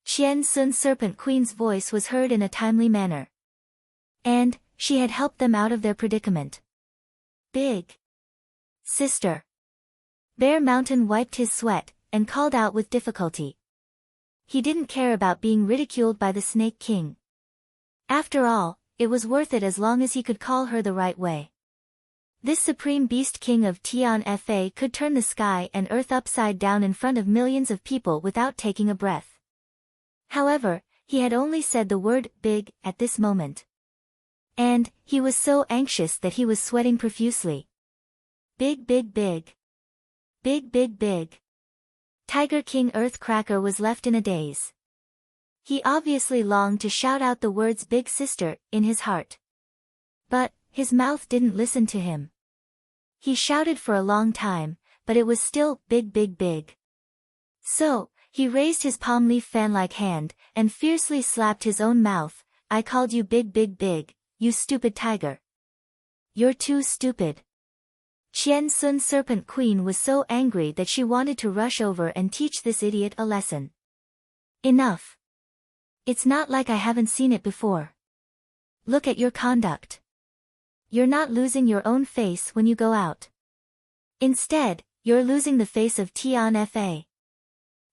Qian Sun Serpent Queen's voice was heard in a timely manner. And, she had helped them out of their predicament. Big sister. Bear Mountain wiped his sweat, and called out with difficulty. He didn't care about being ridiculed by the Snake King. After all, it was worth it as long as he could call her the right way. This supreme beast king of Tian Fa could turn the sky and earth upside down in front of millions of people without taking a breath. However, he had only said the word big at this moment. And he was so anxious that he was sweating profusely. Big big big. Big big big. Tiger King Earthcracker was left in a daze. He obviously longed to shout out the words big sister in his heart. But his mouth didn't listen to him. He shouted for a long time, but it was still big big big. So, he raised his palm leaf fan-like hand, and fiercely slapped his own mouth. I called you big big big, you stupid tiger. You're too stupid. Qian Sun Serpent Queen was so angry that she wanted to rush over and teach this idiot a lesson. Enough. It's not like I haven't seen it before. Look at your conduct. You're not losing your own face when you go out. Instead, you're losing the face of Tian Fa.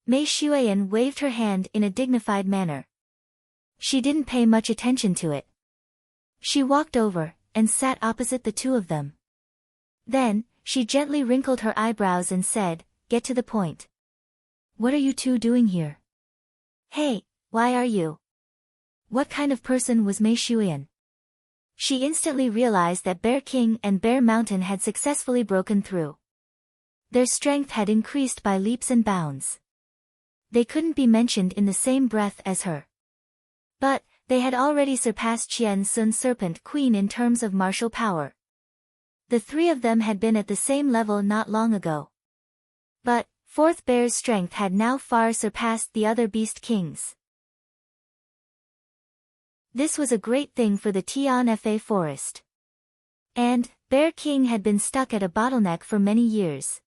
Mei Xuan waved her hand in a dignified manner. She didn't pay much attention to it. She walked over, and sat opposite the two of them. Then, she gently wrinkled her eyebrows and said, "Get to the point. What are you two doing here? Hey, why are you? What kind of person was Mei Xuan?" She instantly realized that Bear King and Bear Mountain had successfully broken through. Their strength had increased by leaps and bounds. They couldn't be mentioned in the same breath as her. But, they had already surpassed Qian Sun Serpent Queen in terms of martial power. The three of them had been at the same level not long ago. But, Fourth Bear's strength had now far surpassed the other Beast Kings. This was a great thing for the Tian Fa forest. And, Bear King had been stuck at a bottleneck for many years.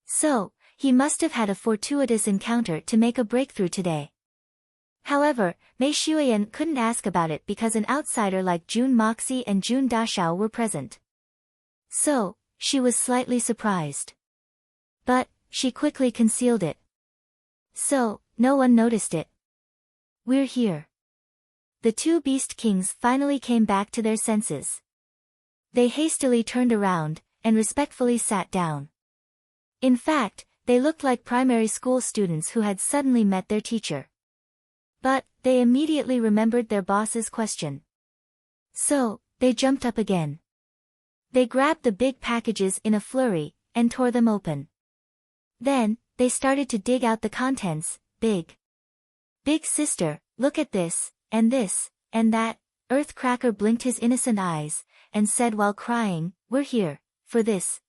So, he must have had a fortuitous encounter to make a breakthrough today. However, Mei Xuan couldn't ask about it because an outsider like Jun Moxie and Jun Dashao were present. So, she was slightly surprised. But, she quickly concealed it. So, no one noticed it. We're here. The two Beast Kings finally came back to their senses. They hastily turned around, and respectfully sat down. In fact, they looked like primary school students who had suddenly met their teacher. But, they immediately remembered their boss's question. So, they jumped up again. They grabbed the big packages in a flurry, and tore them open. Then, they started to dig out the contents. Big sister, look at this, and that. Earthcracker blinked his innocent eyes, and said while crying, "We're here, for this."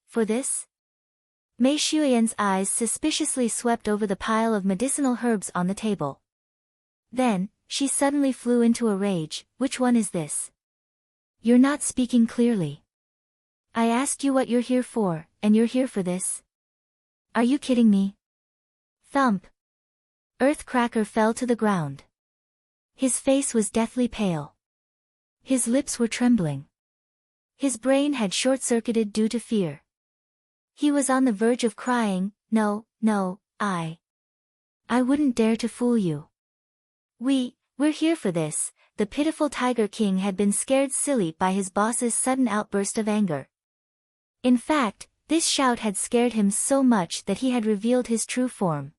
Mei Xuan's eyes suspiciously swept over the pile of medicinal herbs on the table. Then, she suddenly flew into a rage. "Which one is this? You're not speaking clearly. I asked you what you're here for, and you're here for this? Are you kidding me?" Thump. Earthcracker fell to the ground. His face was deathly pale. His lips were trembling. His brain had short-circuited due to fear. He was on the verge of crying. No, I wouldn't dare to fool you. We're here for this." The pitiful Tiger King had been scared silly by his boss's sudden outburst of anger. In fact, this shout had scared him so much that he had revealed his true form.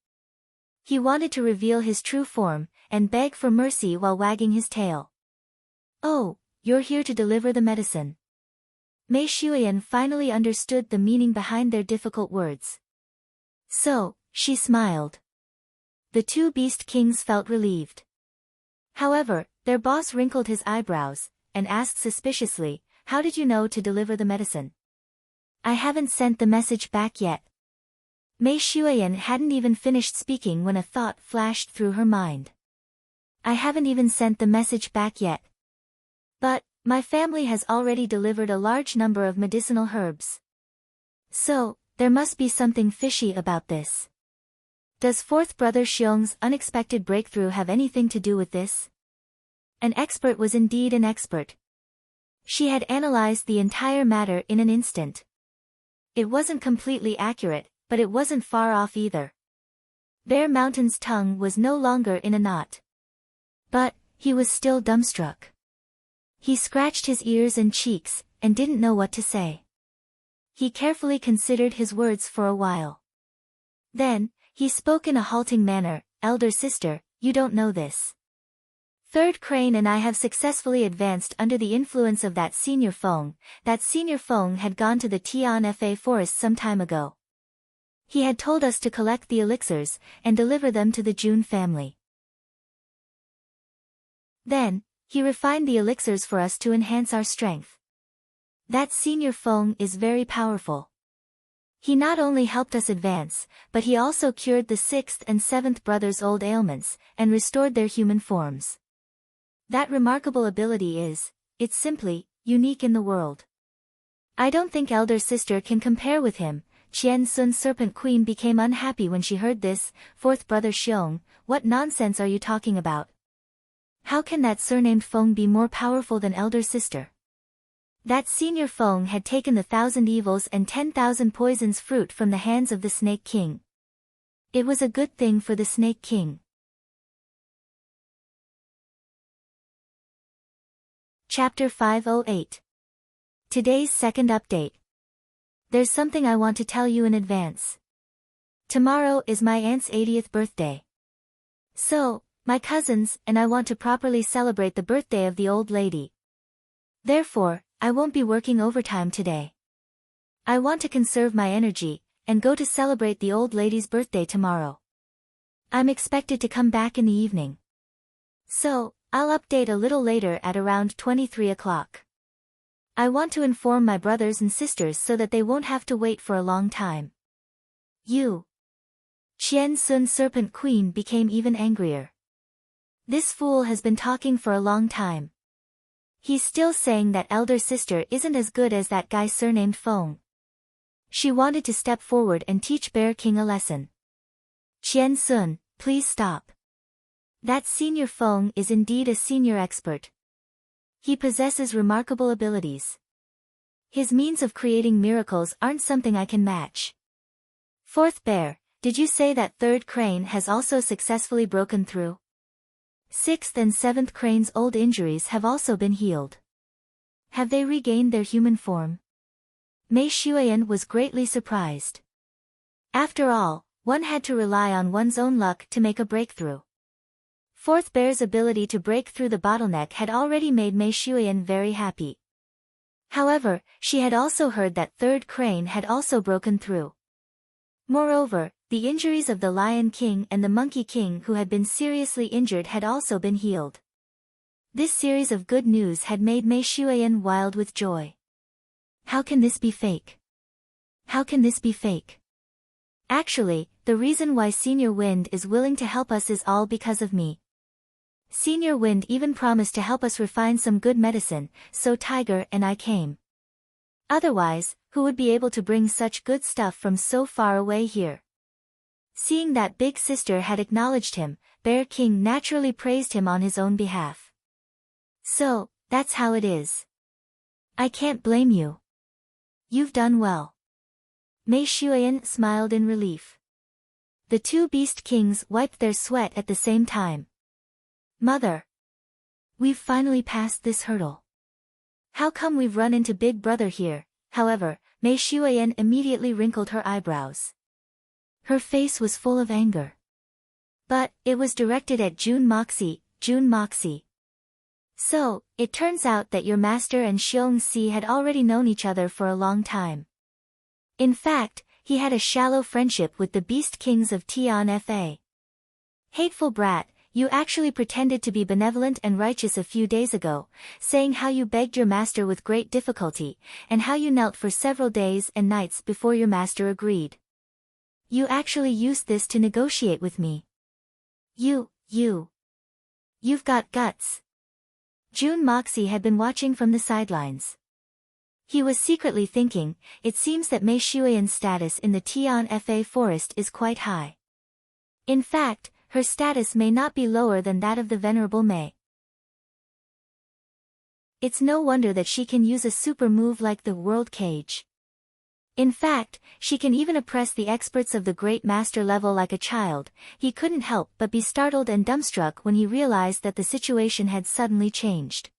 He wanted to reveal his true form, and beg for mercy while wagging his tail. "Oh, you're here to deliver the medicine." Mei Xuan finally understood the meaning behind their difficult words. So, she smiled. The two Beast Kings felt relieved. However, their boss wrinkled his eyebrows, and asked suspiciously, "How did you know to deliver the medicine?" "I haven't sent the message back yet." Mei Xuan hadn't even finished speaking when a thought flashed through her mind. "I haven't even sent the message back yet. But, my family has already delivered a large number of medicinal herbs. So, there must be something fishy about this. Does fourth brother Xiong's unexpected breakthrough have anything to do with this?" An expert was indeed an expert. She had analyzed the entire matter in an instant. It wasn't completely accurate, but it wasn't far off either. Bear Mountain's tongue was no longer in a knot. But he was still dumbstruck. He scratched his ears and cheeks, and didn't know what to say. He carefully considered his words for a while. Then, he spoke in a halting manner, "Elder sister, you don't know this. Third Crane and I have successfully advanced under the influence of that senior Feng. That senior Feng had gone to the Tianfa forest some time ago. He had told us to collect the elixirs, and deliver them to the June family. Then, he refined the elixirs for us to enhance our strength. That senior Feng is very powerful. He not only helped us advance, but he also cured the 6th and 7th brothers' old ailments, and restored their human forms. That remarkable ability is, it's simply, unique in the world. I don't think elder sister can compare with him." Qian Sun Serpent Queen became unhappy when she heard this. "Fourth brother Xiong, what nonsense are you talking about? How can that surnamed Feng be more powerful than elder sister? That senior Feng had taken the 1,000 evils and 10,000 poisons fruit from the hands of the Snake King. It was a good thing for the Snake King." Chapter 508. Today's second update. There's something I want to tell you in advance. Tomorrow is my aunt's 80th birthday. So, my cousins and I want to properly celebrate the birthday of the old lady. Therefore, I won't be working overtime today. I want to conserve my energy, and go to celebrate the old lady's birthday tomorrow. I'm expected to come back in the evening. So, I'll update a little later at around 23 o'clock. I want to inform my brothers and sisters so that they won't have to wait for a long time. You. Qian Sun Serpent Queen became even angrier. This fool has been talking for a long time. He's still saying that elder sister isn't as good as that guy surnamed Feng. She wanted to step forward and teach Bear King a lesson. "Qian Sun, please stop. That senior Feng is indeed a senior expert. He possesses remarkable abilities. His means of creating miracles aren't something I can match." "Fourth Bear, did you say that Third Crane has also successfully broken through? 6th and 7th Crane's old injuries have also been healed. Have they regained their human form?" Mei Shuiyan was greatly surprised. After all, one had to rely on one's own luck to make a breakthrough. Fourth Bear's ability to break through the bottleneck had already made Mei Shuiyan very happy. However, she had also heard that Third Crane had also broken through. Moreover, the injuries of the Lion King and the Monkey King who had been seriously injured had also been healed. This series of good news had made Mei Shuiyan wild with joy. How can this be fake? How can this be fake? Actually, the reason why Senior Wind is willing to help us is all because of me. Senior Wind even promised to help us refine some good medicine, so Tiger and I came. Otherwise, who would be able to bring such good stuff from so far away here? Seeing that big sister had acknowledged him, Bear King naturally praised him on his own behalf. "So, that's how it is. I can't blame you. You've done well." Mei Shuiyan smiled in relief. The two Beast Kings wiped their sweat at the same time. "Mother. We've finally passed this hurdle. How come we've run into Big Brother here?" However, Mei Shuiyan immediately wrinkled her eyebrows. Her face was full of anger. But, it was directed at June Moxie. "June Moxie. So, it turns out that your master and Xiong Si had already known each other for a long time. In fact, he had a shallow friendship with the Beast Kings of Tianfa. Hateful brat, you actually pretended to be benevolent and righteous a few days ago, saying how you begged your master with great difficulty, and how you knelt for several days and nights before your master agreed. You actually used this to negotiate with me. You've got guts." June Moxie had been watching from the sidelines. He was secretly thinking, it seems that Mei Shuiyan's status in the Tianfa forest is quite high. In fact, her status may not be lower than that of the Venerable Mei. It's no wonder that she can use a super move like the World Cage. In fact, she can even oppress the experts of the Great Master level like a child. He couldn't help but be startled and dumbstruck when he realized that the situation had suddenly changed.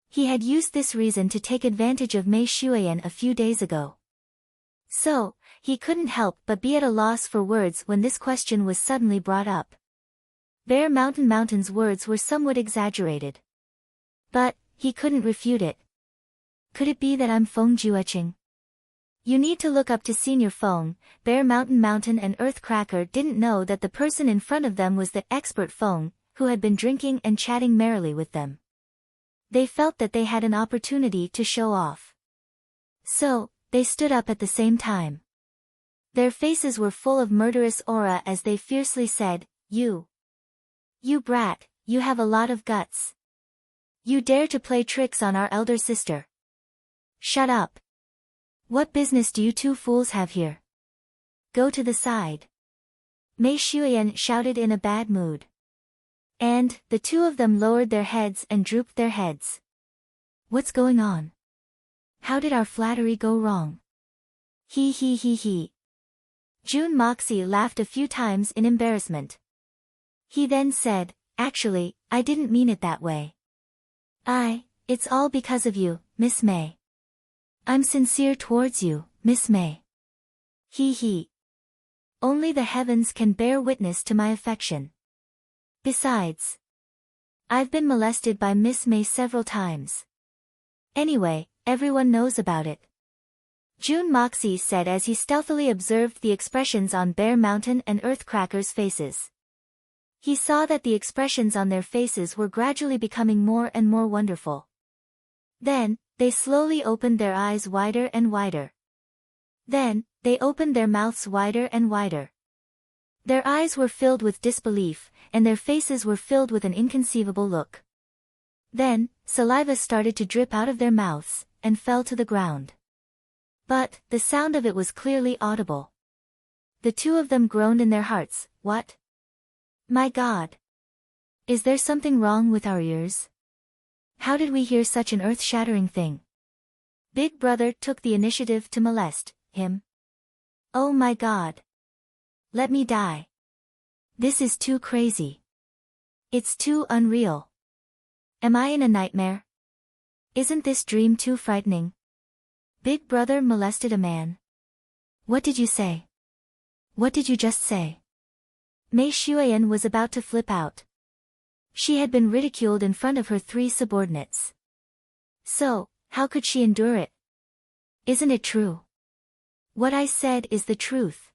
He had used this reason to take advantage of Mei Xuan a few days ago. So, he couldn't help but be at a loss for words when this question was suddenly brought up. Bear Mountain's words were somewhat exaggerated. But, he couldn't refute it. Could it be that I'm Feng Jueching? You need to look up to Senior Feng. Bear Mountain and Earthcracker didn't know that the person in front of them was the expert Feng, who had been drinking and chatting merrily with them. They felt that they had an opportunity to show off. So, they stood up at the same time. Their faces were full of murderous aura as they fiercely said, You brat, you have a lot of guts. You dare to play tricks on our elder sister. Shut up. What business do you two fools have here? Go to the side. Mei Xuan shouted in a bad mood. And, the two of them lowered their heads and drooped their heads. What's going on? How did our flattery go wrong? He. Jun Moxie laughed a few times in embarrassment. He then said, Actually, I didn't mean it that way. It's all because of you, Miss May. I'm sincere towards you, Miss May. He. Only the heavens can bear witness to my affection. Besides, I've been molested by Miss May several times. Anyway, everyone knows about it. Jun Moxie said as he stealthily observed the expressions on Bear Mountain and Earthcracker's faces. He saw that the expressions on their faces were gradually becoming more and more wonderful. Then, they slowly opened their eyes wider and wider. Then, they opened their mouths wider and wider. Their eyes were filled with disbelief, and their faces were filled with an inconceivable look. Then, saliva started to drip out of their mouths, and fell to the ground. But, the sound of it was clearly audible. The two of them groaned in their hearts, What? My God! Is there something wrong with our ears? How did we hear such an earth-shattering thing? Big Brother took the initiative to molest him. Oh my God! Let me die. This is too crazy. It's too unreal. Am I in a nightmare? Isn't this dream too frightening? Big Brother molested a man. What did you say? What did you just say? Mei Xuan was about to flip out. She had been ridiculed in front of her three subordinates. So, how could she endure it? Isn't it true? What I said is the truth.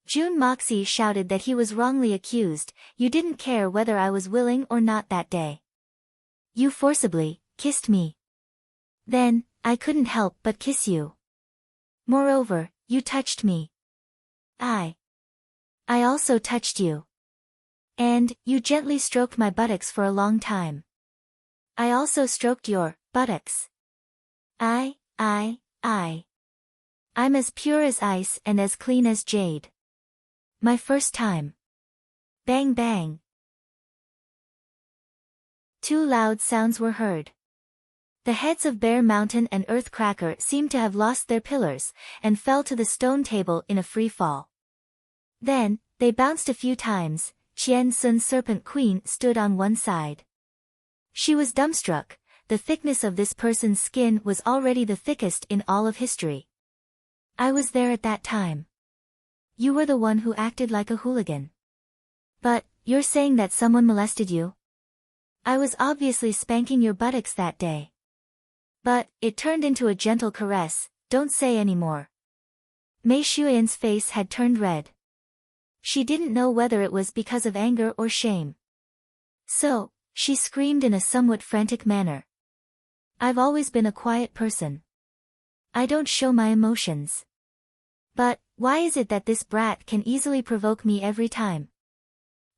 Jun Moxie shouted that he was wrongly accused. You didn't care whether I was willing or not that day. You forcibly kissed me. Then, I couldn't help but kiss you. Moreover, you touched me. I also touched you. And, you gently stroked my buttocks for a long time. I also stroked your buttocks. I'm as pure as ice and as clean as jade. My first time. Bang bang. Two loud sounds were heard. The heads of Bear Mountain and Earthcracker seemed to have lost their pillars, and fell to the stone table in a free fall. Then, they bounced a few times. Qian Sun's Serpent Queen stood on one side. She was dumbstruck. The thickness of this person's skin was already the thickest in all of history. I was there at that time. You were the one who acted like a hooligan. But, you're saying that someone molested you? I was obviously spanking your buttocks that day. But, it turned into a gentle caress. Don't say any more. Mei Xuan's face had turned red. She didn't know whether it was because of anger or shame. So, she screamed in a somewhat frantic manner. I've always been a quiet person. I don't show my emotions. But, why is it that this brat can easily provoke me every time?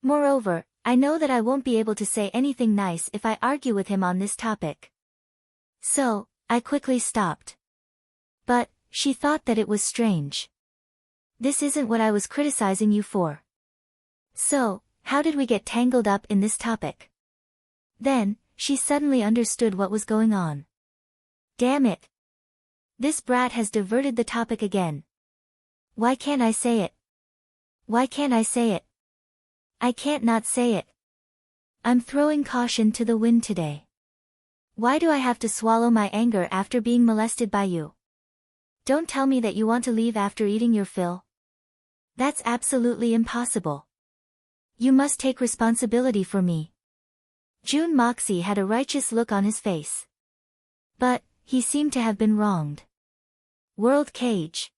Moreover, I know that I won't be able to say anything nice if I argue with him on this topic. So, I quickly stopped. But, she thought that it was strange. This isn't what I was criticizing you for. So, how did we get tangled up in this topic? Then, she suddenly understood what was going on. Damn it! This brat has diverted the topic again. Why can't I say it? Why can't I say it? I can't not say it. I'm throwing caution to the wind today. Why do I have to swallow my anger after being molested by you? Don't tell me that you want to leave after eating your fill. That's absolutely impossible. You must take responsibility for me. Jun Moxie had a righteous look on his face. But, he seemed to have been wronged. World Cage.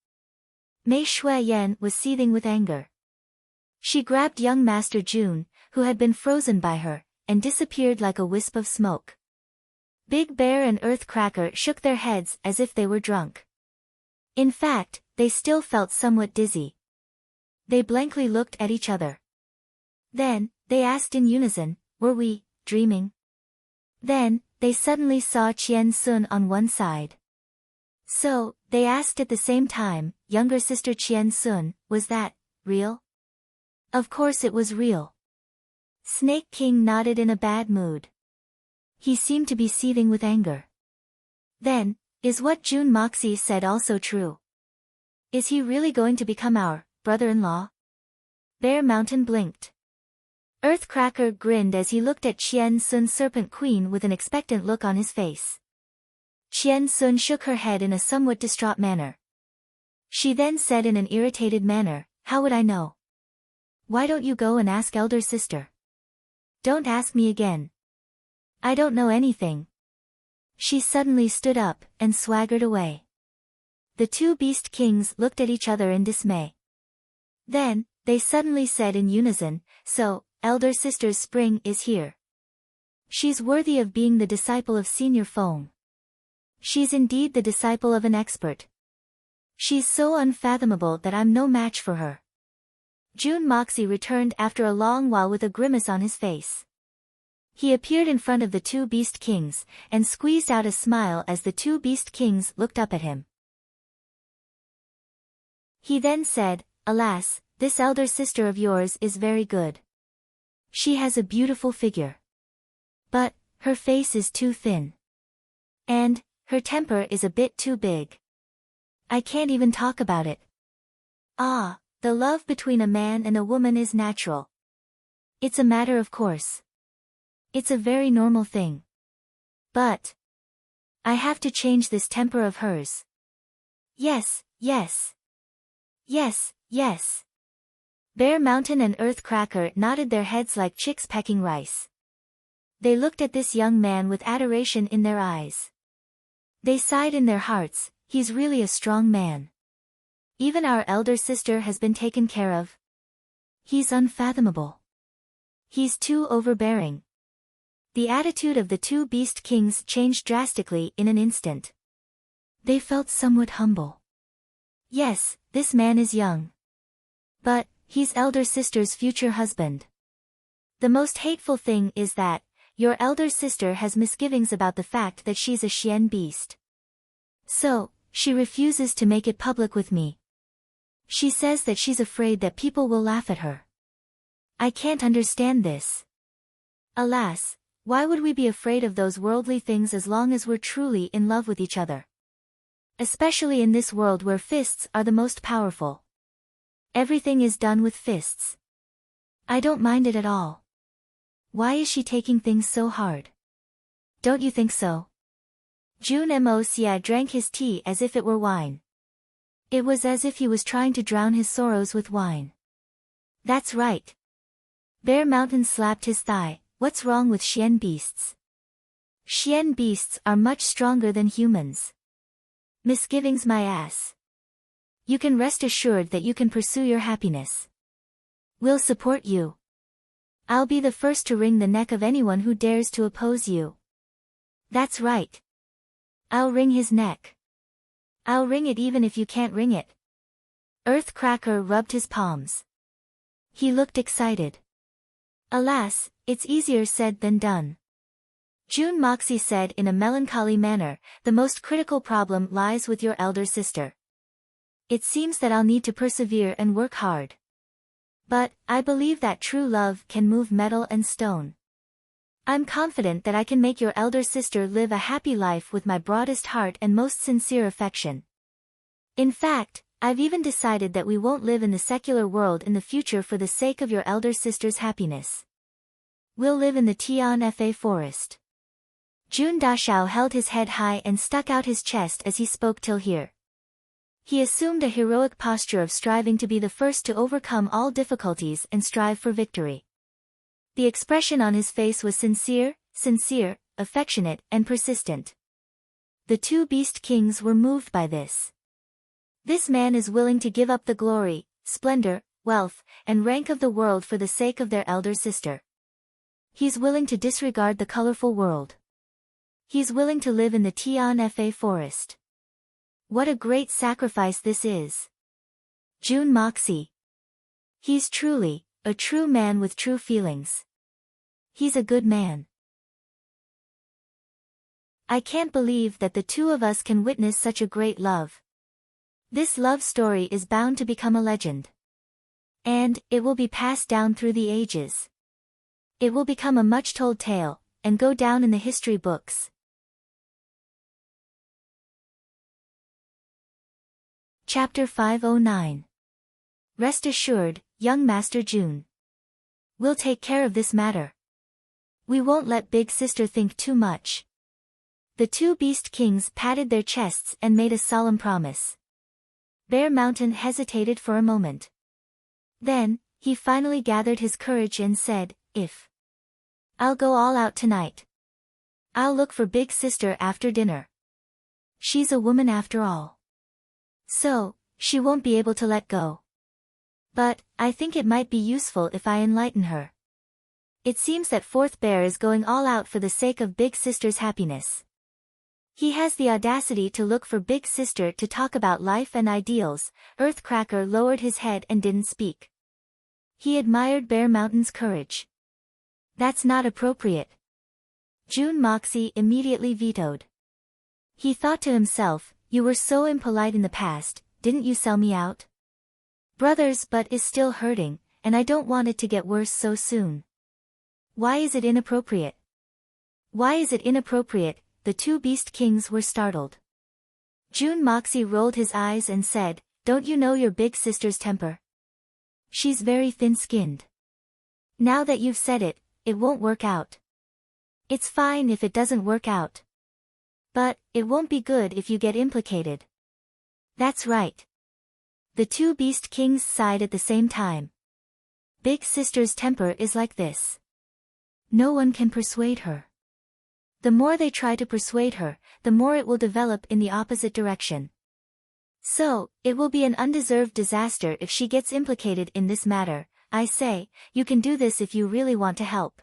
Mei Shui Yan was seething with anger. She grabbed young Master Jun, who had been frozen by her, and disappeared like a wisp of smoke. Big Bear and Earth Cracker shook their heads as if they were drunk. In fact, they still felt somewhat dizzy. They blankly looked at each other. Then, they asked in unison, were we dreaming? Then, they suddenly saw Qian Sun on one side. So, they asked at the same time, younger sister Qian Sun, was that real? Of course it was real. Snake King nodded in a bad mood. He seemed to be seething with anger. Then, is what Jun Moxie said also true? Is he really going to become our brother-in-law? Bear Mountain blinked. Earthcracker grinned as he looked at Qian Sun's Serpent Queen with an expectant look on his face. Qian Sun shook her head in a somewhat distraught manner. She then said in an irritated manner, how would I know? Why don't you go and ask elder sister? Don't ask me again. I don't know anything. She suddenly stood up and swaggered away. The two Beast Kings looked at each other in dismay. Then, they suddenly said in unison, so, elder sister's spring is here. She's worthy of being the disciple of Senior Feng. She's indeed the disciple of an expert. She's so unfathomable that I'm no match for her. Jun Moxie returned after a long while with a grimace on his face. He appeared in front of the two Beast Kings, and squeezed out a smile as the two Beast Kings looked up at him. He then said, alas, this elder sister of yours is very good. She has a beautiful figure. But, her face is too thin. And, her temper is a bit too big. I can't even talk about it. Ah, the love between a man and a woman is natural. It's a matter of course. It's a very normal thing. But, I have to change this temper of hers. Yes, yes. Yes, yes. Bear Mountain and Earth Cracker nodded their heads like chicks pecking rice. They looked at this young man with adoration in their eyes. They sighed in their hearts, he's really a strong man. Even our elder sister has been taken care of. He's unfathomable. He's too overbearing. The attitude of the two Beast Kings changed drastically in an instant. They felt somewhat humble. Yes, this man is young. But, he's elder sister's future husband. The most hateful thing is that, your elder sister has misgivings about the fact that she's a Xian beast. So, she refuses to make it public with me. She says that she's afraid that people will laugh at her. I can't understand this. Alas, why would we be afraid of those worldly things as long as we're truly in love with each other? Especially in this world where fists are the most powerful. Everything is done with fists. I don't mind it at all. Why is she taking things so hard? Don't you think so? Jun Mo Xia drank his tea as if it were wine. It was as if he was trying to drown his sorrows with wine. That's right. Bear Mountain slapped his thigh. What's wrong with Xian beasts? Xian beasts are much stronger than humans. Misgivings my ass. You can rest assured that you can pursue your happiness. We'll support you. I'll be the first to wring the neck of anyone who dares to oppose you. That's right. I'll wring his neck. I'll wring it even if you can't wring it. Earth Cracker rubbed his palms. He looked excited. Alas, it's easier said than done. Jun Moxie said in a melancholy manner, the most critical problem lies with your elder sister. It seems that I'll need to persevere and work hard. But, I believe that true love can move metal and stone. I'm confident that I can make your elder sister live a happy life with my broadest heart and most sincere affection. In fact, I've even decided that we won't live in the secular world in the future for the sake of your elder sister's happiness. We'll live in the Tianfa forest. Jun Dashao held his head high and stuck out his chest as he spoke till here. He assumed a heroic posture of striving to be the first to overcome all difficulties and strive for victory. The expression on his face was sincere, affectionate, and persistent. The two beast kings were moved by this. This man is willing to give up the glory, splendor, wealth, and rank of the world for the sake of their elder sister. He's willing to disregard the colorful world. He's willing to live in the Tianfa forest. What a great sacrifice this is. Jun Moxie. He's truly, a true man with true feelings. He's a good man. I can't believe that the two of us can witness such a great love. This love story is bound to become a legend. And, it will be passed down through the ages. It will become a much-told tale, and go down in the history books. Chapter 509. Rest assured, young Master Jun. We'll take care of this matter. We won't let big sister think too much. The two beast kings patted their chests and made a solemn promise. Bear Mountain hesitated for a moment. Then, he finally gathered his courage and said, I'll go all out tonight. I'll look for big sister after dinner. She's a woman after all. So, she won't be able to let go. But, I think it might be useful if I enlighten her. It seems that Fourth Bear is going all out for the sake of big sister's happiness. He has the audacity to look for big sister to talk about life and ideals. Earthcracker lowered his head and didn't speak. He admired Bear Mountain's courage. That's not appropriate. Jun Moxie immediately vetoed. He thought to himself, you were so impolite in the past, didn't you sell me out? Brother's butt is still hurting, and I don't want it to get worse so soon. Why is it inappropriate? Why is it inappropriate? The two beast kings were startled. Jun Moxie rolled his eyes and said, don't you know your big sister's temper? She's very thin-skinned. Now that you've said it, it won't work out. It's fine if it doesn't work out. But, it won't be good if you get implicated. That's right. The two beast kings sighed at the same time. Big sister's temper is like this. No one can persuade her. The more they try to persuade her, the more it will develop in the opposite direction. So, it will be an undeserved disaster if she gets implicated in this matter. I say, you can do this if you really want to help.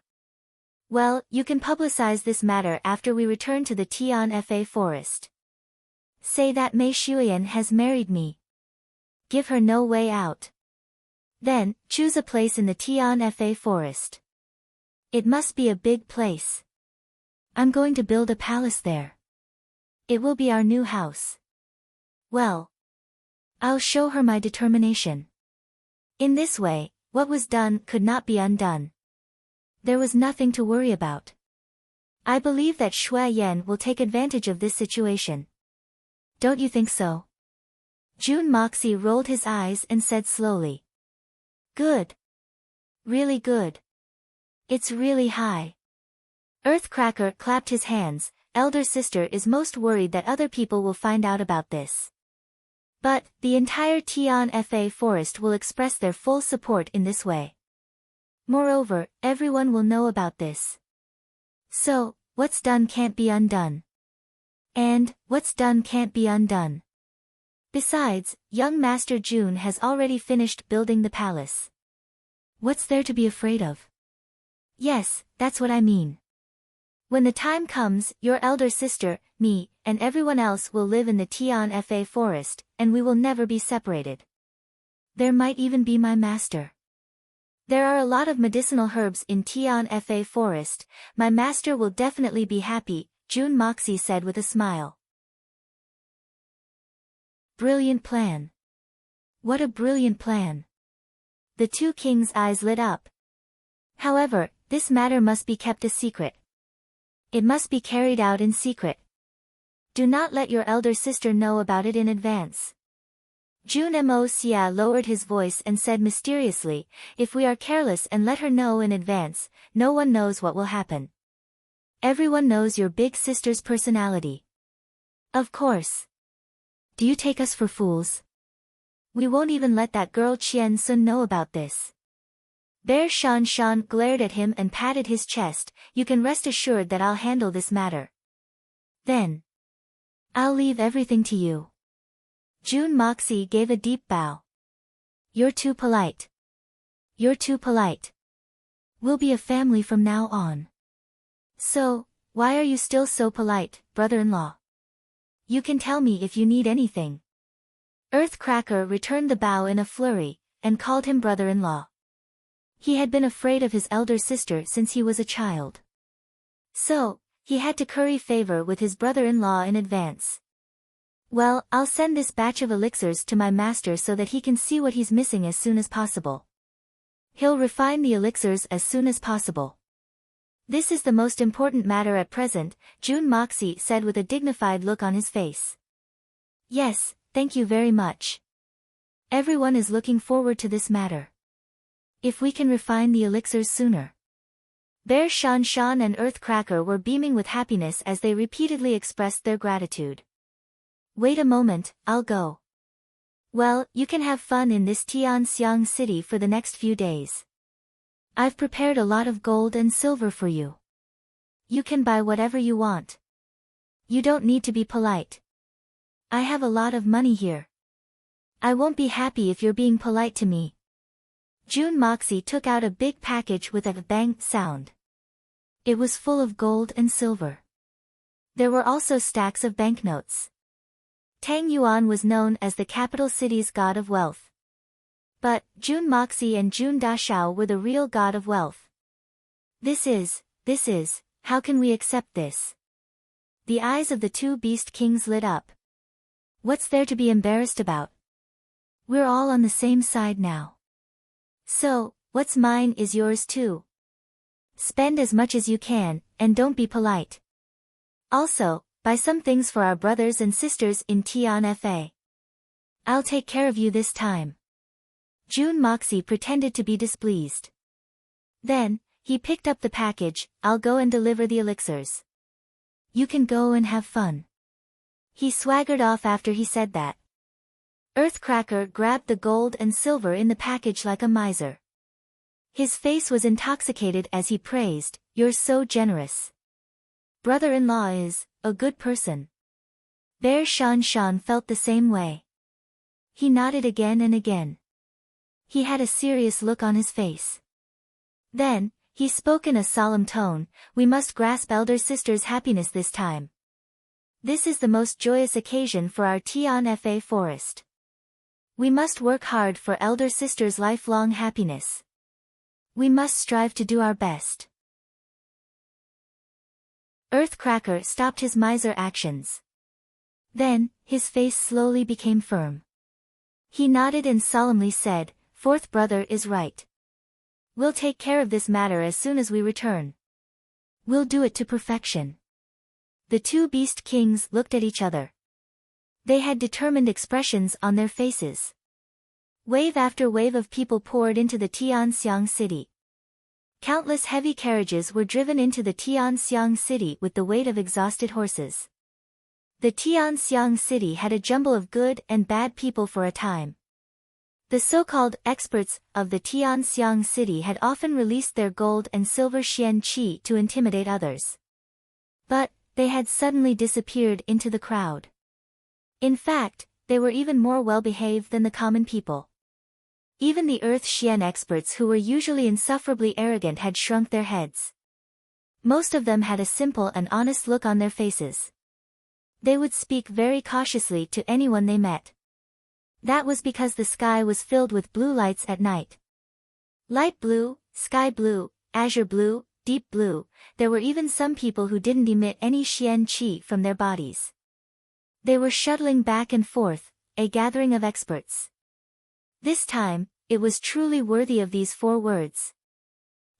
Well, you can publicize this matter after we return to the Tianfa forest. Say that Mei Shuyan has married me. Give her no way out. Then, choose a place in the Tianfa forest. It must be a big place. I'm going to build a palace there. It will be our new house. Well, I'll show her my determination. In this way, what was done could not be undone. There was nothing to worry about. I believe that Shui Yan will take advantage of this situation. Don't you think so? Jun Moxie rolled his eyes and said slowly. Good. Really good. It's really high. Earthcracker clapped his hands. Elder sister is most worried that other people will find out about this. But, the entire Tianfa forest will express their full support in this way. Moreover, everyone will know about this. So, what's done can't be undone. And, what's done can't be undone. Besides, young Master Jun has already finished building the palace. What's there to be afraid of? Yes, that's what I mean. When the time comes, your elder sister, me, and everyone else will live in the Tianfa forest, and we will never be separated. There might even be my master. There are a lot of medicinal herbs in Tianfa forest. My master will definitely be happy, Jun Moxie said with a smile. Brilliant plan. What a brilliant plan. The two kings' eyes lit up. However, This matter must be kept a secret. It must be carried out in secret. Do not let your elder sister know about it in advance. Jun Mo Xia lowered his voice and said mysteriously, if we are careless and let her know in advance, no one knows what will happen. Everyone knows your big sister's personality. Of course. Do you take us for fools? We won't even let that girl Qian Sun know about this. Bear Shan Shan glared at him and patted his chest, you can rest assured that I'll handle this matter. Then. I'll leave everything to you. Jun Moxie gave a deep bow. You're too polite. You're too polite. We'll be a family from now on. So, why are you still so polite, brother-in-law? You can tell me if you need anything. Earthcracker returned the bow in a flurry, and called him brother-in-law. He had been afraid of his elder sister since he was a child. So, he had to curry favor with his brother-in-law in advance. Well, I'll send this batch of elixirs to my master so that he can see what he's missing as soon as possible. He'll refine the elixirs as soon as possible. This is the most important matter at present, Jun Moxie said with a dignified look on his face. Yes, thank you very much. Everyone is looking forward to this matter. If we can refine the elixirs sooner. Bear Shan Shan and Earthcracker were beaming with happiness as they repeatedly expressed their gratitude. Wait a moment, I'll go. Well, you can have fun in this Tianxiang city for the next few days. I've prepared a lot of gold and silver for you. You can buy whatever you want. You don't need to be polite. I have a lot of money here. I won't be happy if you're being polite to me. Jun Moxie took out a big package with a bang sound. It was full of gold and silver. There were also stacks of banknotes. Tang Yuan was known as the capital city's god of wealth. But, Jun Moxie and Jun Dashao were the real god of wealth. This is, how can we accept this? The eyes of the two beast kings lit up. What's there to be embarrassed about? We're all on the same side now. So, what's mine is yours too. Spend as much as you can, and don't be polite. Also, buy some things for our brothers and sisters in Tian Fa. I'll take care of you this time. Jun Moxie pretended to be displeased. Then, he picked up the package, I'll go and deliver the elixirs. You can go and have fun. He swaggered off after he said that. Earthcracker grabbed the gold and silver in the package like a miser. His face was intoxicated as he praised, you're so generous. Brother-in-law is a good person. Bear Shan Shan felt the same way. He nodded again and again. He had a serious look on his face. Then, he spoke in a solemn tone, we must grasp elder sister's happiness this time. This is the most joyous occasion for our Tian Fa forest. We must work hard for elder sister's lifelong happiness. We must strive to do our best. Earthcracker stopped his miser actions. Then, his face slowly became firm. He nodded and solemnly said, Fourth brother is right. We'll take care of this matter as soon as we return. We'll do it to perfection. The two beast kings looked at each other. They had determined expressions on their faces. Wave after wave of people poured into the Tianxiang city. Countless heavy carriages were driven into the Tianxiang city with the weight of exhausted horses. The Tianxiang city had a jumble of good and bad people for a time. The so-called experts of the Tianxiang city had often released their gold and silver xian qi to intimidate others. But, they had suddenly disappeared into the crowd. In fact, they were even more well-behaved than the common people. Even the earth xian experts who were usually insufferably arrogant had shrunk their heads. Most of them had a simple and honest look on their faces. They would speak very cautiously to anyone they met. That was because the sky was filled with blue lights at night. Light blue, sky blue, azure blue, deep blue, there were even some people who didn't emit any xian qi from their bodies. They were shuttling back and forth, a gathering of experts. This time, it was truly worthy of these 4 words.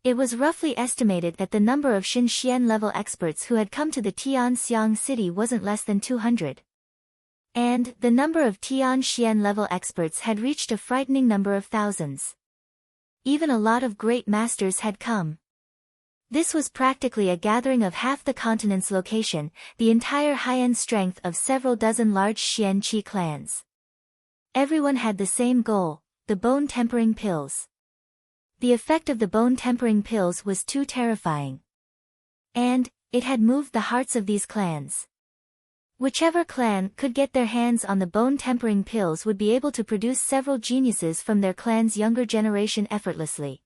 It was roughly estimated that the number of Xinxian level experts who had come to the Tianxiang city wasn't less than 200. And the number of Tianxian level experts had reached a frightening number of thousands. Even a lot of great masters had come. This was practically a gathering of half the continent's location, the entire high-end strength of several dozen large Xian Qi clans. Everyone had the same goal, the bone-tempering pills. The effect of the bone-tempering pills was too terrifying. And it had moved the hearts of these clans. Whichever clan could get their hands on the bone-tempering pills would be able to produce several geniuses from their clan's younger generation effortlessly.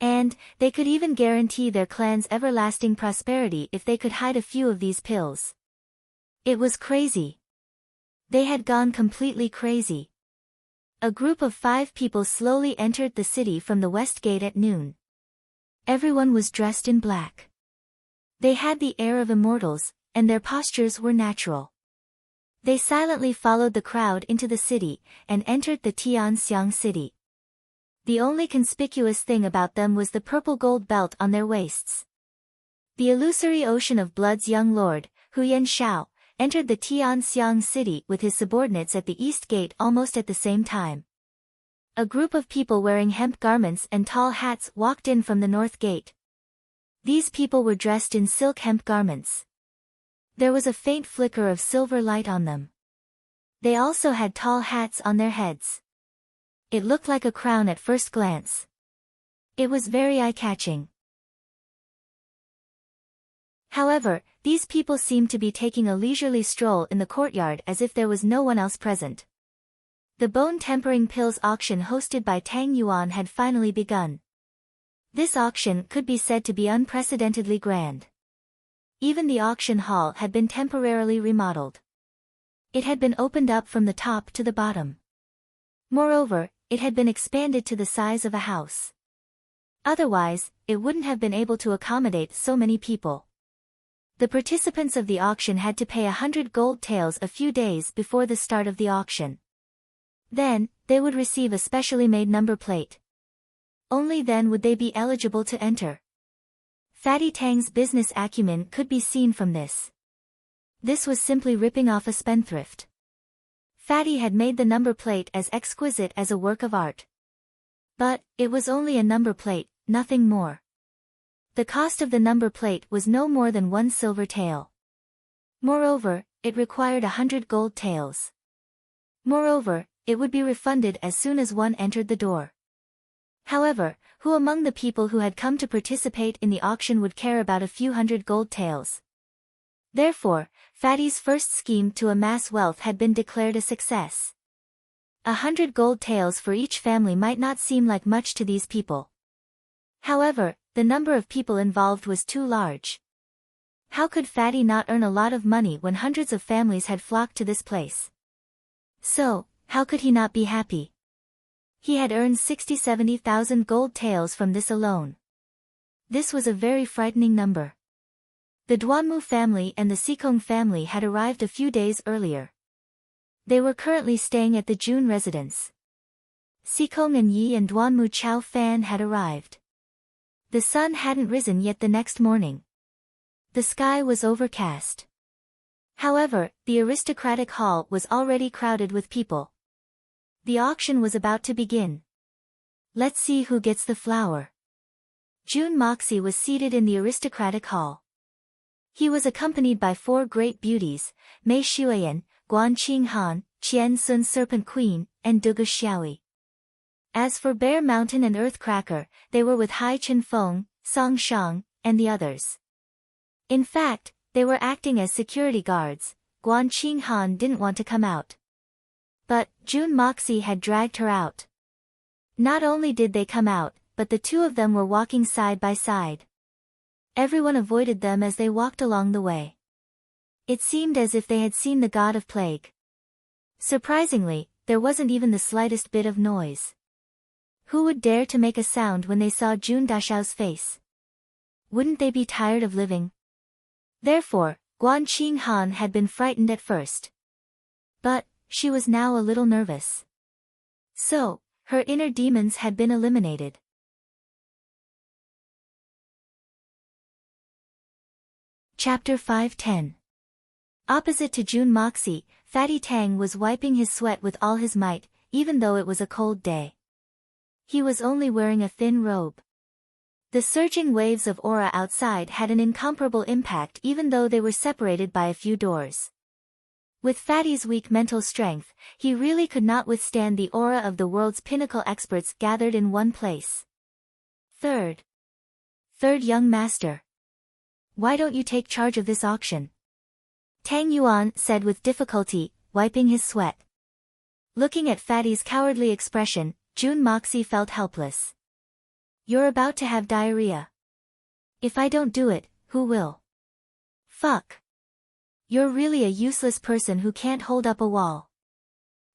And they could even guarantee their clan's everlasting prosperity if they could hide a few of these pills. It was crazy. They had gone completely crazy. A group of 5 people slowly entered the city from the west gate at noon. Everyone was dressed in black. They had the air of immortals, and their postures were natural. They silently followed the crowd into the city, and entered the Tianxiang city. The only conspicuous thing about them was the purple gold belt on their waists. The illusory ocean of blood's young lord, Hu Yanshao, entered the Tianxiang city with his subordinates at the east gate almost at the same time. A group of people wearing hemp garments and tall hats walked in from the north gate. These people were dressed in silk hemp garments. There was a faint flicker of silver light on them. They also had tall hats on their heads. It looked like a crown at first glance. It was very eye-catching. However, these people seemed to be taking a leisurely stroll in the courtyard as if there was no one else present. The bone-tempering pills auction hosted by Tang Yuan had finally begun. This auction could be said to be unprecedentedly grand. Even the auction hall had been temporarily remodeled. It had been opened up from the top to the bottom. Moreover, it had been expanded to the size of a house. Otherwise, it wouldn't have been able to accommodate so many people. The participants of the auction had to pay 100 gold taels a few days before the start of the auction. Then, they would receive a specially made number plate. Only then would they be eligible to enter. Fatty Tang's business acumen could be seen from this. This was simply ripping off a spendthrift. Fatty had made the number plate as exquisite as a work of art. But, it was only a number plate, nothing more. The cost of the number plate was no more than 1 silver tael. Moreover, it required 100 gold taels. Moreover, it would be refunded as soon as one entered the door. However, who among the people who had come to participate in the auction would care about a few hundred gold taels? Therefore, Fatty's first scheme to amass wealth had been declared a success. 100 gold taels for each family might not seem like much to these people. However, the number of people involved was too large. How could Fatty not earn a lot of money when hundreds of families had flocked to this place? So, how could he not be happy? He had earned 60,000-70,000 gold taels from this alone. This was a very frightening number. The Duanmu family and the Sikong family had arrived a few days earlier. They were currently staying at the June residence. Sikong and Yi and Duanmu Chao Fan had arrived. The sun hadn't risen yet the next morning. The sky was overcast. However, the aristocratic hall was already crowded with people. The auction was about to begin. Let's see who gets the flower. Jun Moxie was seated in the aristocratic hall. He was accompanied by 4 great beauties, Mei Xueyan, Guan Qinghan, Qian Sun Serpent Queen, and Dugu Xiaoyi. As for Bear Mountain and Earthcracker, they were with Hai Chen Feng, Song Shang, and the others. In fact, they were acting as security guards. Guan Qinghan didn't want to come out. But, Jun Moxie had dragged her out. Not only did they come out, but the two of them were walking side by side. Everyone avoided them as they walked along the way. It seemed as if they had seen the god of plague. Surprisingly, there wasn't even the slightest bit of noise. Who would dare to make a sound when they saw Jun Dashao's face? Wouldn't they be tired of living? Therefore, Guan Qinghan had been frightened at first. But, she was now a little nervous. So, her inner demons had been eliminated. Chapter 510. Opposite to June Moxie, Fatty Tang was wiping his sweat with all his might, even though it was a cold day. He was only wearing a thin robe. The surging waves of aura outside had an incomparable impact even though they were separated by a few doors. With Fatty's weak mental strength, he really could not withstand the aura of the world's pinnacle experts gathered in one place. Third young master. Why don't you take charge of this auction? Tang Yuan said with difficulty, wiping his sweat. Looking at Fatty's cowardly expression, June Moxie felt helpless. You're about to have diarrhea. If I don't do it, who will? Fuck. You're really a useless person who can't hold up a wall.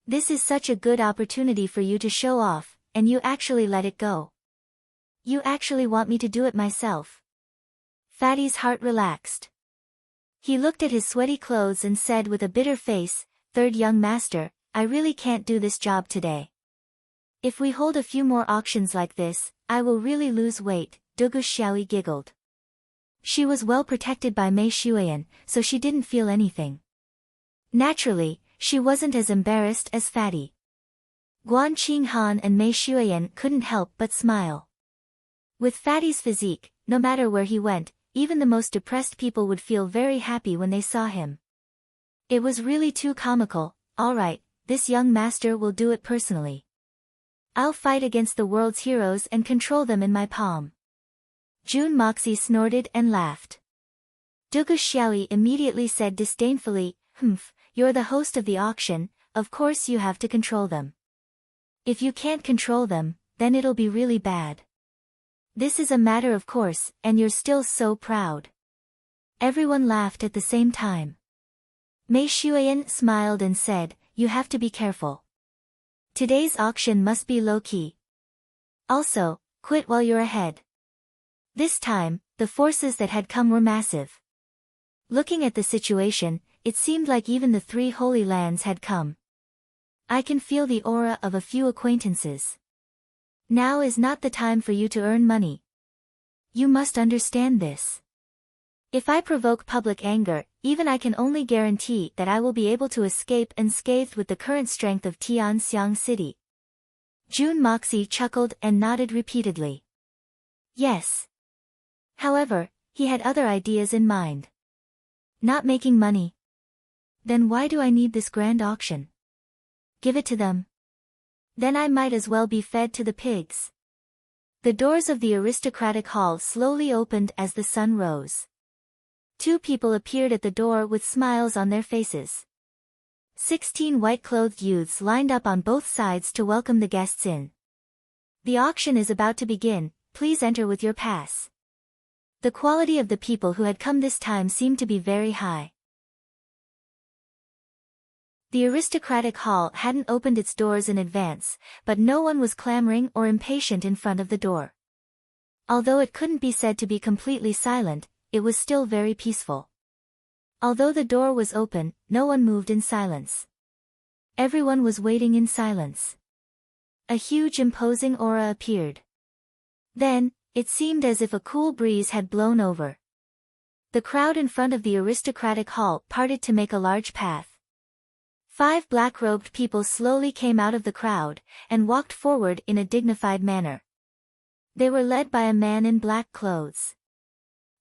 This is such a good opportunity for you to show off, and you actually let it go. You actually want me to do it myself. Fatty's heart relaxed. He looked at his sweaty clothes and said with a bitter face, Third young master, I really can't do this job today. If we hold a few more auctions like this, I will really lose weight, Dugu Xiaoyi giggled. She was well protected by Mei Xuan, so she didn't feel anything. Naturally, she wasn't as embarrassed as Fatty. Guan Qinghan and Mei Xuan couldn't help but smile. With Fatty's physique, no matter where he went, even the most depressed people would feel very happy when they saw him. It was really too comical. Alright, this young master will do it personally. I'll fight against the world's heroes and control them in my palm. June Moxie snorted and laughed. Dugu Xiaoyi immediately said disdainfully, you're the host of the auction, of course you have to control them. If you can't control them, then it'll be really bad. This is a matter of course, and you're still so proud. Everyone laughed at the same time. Mei Xuan smiled and said, you have to be careful. Today's auction must be low-key. Also, quit while you're ahead. This time, the forces that had come were massive. Looking at the situation, it seemed like even the 3 holy lands had come. I can feel the aura of a few acquaintances. Now is not the time for you to earn money. You must understand this. If I provoke public anger, even I can only guarantee that I will be able to escape unscathed with the current strength of Tianxiang City. June Moxie chuckled and nodded repeatedly. Yes. However, he had other ideas in mind. Not making money. Then why do I need this grand auction? Give it to them. Then I might as well be fed to the pigs. The doors of the aristocratic hall slowly opened as the sun rose. 2 people appeared at the door with smiles on their faces. 16 white-clothed youths lined up on both sides to welcome the guests in. The auction is about to begin, please enter with your pass. The quality of the people who had come this time seemed to be very high. The aristocratic hall hadn't opened its doors in advance, but no one was clamoring or impatient in front of the door. Although it couldn't be said to be completely silent, it was still very peaceful. Although the door was open, no one moved in silence. Everyone was waiting in silence. A huge imposing aura appeared. Then, it seemed as if a cool breeze had blown over. The crowd in front of the aristocratic hall parted to make a large path. 5 black-robed people slowly came out of the crowd, and walked forward in a dignified manner. They were led by a man in black clothes.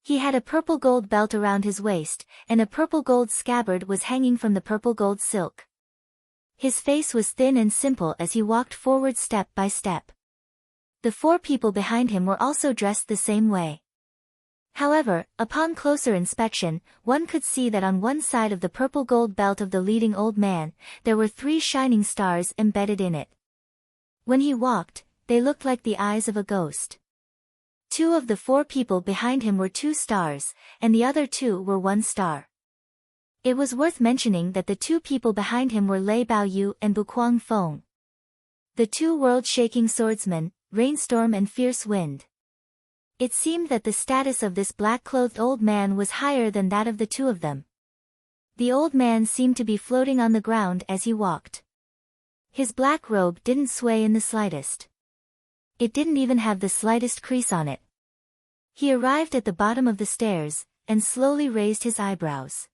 He had a purple gold belt around his waist, and a purple gold scabbard was hanging from the purple gold silk. His face was thin and simple as he walked forward step by step. The 4 people behind him were also dressed the same way. However, upon closer inspection, one could see that on one side of the purple gold belt of the leading old man, there were 3 shining stars embedded in it. When he walked, they looked like the eyes of a ghost. 2 of the 4 people behind him were 2 stars, and the other 2 were 1 star. It was worth mentioning that the 2 people behind him were Lei Baoyu and Bukuang Feng. The 2 world-shaking swordsmen, Rainstorm and Fierce Wind. It seemed that the status of this black-clothed old man was higher than that of the 2 of them. The old man seemed to be floating on the ground as he walked. His black robe didn't sway in the slightest. It didn't even have the slightest crease on it. He arrived at the bottom of the stairs, and slowly raised his eyebrows.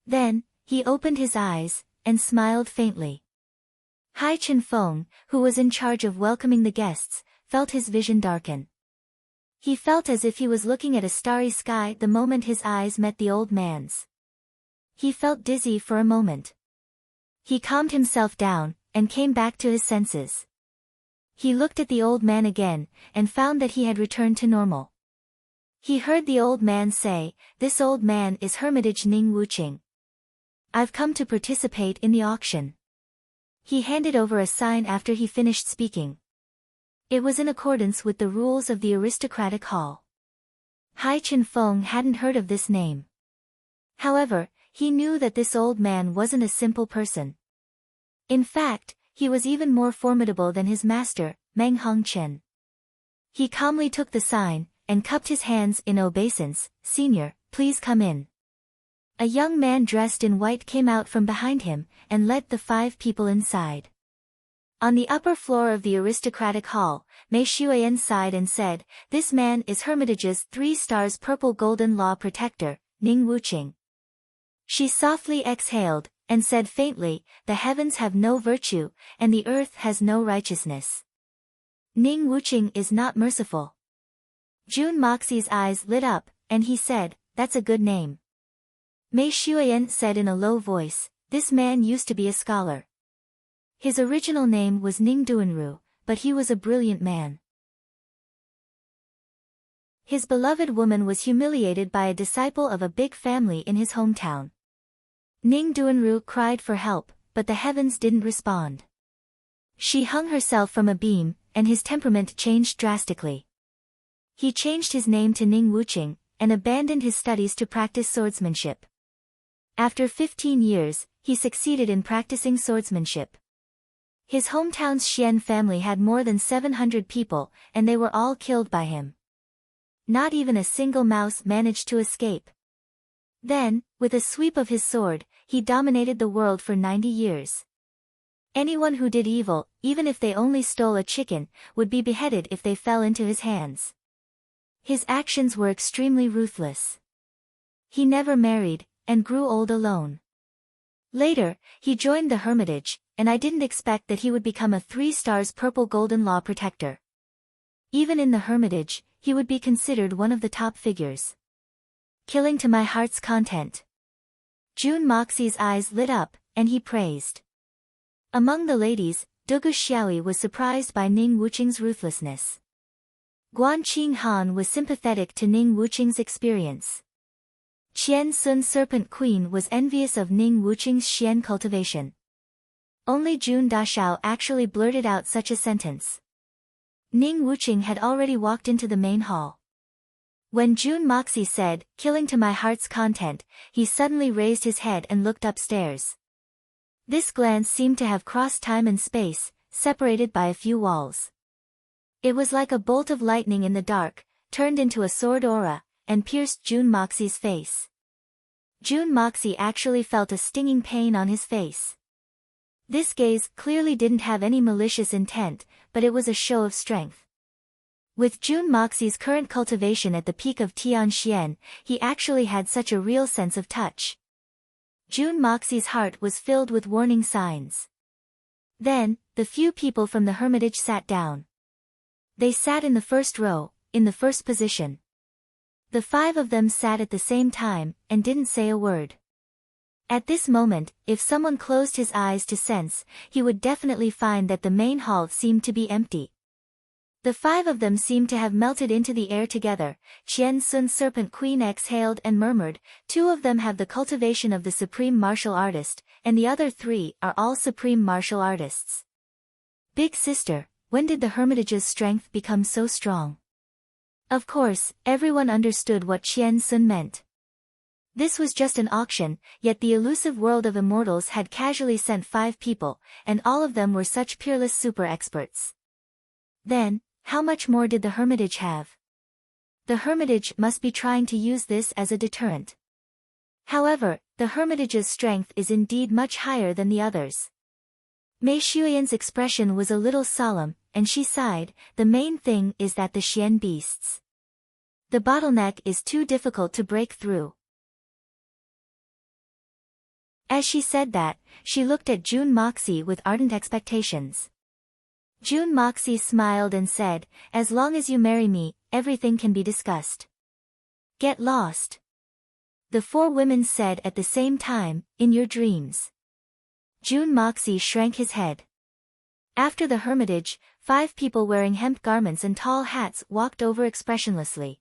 Then, he opened his eyes, and smiled faintly. Hai Chen-feng, who was in charge of welcoming the guests, felt his vision darken. He felt as if he was looking at a starry sky the moment his eyes met the old man's. He felt dizzy for a moment. He calmed himself down, and came back to his senses. He looked at the old man again, and found that he had returned to normal. He heard the old man say, "This old man is Hermitage Ning Wuqing. I've come to participate in the auction." He handed over a sign after he finished speaking. It was in accordance with the rules of the aristocratic hall. Hai Chen-feng hadn't heard of this name. However, he knew that this old man wasn't a simple person. In fact, he was even more formidable than his master, Meng Hongchen. He calmly took the sign, and cupped his hands in obeisance. "Senior, please come in." A young man dressed in white came out from behind him, and led the 5 people inside. On the upper floor of the aristocratic hall, Mei Xuan sighed and said, "This man is Hermitage's 3 stars purple golden law protector, Ning Wuqing." She softly exhaled, and said faintly, "The heavens have no virtue, and the earth has no righteousness. Ning Wuqing is not merciful." Jun Moxie's eyes lit up, and he said, "That's a good name." Mei Xuan said in a low voice, "This man used to be a scholar. His original name was Ning Duanru, but he was a brilliant man. His beloved woman was humiliated by a disciple of a big family in his hometown. Ning Duanru cried for help, but the heavens didn't respond. She hung herself from a beam, and his temperament changed drastically. He changed his name to Ning Wuqing, and abandoned his studies to practice swordsmanship. After 15 years, he succeeded in practicing swordsmanship. His hometown's Xian family had more than 700 people, and they were all killed by him. Not even a single mouse managed to escape. Then, with a sweep of his sword, he dominated the world for 90 years. Anyone who did evil, even if they only stole a chicken, would be beheaded if they fell into his hands. His actions were extremely ruthless. He never married, and grew old alone. Later, he joined the Hermitage, and I didn't expect that he would become a 3 stars purple golden law protector. Even in the Hermitage, he would be considered one of the top figures. Killing to my heart's content. Jun Moxie's eyes lit up, and he praised. Among the ladies, Dugu Xiaoyi was surprised by Ning Wuqing's ruthlessness. Guan Qinghan was sympathetic to Ning Wuqing's experience. Qian Sun Serpent Queen was envious of Ning Wuqing's Xian cultivation. Only Jun Dashao actually blurted out such a sentence. Ning Wuqing had already walked into the main hall. When Jun Moxie said, "Killing to my heart's content," he suddenly raised his head and looked upstairs. This glance seemed to have crossed time and space, separated by a few walls. It was like a bolt of lightning in the dark, turned into a sword aura, and pierced Jun Moxie's face. Jun Moxie actually felt a stinging pain on his face. This gaze clearly didn't have any malicious intent, but it was a show of strength. With Jun Moxie's current cultivation at the peak of Tianxian, he actually had such a real sense of touch. Jun Moxie's heart was filled with warning signs. Then, the few people from the Hermitage sat down. They sat in the first row, in the first position. The 5 of them sat at the same time, and didn't say a word. At this moment, if someone closed his eyes to sense, he would definitely find that the main hall seemed to be empty. The 5 of them seemed to have melted into the air together. Qian Sun Serpent Queen exhaled and murmured, 2 of them have the cultivation of the supreme martial artist, and the other 3 are all supreme martial artists. Big sister, when did the Hermitage's strength become so strong? Of course, everyone understood what Qian Sun meant. This was just an auction, yet the elusive world of immortals had casually sent 5 people, and all of them were such peerless super experts. Then, how much more did the Hermitage have? The Hermitage must be trying to use this as a deterrent. However, the Hermitage's strength is indeed much higher than the others. Mei Xuyan's expression was a little solemn, and she sighed, "The main thing is that the Xian beasts. The bottleneck is too difficult to break through. As she said that, she looked at June Moxie with ardent expectations. June Moxie smiled and said, "As long as you marry me, everything can be discussed." "Get lost," the four women said at the same time, "in your dreams." June Moxie shrank his head. After the hermitage, 5 people wearing hemp garments and tall hats walked over expressionlessly.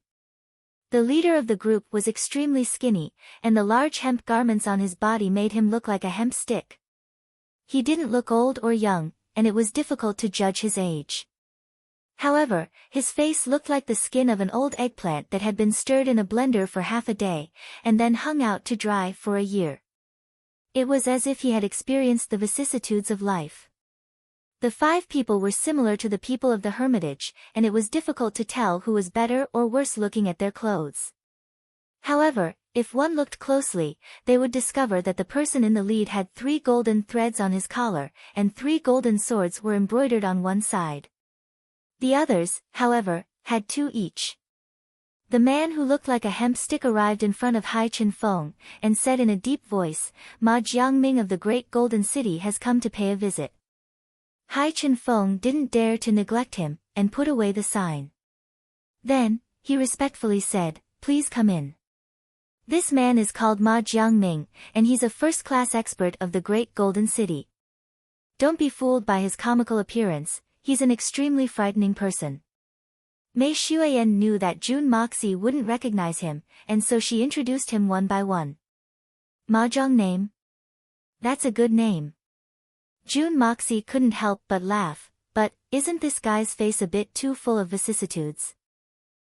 The leader of the group was extremely skinny, and the large hemp garments on his body made him look like a hemp stick. He didn't look old or young, and it was difficult to judge his age. However, his face looked like the skin of an old eggplant that had been stirred in a blender for half a day, and then hung out to dry for a year. It was as if he had experienced the vicissitudes of life. The 5 people were similar to the people of the hermitage, and it was difficult to tell who was better or worse looking at their clothes. However, if one looked closely, they would discover that the person in the lead had 3 golden threads on his collar, and 3 golden swords were embroidered on one side. The others, however, had 2 each. The man who looked like a hemp stick arrived in front of Hai Chen-feng, and said in a deep voice, "Ma Jiangming of the Great Golden City has come to pay a visit." Hai Chen-feng didn't dare to neglect him, and put away the sign. Then, he respectfully said, "Please come in. This man is called Ma Jiangming, and he's a first-class expert of the Great Golden City. Don't be fooled by his comical appearance, he's an extremely frightening person." Mei Xuan knew that June Moxie wouldn't recognize him, and so she introduced him one by one. "Mahjong name? That's a good name." June Moxie couldn't help but laugh, but, isn't this guy's face a bit too full of vicissitudes?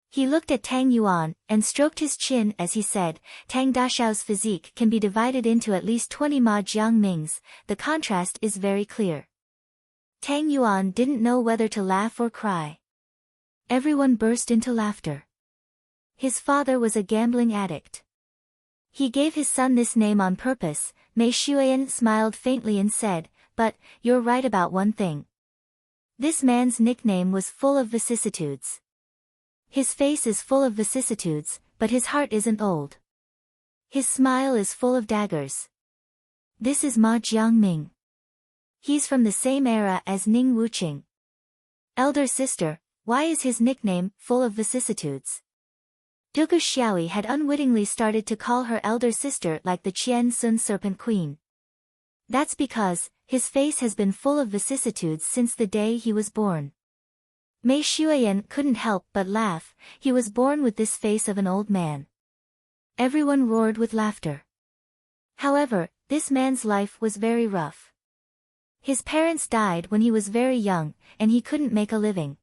He looked at Tang Yuan, and stroked his chin as he said, "Tang Dashao's physique can be divided into at least 20 Ma Jiangmings, the contrast is very clear." Tang Yuan didn't know whether to laugh or cry. Everyone burst into laughter. His father was a gambling addict. He gave his son this name on purpose. Mei Xuan smiled faintly and said, "But, you're right about one thing. This man's nickname was full of vicissitudes. His face is full of vicissitudes, but his heart isn't old. His smile is full of daggers. This is Ma Jiangming. He's from the same era as Ning Wuqing. Elder sister, why is his nickname full of vicissitudes?" Dugu Xiaoyi had unwittingly started to call her elder sister like the Qian Sun Serpent Queen. "That's because, his face has been full of vicissitudes since the day he was born." Mei Xuan couldn't help but laugh, he was born with this face of an old man. Everyone roared with laughter. However, this man's life was very rough. His parents died when he was very young, and he couldn't make a living.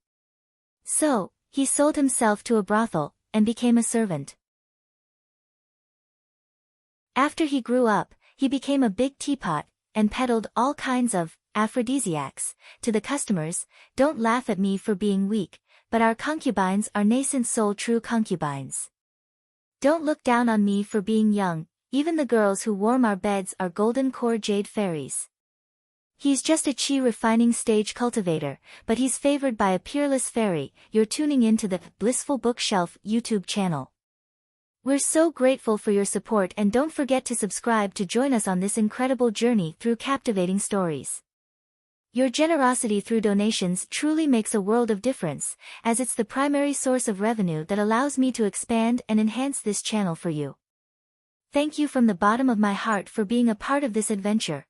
So, he sold himself to a brothel, and became a servant. After he grew up, he became a big teapot, and peddled all kinds of aphrodisiacs to the customers. "Don't laugh at me for being weak, but our concubines are nascent soul true concubines. Don't look down on me for being young, even the girls who warm our beds are golden core jade fairies. He's just a chi refining stage cultivator, but he's favored by a peerless fairy." You're tuning into the Blissful Bookshelf YouTube channel. We're so grateful for your support, and don't forget to subscribe to join us on this incredible journey through captivating stories. Your generosity through donations truly makes a world of difference, as it's the primary source of revenue that allows me to expand and enhance this channel for you. Thank you from the bottom of my heart for being a part of this adventure.